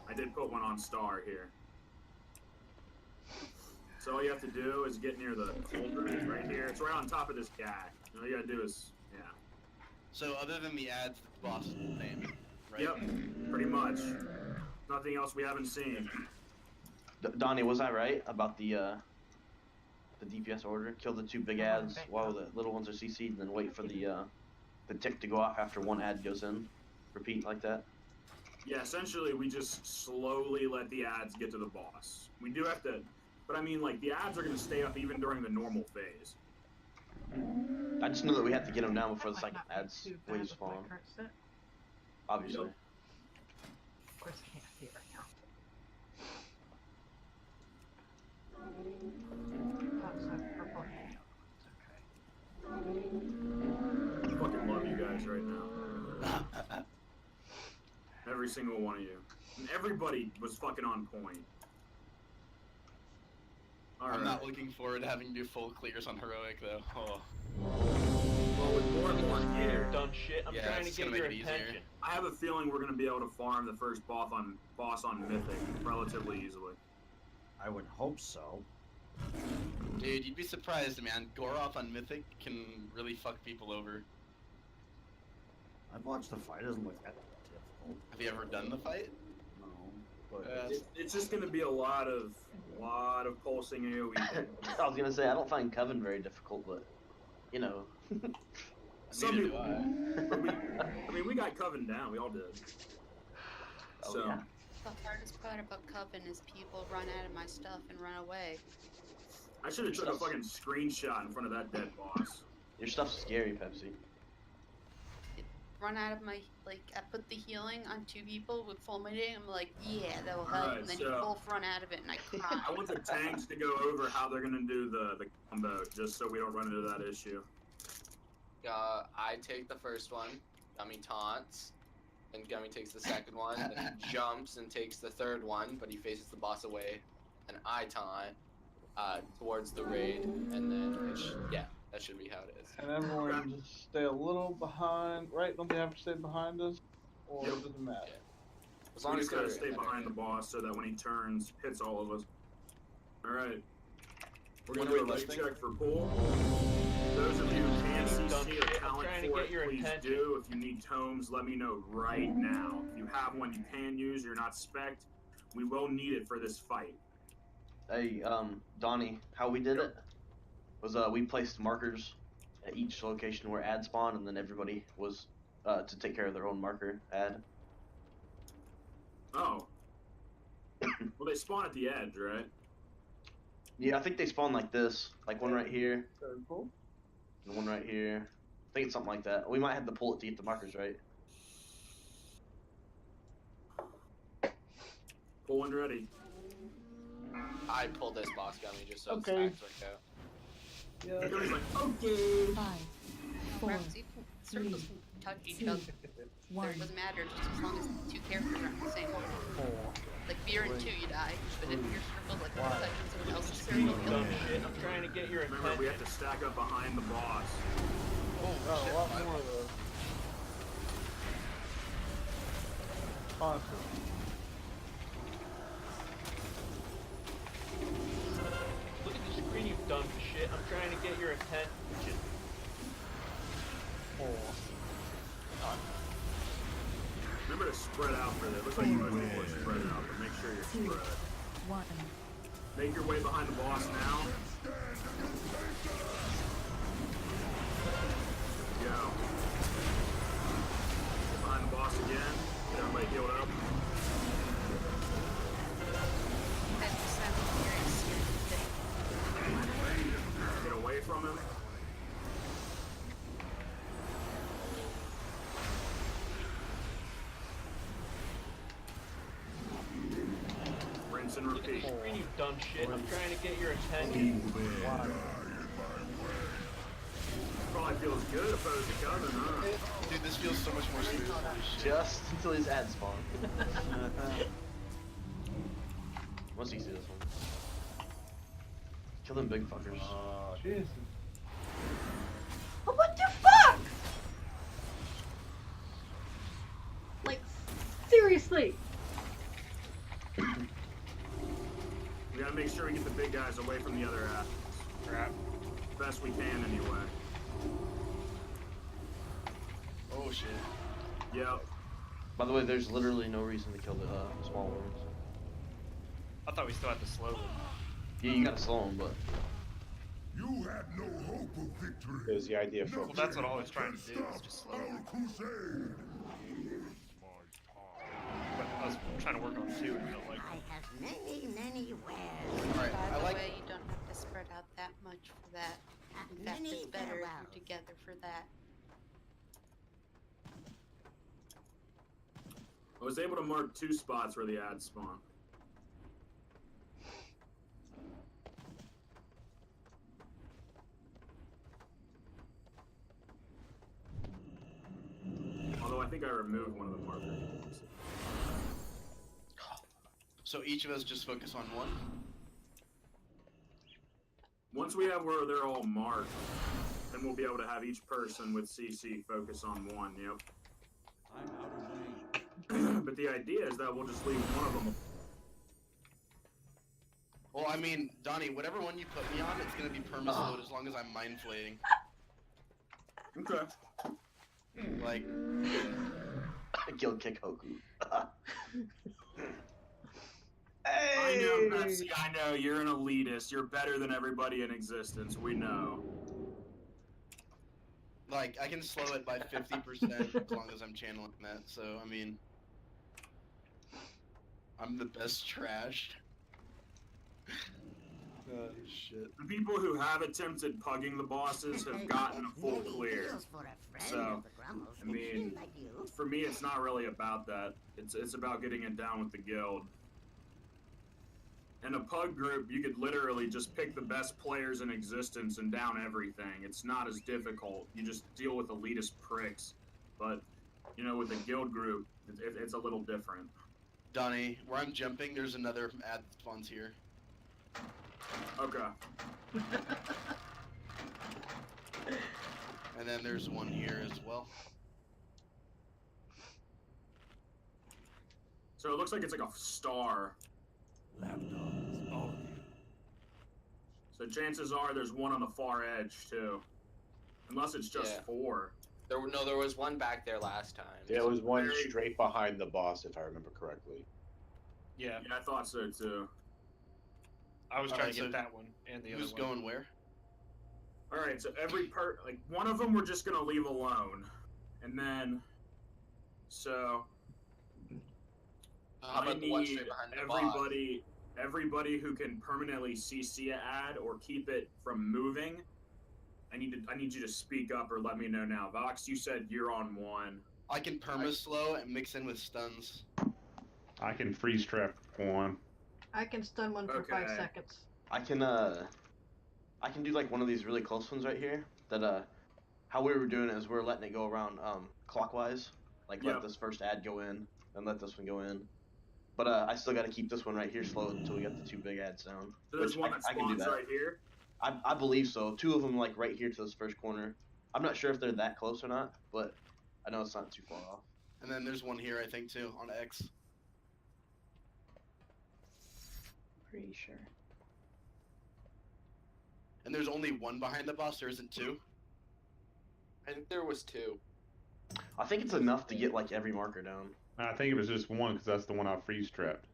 I did put one on star here. So all you have to do is get near the cauldron. It's right here. It's right on top of this guy. All you gotta do is, yeah. So other than the ads, the boss is the same, right? Yep, pretty much. Nothing else we haven't seen. Donnie, was I right about the DPS order? Kill the 2 big ads while the little ones are CC'd, and then wait for the tick to go off after 1 ad goes in. Repeat like that. Yeah, essentially we just slowly let the ads get to the boss. We do have to, but I mean, like, the ads are going to stay up even during the normal phase. I just know that we have to get them down before the second ads wave spawn. Obviously. Of course I can't see it right now. Purple. I fucking love you guys right now. Every single one of you. And everybody was fucking on point. I'm not looking forward to having to do full clears on Heroic, though. Oh. Well, with more and more gear, Done shit. I'm trying to get your attention. I have a feeling we're going to be able to farm the first boss on Mythic relatively easily. I would hope so. Dude, you'd be surprised, man. Goroth on Mythic can really fuck people over. I've watched the fight. It doesn't look that difficult. Have you ever done the fight? No, but It's just going to be a lot of pulsing AoE. I was gonna say I don't find Coven very difficult, but you know. Some people. I mean, we got Coven down. We all did. Oh, So. yeah. The hardest part about Coven is people run out of my stuff and run away. I should have took a fucking screenshot in front of that dead boss. Your stuff's scary, Pepsi. Run out of my, like, I put the healing on 2 people with fulminating. I'm like, yeah, that will help. Alright, And then so- you both run out of it, and I cry. I want the tanks to go over how they're gonna do the combo, just so we don't run into that issue. I take the first one. Gummy taunts. And Gummy takes the second one. Then he jumps and takes the third one, but he faces the boss away. And I taunt towards the raid, and then yeah, that should be how it is. And everyone just stay a little behind, right? Don't they have to stay behind us? Or does it matter? As long We as just gotta they're stay in that behind the boss so that when he turns, hits all of us. Alright. We're What gonna are do a we light listing? check for pool. Those of you who can CC or talent trying to for get it, your please attention. do. If you need tomes, let me know right now. If you have one you can use, you're not spec'd, we will need it for this fight. Hey, Donnie, how we did it was we placed markers at each location where ad spawned, and then everybody was to take care of their own marker ad. Oh. Well, they spawn at the edge, right? Yeah, I think they spawn like this, like one right here, Very cool. and one right here. I think it's something like that. We might have to pull it to get the markers right. Full and ready. I pulled this boss gummy just so Okay. the stacks would go. Yeah. He's like, okay. 5, 4, Perhaps you can, circles can touch each 2, other. It 1. doesn't matter just as long as the two characters are on the same one. 4, Like if you're in 2, you die. But if your circle like One. touching someone else's circle, Screeny you'll dumb shit. I'm trying to get your Remember, we have attention. to stack up behind the boss. Oh, Got shit. a lot more of those. Honestly. Look at the screen, you dumb shit. I'm trying to get your attention. 4, Remember to spread out for this. Looks like most people are spread out, but make sure you're 2, spread. 1. Make your way behind the boss now. Go. Get behind the boss again. Get everybody healed up. that just sounds very scary. Get away from him. Rinse and Look at the repeat. screen, you dumb shit. I'm trying to get your attention. 1. Probably feels good opposed to Coven, huh? Dude, this feels so much more smooth. Holy shit. Just until his ad spawn. Once you see this one. Kill them big fuckers. Jesus. Oh, what the fuck? Like, seriously. We gotta make sure we get the big guys away from the other assets. Crap. Best we can, anyway. Oh shit. Yep. By the way, there's literally no reason to kill the small ones. I thought we still had to slow them. Yeah, you gotta slow them, but You have no hope of victory. It was the idea for. Well, that's what I was trying to do, is just slow Our them. crusade. But I was trying to work on 2 and felt like... I have many, many wares. Alright, By I the like... way, you don't have to spread out that much for that. In fact, Many it's better if farewells. you're together for that. I was able to mark 2 spots where the ads spawn. Although I think I removed one of the markers. So each of us just focus on one? Once we have where they're all marked, then we'll be able to have each person with CC focus on one, yep. I'm out of range. But the idea is that we'll just leave one of them. Well, I mean, Donnie, whatever one you put me on, it's gonna be perma-slowed as long as I'm mind flaying. Okay. Like... kill kick Hoku. I know, Pepsi, I know, you're an elitist. You're better than everybody in existence, we know. Like, I can slow it by 50% as long as I'm channeling that, so, I mean... I'm the best trash. Oh, shit. The people who have attempted pugging the bosses have gotten a full clear. So, I mean, for me, it's not really about that. It's about getting it down with the guild. In a pug group, you could literally just pick the best players in existence and down everything. It's not as difficult. You just deal with elitist pricks. But, you know, with the guild group, it's a little different. Donnie, where I'm jumping, there's another ad that spawns here. Okay. And then there's one here as well. So it looks like it's like a star. Lapdogs, all of you. So chances are there's one on the far edge too. Unless it's just Yeah. 4. There was one back there last time. There was one straight behind the boss, if I remember correctly. Yeah, Yeah, I thought so too. I was trying Alright, to get so that one and the other Who's one. going where? Alright, so like one of them we're just gonna leave alone. And then, so, How I about the one need straight behind the boss? everybody who can permanently CC a ad or keep it from moving. I need you to speak up or let me know now. Vox, you said you're on 1. I can perma-slow and mix in with stuns. I can freeze trap one. I can stun one for 5 seconds. I can do like one of these really close ones right here. That how we were doing it is we're letting it go around clockwise. Like let this first ad go in, and let this one go in. But I still got to keep this one right here slowed until we get the 2 big ads down. So there's one that spawns right here? I believe so. 2 of them like right here to this first corner. I'm not sure if they're that close or not, but I know it's not too far off. And then there's one here, I think, too, on X. Pretty sure. And there's only one behind the boss, there isn't 2? I think there was 2. I think it's enough to get like every marker down. I think it was just one because that's the one I freeze trapped.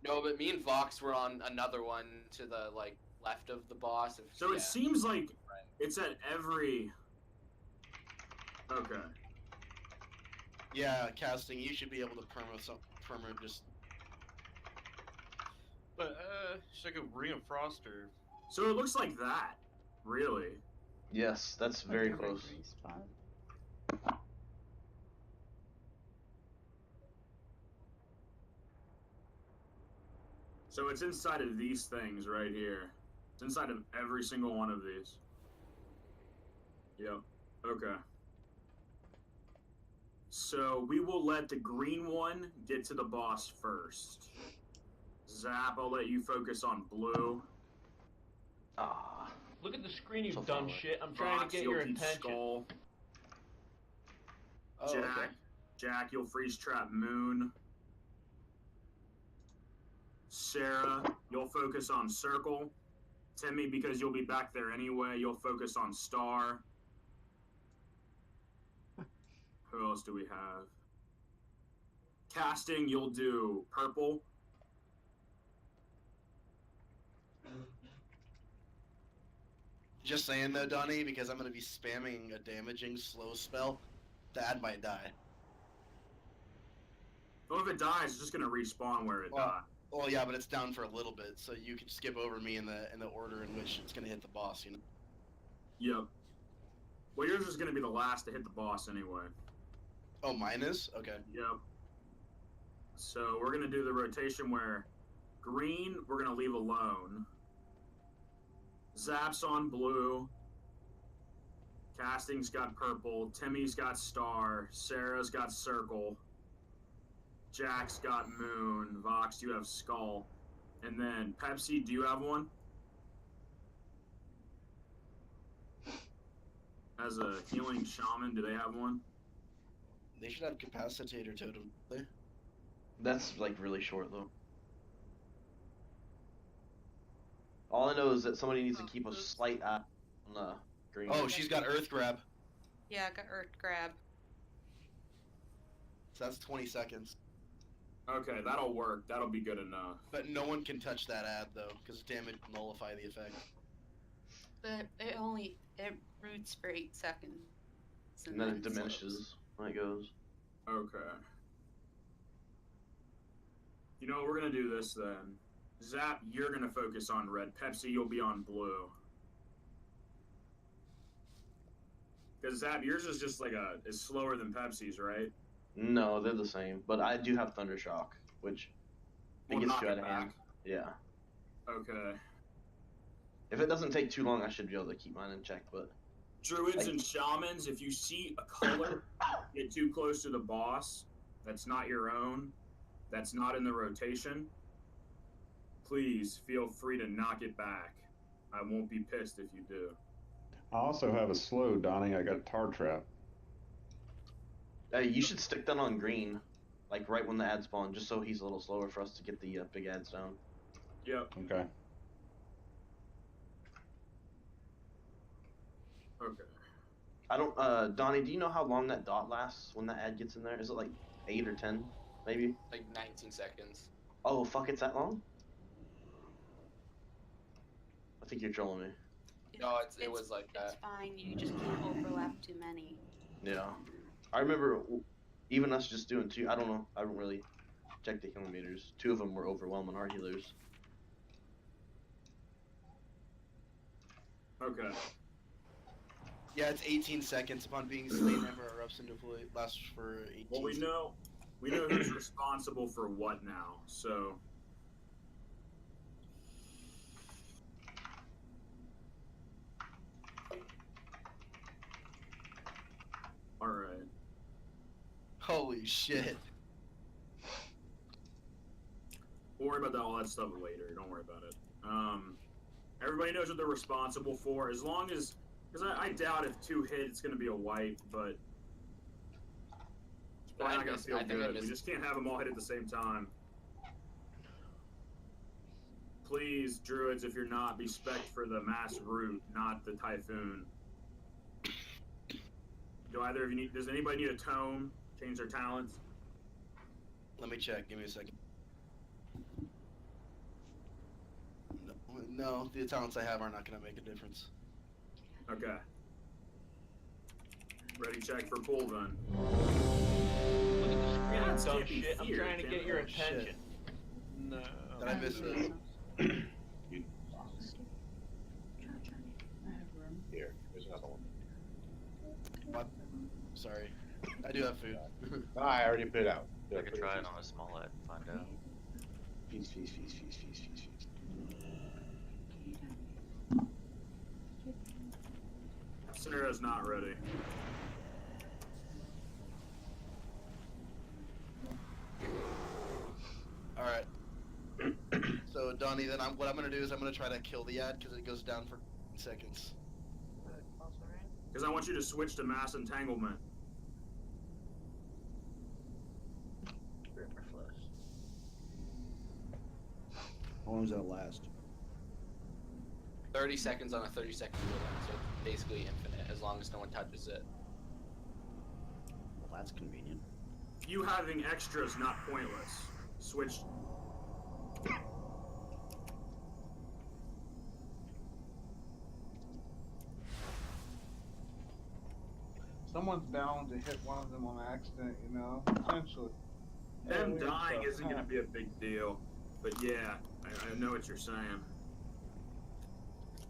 No, but me and Vox were on another one to the like left of the boss. So it seems like it's at every. Okay. Yeah, casting. You should be able to perma just. But it's like a ring of frost or. So it looks like that, really. Yes, that's very close. So it's inside of these things right here. It's inside of every single one of these. Yep. Okay. So we will let the green one get to the boss first. Zap, I'll let you focus on blue. Ah. Look at the screen, you dumb shit. I'm trying Fox, to get you'll your keep attention. Skull. Oh, Jack, okay. Jack, you'll freeze trap Moon. Sarah, you'll focus on Circle. Timmy, because you'll be back there anyway, you'll focus on Star. Who else do we have? Casting, you'll do Purple. Just saying though, Donnie, because I'm gonna be spamming a damaging slow spell, the ad might die. Well, if it dies, it's just gonna respawn where it died. Well, yeah, but it's down for a little bit, so you can skip over me in the order in which it's gonna hit the boss, you know. Yep. Well, yours is gonna be the last to hit the boss anyway. Oh, mine is? Okay. Yep. So we're gonna do the rotation where green we're gonna leave alone. Zap's on blue. Casting's got purple. Timmy's got star. Sarah's got circle. Jack's got moon. Vox, you have skull. And then Pepsi, do you have one? As a healing shaman, do they have one? They should have capacitator totem. That's like really short though. All I know is that somebody needs to keep a slight eye on the green. Oh, she's got earth grab. Yeah, I got Earth Grab. So that's 20 seconds. Okay, that'll work. That'll be good enough. But no one can touch that ad though, because damage nullify the effect. But it roots for 8 seconds. And then it diminishes when it goes. Okay. You know, we're gonna do this then. Zap, you're gonna focus on red. Pepsi, you'll be on blue. Because Zap, yours is just like is slower than Pepsi's, right? No, they're the same. But I do have Thunder Shock, which it gets you out of hand. Yeah. Okay. If it doesn't take too long, I should be able to keep mine in check. But Druids and shamans, if you see a color get too close to the boss, that's not your own, that's not in the rotation, please feel free to knock it back. I won't be pissed if you do. I also have a slow, Donnie. I got a tar trap. You should stick that on green, like right when the ad spawn, just so he's a little slower for us to get the big ads down. Yep. Okay. Okay. I don't, Donnie, do you know how long that dot lasts when that ad gets in there? Is it like 8 or 10, maybe? Like 19 seconds. Oh, fuck, it's that long? I think you're trolling me. No, it was like that. It's fine, you just can't overlap too many. Yeah. I remember even us just doing 2, I don't know, I don't really check the healing meters. 2 of them were overwhelming our healers. Okay. Yeah, it's 18 seconds. Upon being slain, Ember erupts into lasts for 18 Well, we know We know who's responsible for what now, so. Alright. Holy shit. We'll worry about all that stuff later. Don't worry about it. Everybody knows what they're responsible for, as long as. Because I doubt if 2 hit, it's going to be a wipe, but. It's probably not going to feel good. We just can't have them all hit at the same time. Please, druids, if you're not, be spec for the mass root, not the typhoon. Do either of you need? Does anybody need a tome? Change their talents? Let me check. Give me a second. No, the talents I have are not going to make a difference. Okay. Ready, check for pull then. Look at the screen, That's dumb can't be shit. I'm feared, trying to can get it? your Oh, shit. attention. No. Did I miss this? You, I have room. here, there's another one. What? Sorry. I do have food. No, I already put it out. I could try it on a small head and find out. Feast, feast, feast, feast, feast, feast, feast. Scenario's not ready. Alright. So, Donnie, then what I'm going to do is I'm going to try to kill the ad because it goes down for seconds. Because I want you to switch to mass entanglement. How long does that last? 30 seconds on a 30-second cooldown, so it's basically infinite as long as no one touches it. Well, that's convenient. You having extras not pointless. Switch. Someone's bound to hit one of them on accident, you know? Potentially. Them Yeah, dying so, isn't going to be a big deal. But yeah, I know what you're saying.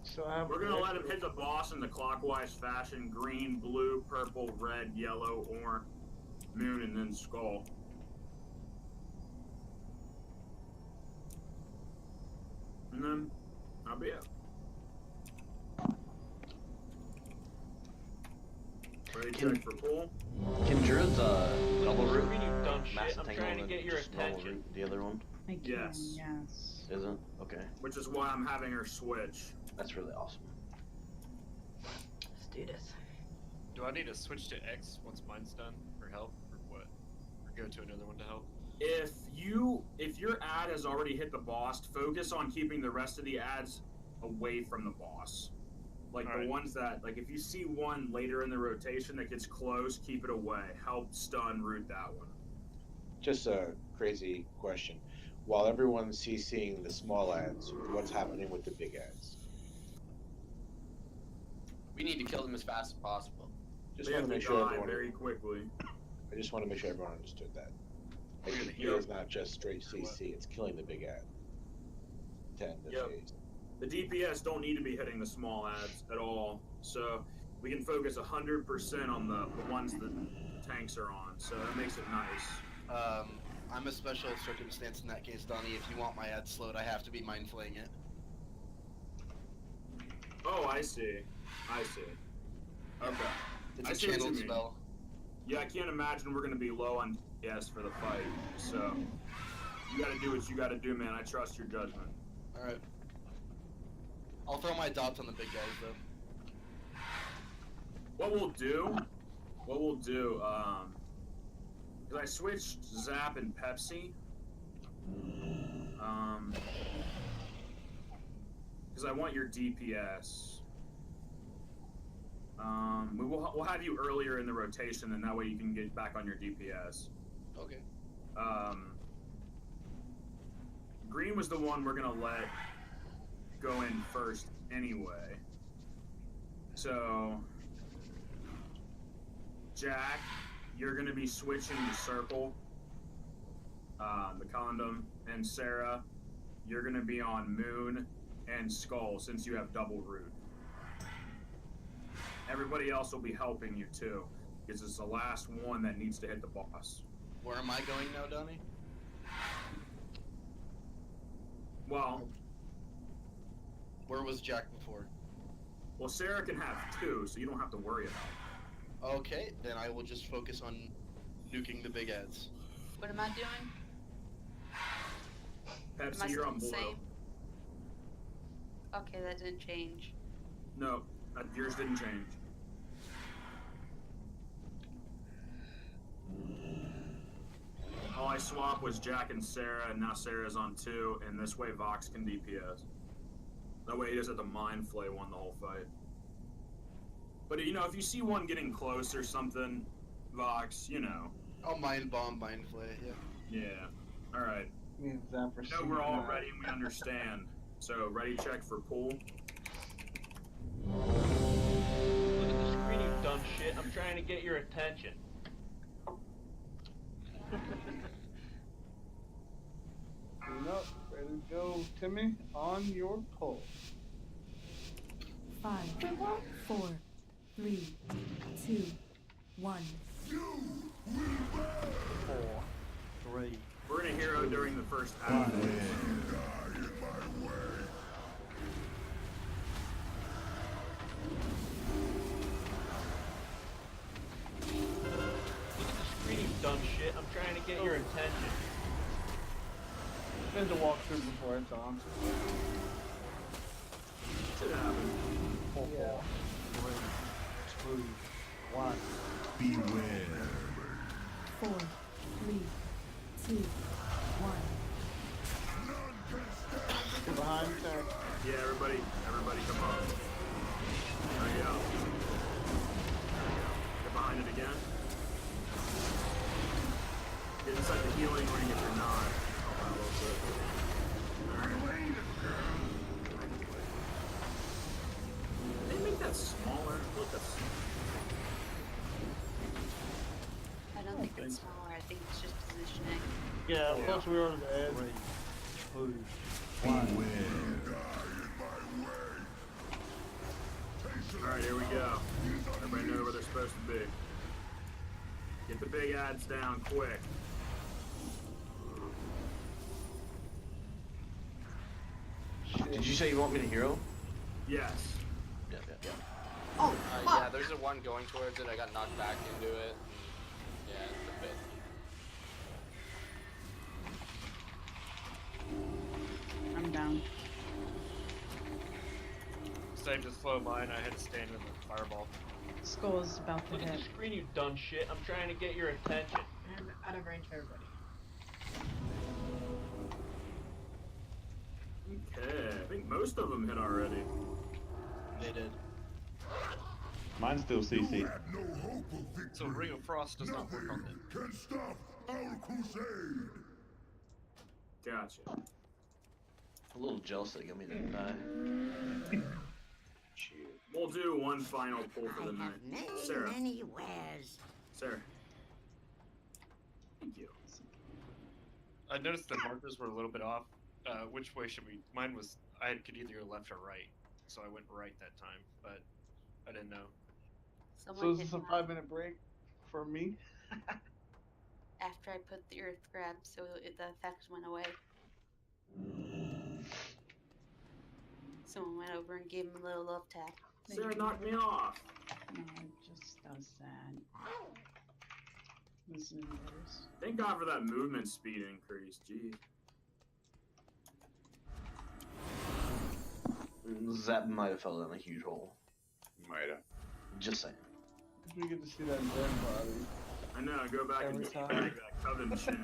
So I have We're going to let him hit the boss in the clockwise fashion. Green, blue, purple, red, yellow, orange, moon, and then skull. And then, that'll be it. Ready to check for pull? Can druids double root? Screen, you dumb Mass shit. I'm trying to entanglement, get your just double attention. root the other one? I can, Yes. yes. Isn't? Okay. Which is why I'm having her switch. That's really awesome. Let's do this. Do I need to switch to X once mine's done for help, or what? Or go to another one to help? If your ad has already hit the boss, focus on keeping the rest of the ads away from the boss. Like All the right. ones that, like if you see one later in the rotation that gets close, keep it away. Help stun root that one. Just a crazy question. While everyone's CCing the small ads, what's happening with the big ads? We need to kill them as fast as possible. Just They want have to to make sure die everyone. very quickly. I just want to make sure everyone understood that. Like, We're gonna DP heal. is not just straight CC; it's killing the big ad. 10 to Yep. phase. The DPS don't need to be hitting the small ads at all, so we can focus 100% on the ones that the tanks are on. So that makes it nice. I'm a special circumstance in that case, Donnie. If you want my ad slowed, I have to be mindflaying it. Oh, I see. I see. Okay. It's I a see what you channeled mean. spell. Yeah, I can't imagine we're gonna be low on DPS for the fight. So you gotta do what you gotta do, man. I trust your judgment. Alright. I'll throw my dots on the big guys, though. What we'll do, because I switched Zap and Pepsi, because I want your DPS. We'll have you earlier in the rotation, and that way you can get back on your DPS. Okay. Green was the one we're gonna let go in first anyway. So, Jack, you're gonna be switching to Circle, the condom, and Sarah, you're gonna be on Moon and Skull since you have double root. Everybody else will be helping you too, because it's the last one that needs to hit the boss. Where am I going now, Donnie? Well, where was Jack before? Well, Sarah can have 2, so you don't have to worry about it. Okay, then I will just focus on nuking the big ads. What am I doing? Pepsi, Am I you're still on the blue. same? Okay, that didn't change. No, yours didn't change. All I swapped was Jack and Sarah, and now Sarah's on 2, and this way Vox can DPS. That way he doesn't have to mind flay one the whole fight. But you know, if you see one getting close or something, Vox, you know. Oh, mind bomb, mind flay, yeah. Yeah. Alright. Me and Zap are No, we're all ready and we understand. So, ready check for pool. Look at the screen, you dumb shit. I'm trying to get your attention. Clean up, ready to go. Timmy, on your pull. 5, 4, 3, 2, 1. 4, 3. We're gonna hero during the first half. Look at the screen, you dumb shit. I'm trying to get your attention. Been to walk through before it's on. Should happen. 4, 3, 2, 1. Beware. 4, 3, 2, 1. Get behind there. Yeah, everybody come on. There you go. Get behind it again. Get inside the healing ring if you're not. Help out a little bit. Did they make that smaller? Look, that's... I don't think it's smaller. I think it's just positioning. Yeah, plus we were on the edge. 3, 2, 1. Alright, here we go. Everybody know where they're supposed to be. Get the big ads down quick. Did you say you want me to hero? Yes. Yeah. Oh, Yeah, there's a one going towards it. I got knocked back into it. Yeah, it's a bit. I'm down. Same to slow mine. I had to stand with a fireball. Skull's about to Look at hit. the screen, you dumb shit. I'm trying to get your attention. And out of range for everybody. Okay, I think most of them hit already. They did. Mine's still CC. So Ring of Frost does not work on them. Can stop our crusade. Gotcha. A little jealous that Gummy didn't die. We'll do one final pull for the I night. have many, Sarah. many wares. Sarah. Thank you. I noticed the markers were a little bit off. Which way should we? Mine was I could either go left or right, so I went right that time, but I didn't know. So is this a 5-minute break for me? After I put the earth grab, so the effect went away. Someone went over and gave him a little love tap. Sarah knocked me off. No, it just does that. Listen to this. Thank God for that movement speed increase. Jeez. Zap might have fell down a huge hole. Might have. Just saying. We get to see that dead body. I know, go back Every and time. bag that Coven shit.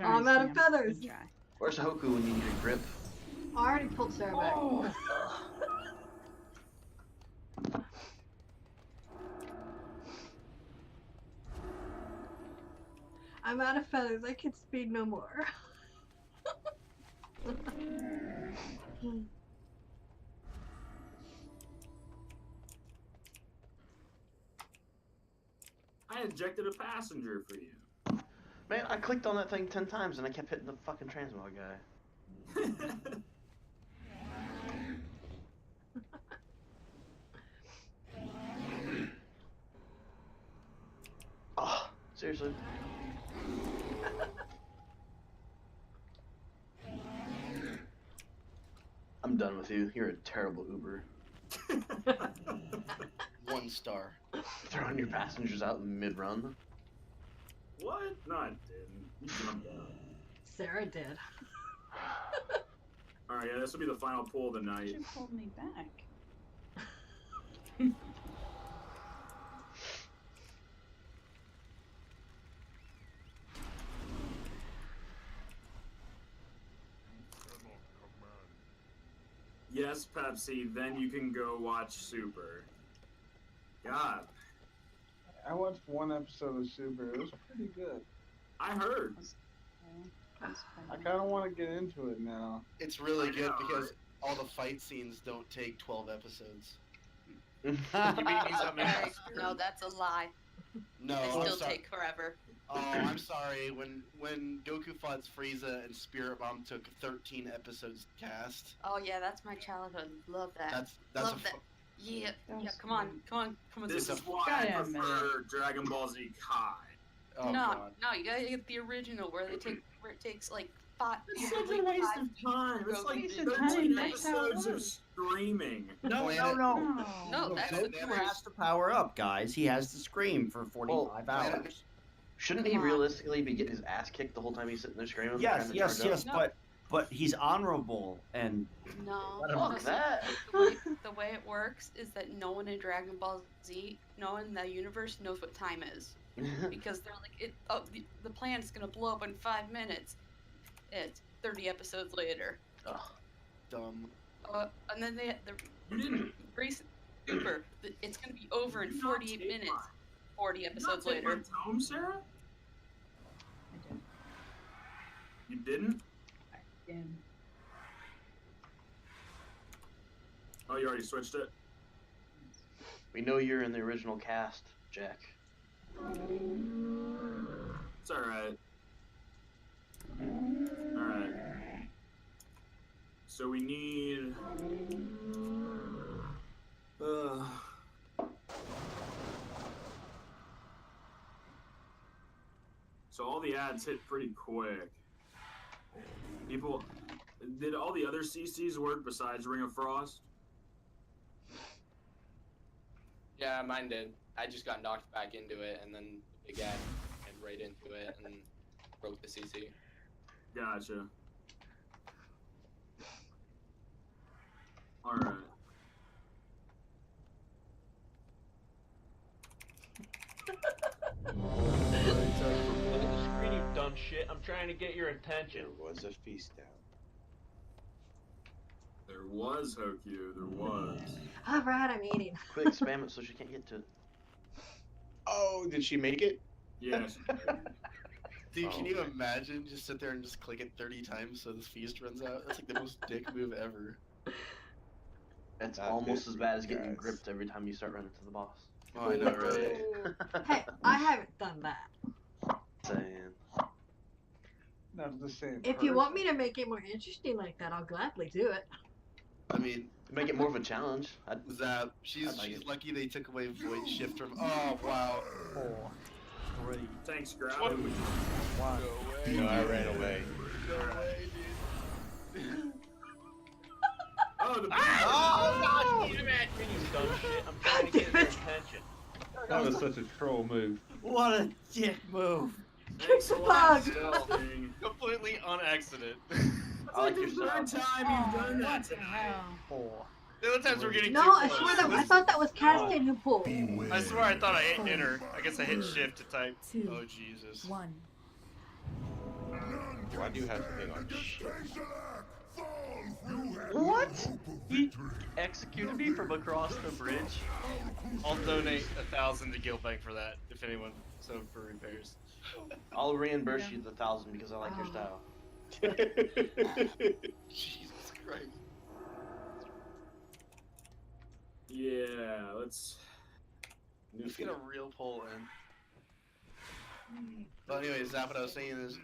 I'm out of feathers. Where's Hoku when you need a grip? I already pulled Sarah back. Oh. I'm out of feathers. I can speed no more. I ejected a passenger for you. Man, I clicked on that thing 10 times and I kept hitting the fucking transmog guy. Seriously. I'm done with you. You're a terrible Uber. 1 star. Throwing your passengers out in mid-run. What? No, I didn't. You jumped out. Sarah did. Alright, yeah, this will be the final pull of the night. You pulled me back. Yes, Pepsi, then you can go watch Super. God. I watched one episode of Super. It was pretty good. I heard. I kind of want to get into it now. It's really good know, because all the fight scenes don't take 12 episodes. You mean he's a man? No, that's a lie. No, They I'm still sorry. take forever. Oh, I'm sorry. When Goku fought Frieza and Spirit Bomb took 13 episodes to cast. Oh yeah, that's my childhood. Love that. That's Love that. Yeah, yeah. Come on. This is why I prefer Dragon Ball Z Kai. Oh, no, God. no, you gotta get the original where it takes like 5. It's such a waste of time. It's like 13 episodes of screaming. No, that's Goku has to power up, guys. He has to scream for 45 hours. Shouldn't he realistically be getting his ass kicked the whole time he's sitting there screaming? Yes, but he's honorable and. No. Fuck that. The way it works is that no one in Dragon Ball Z, no one in that universe knows what time is. Because they're like, the planet's gonna blow up in 5 minutes. It's 30 episodes later. Ugh, dumb. And then you didn't race Super. It's gonna be over in 48 minutes. 40 episodes later. Take my tome, Sarah? I did. You didn't? I did. Oh, you already switched it? We know you're in the original cast, Jack. It's alright. Alright. So we need... So all the ads hit pretty quick. People... Did all the other CCs work besides Ring of Frost? Yeah, mine did. I just got knocked back into it, and then the big ad went right into it, and broke the CC. Gotcha. Alright. Look at the screen, you dumb shit. I'm trying to get your attention. There was a feast down. There was, Hokyu, there was. Alright, I'm eating. Quick, spam it so she can't get to it. Oh, did she make it? Yes. Dude, can you imagine? Just sit there and just click it 30 times so this feast runs out? That's like the most dick move ever. It's almost as bad as getting gripped every time you start running to the boss. Oh, I know, right? Hey, I haven't done that. Saying. Not the same. If you want me to make it more interesting like that, I'll gladly do it. I mean, make it more of a challenge. Zap, she's lucky they took away Void Shift from. Oh wow. 4, 3. Thanks, Grab. 1. No, I ran away. No way, dude. Oh, the Oh, gosh, damn it! You dumb shit. I'm trying to get your attention. That was such a troll move. What a dick move. Thanks a lot, Completely on accident. It's like the third time you've done that tonight. 4. The other times we're getting No, too I close. swear that I thought that was Casting who pulled. I swear I thought I hit enter. I guess I hit shift to type. 2, Oh Jesus. 1. Why do you have to hit on shit? What? He executed me from across the bridge. I'll donate 1,000 to Guildbank for that, if anyone. So for repairs. I'll reimburse you the 1,000 because I like your style. Jesus Christ. Yeah, let's. Let's get a real poll in. But anyway, Zap, what I was saying is,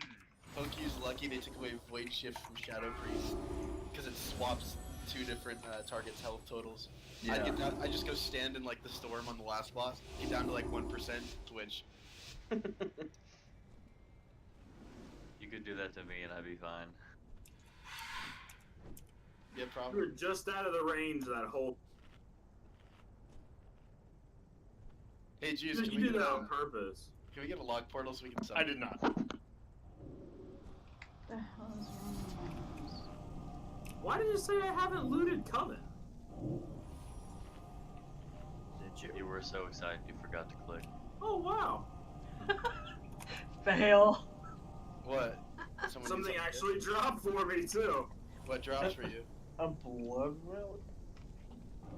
Hokyu's lucky they took away Void Shift from Shadow Priest because it swaps 2 different targets' health totals. Yeah. I just go stand in like the storm on the last boss, get down to like 1%, switch. You could do that to me and I'd be fine. Yeah, You probably. were just out of the range of that whole. Hey, Juice, You can we did get that a on purpose. can we get a log portal so we can? I did not. The hell is wrong with my mouse? Why did you say I haven't looted Coven? Did you? You were so excited you forgot to click. Oh wow. Fail. What? Something actually dropped for me too. What drops for you? A blood relic?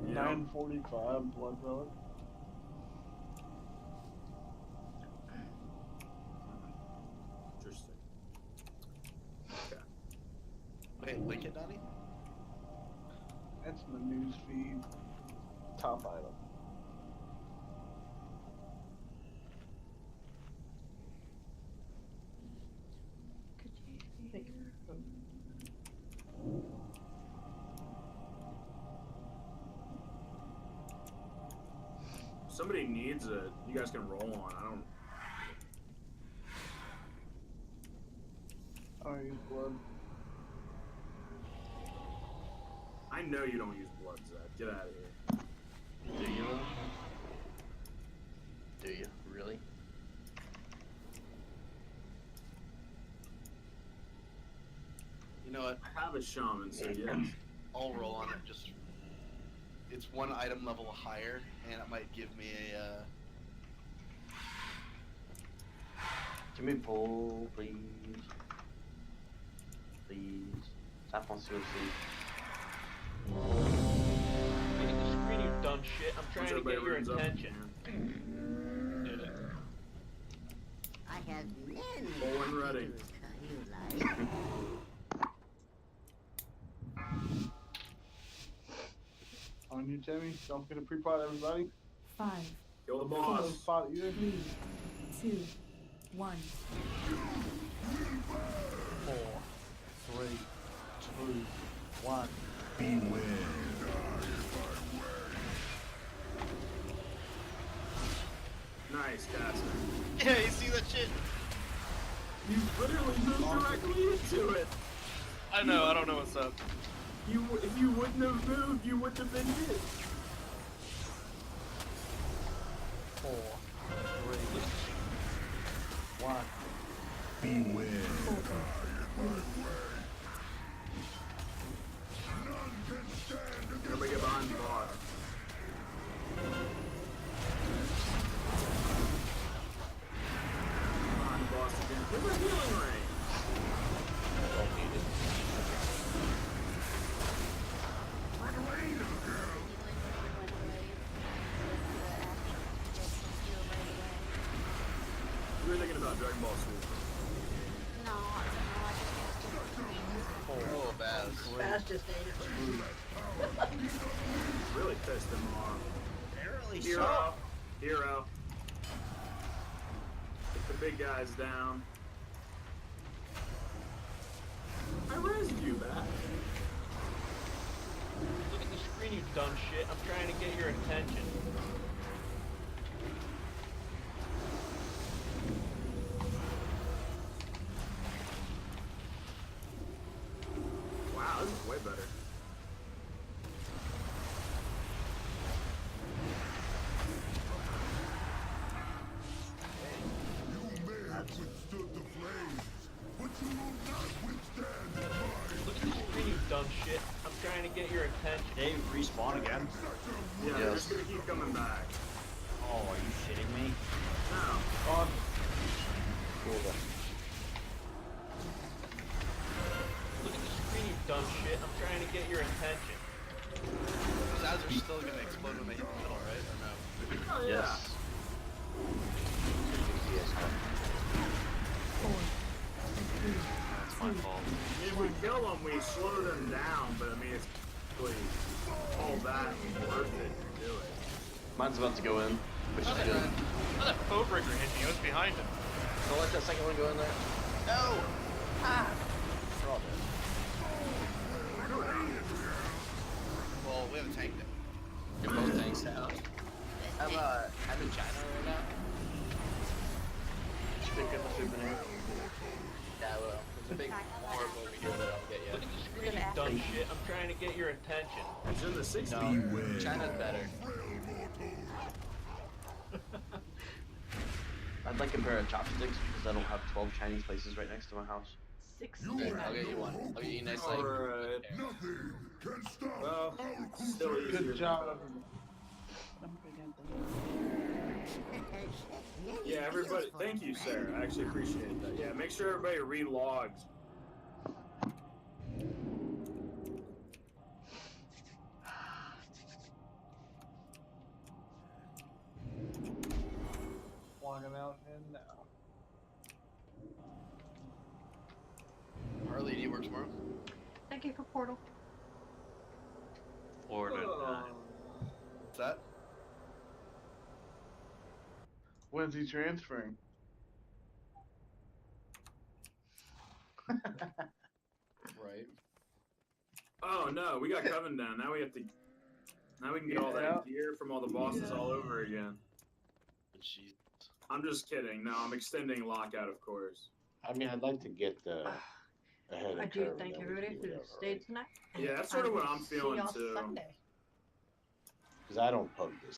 Yeah. 945 blood relic. Interesting. Okay. Wait, link it, Donnie? That's in the news feed. Top item. Somebody needs it. You guys can roll on. I don't. I don't use blood. I know you don't use blood, Zed. Get out of here. Do you? Do you really? You know what? I have a shaman, so yes. I'll roll on it. Just it's one item level higher, and it might give me a. Can we pull, please? Please. Tap on COC. Look at the screen, you dumb shit. I'm trying to get your attention. Did it. I have many Full and ready. you like. On you, Timmy. Don't forget to pre-pot everybody. 5, Kill the boss. Spot either. 3, 2, 1. 4, 3, 2, 1. Nice, Casper. Yeah, you see that shit? You literally moved directly into it. I know, I don't know what's up. If you wouldn't have moved, you wouldn't have been hit. 4, 3, 1. Everybody get behind the boss. Behind the boss again. Give her a healing ring. You were thinking about Dragon Ball Super. No, I don't know. I just Oh, Baz. Baz just ate it. Really pissed him off. Apparently Hero. Hero. Get the big guys down. I raised you back. Look at the screen, you dumb shit. I'm trying to get your attention. Wow, this is way better. Look at the screen, you dumb shit. I'm trying to get your attention. Dave, respawn again? Yeah, they're just gonna keep coming back. Oh, are you shitting me? No. On. Look at the screen, you dumb shit. I'm trying to get your attention. Those ads are still gonna explode when they hit the middle, right? Or no? Oh, yeah. Yes. 4, 3, That's my fault. If we kill them, we slow them down, but I mean, it's really all that worth it to do it. Mine's about to go in, which is How good. that Proggression hit me? I was behind him. Don't let that second one go in there. No! Ah! We're all dead. Well, we have a tank now. You're both tanks out. I'm in China right now. Stick in the souvenir. Yeah, well, there's a big orb over here that I'll get you. Look at the screen, you dumb shit. I'm trying to get your attention. It's in the 60s. No, China's better. I'd like a pair of chopsticks because I don't have 12 Chinese places right next to my house. 69. I'll get you one. I'll get you a nice like. Alright. Well, still easier. Good job. Yeah, everybody. Thank you, Sarah. I actually appreciate that. Yeah, make sure everybody relogs. Logging out and now. Harley, do you work tomorrow? Thank you for Portal. Or What's that? When's he transferring? Right. Oh no, we got Coven down. Now we have to. Now we can get all that gear from all the bosses all over again. Jeez. I'm just kidding. No, I'm extending lockout, of course. I mean, I'd like to get the ahead of I the do curve. thank and then we everybody can who do whatever, stayed tonight. Yeah, that's sort of what I'm feeling See y'all too. Sunday. Because I don't poke this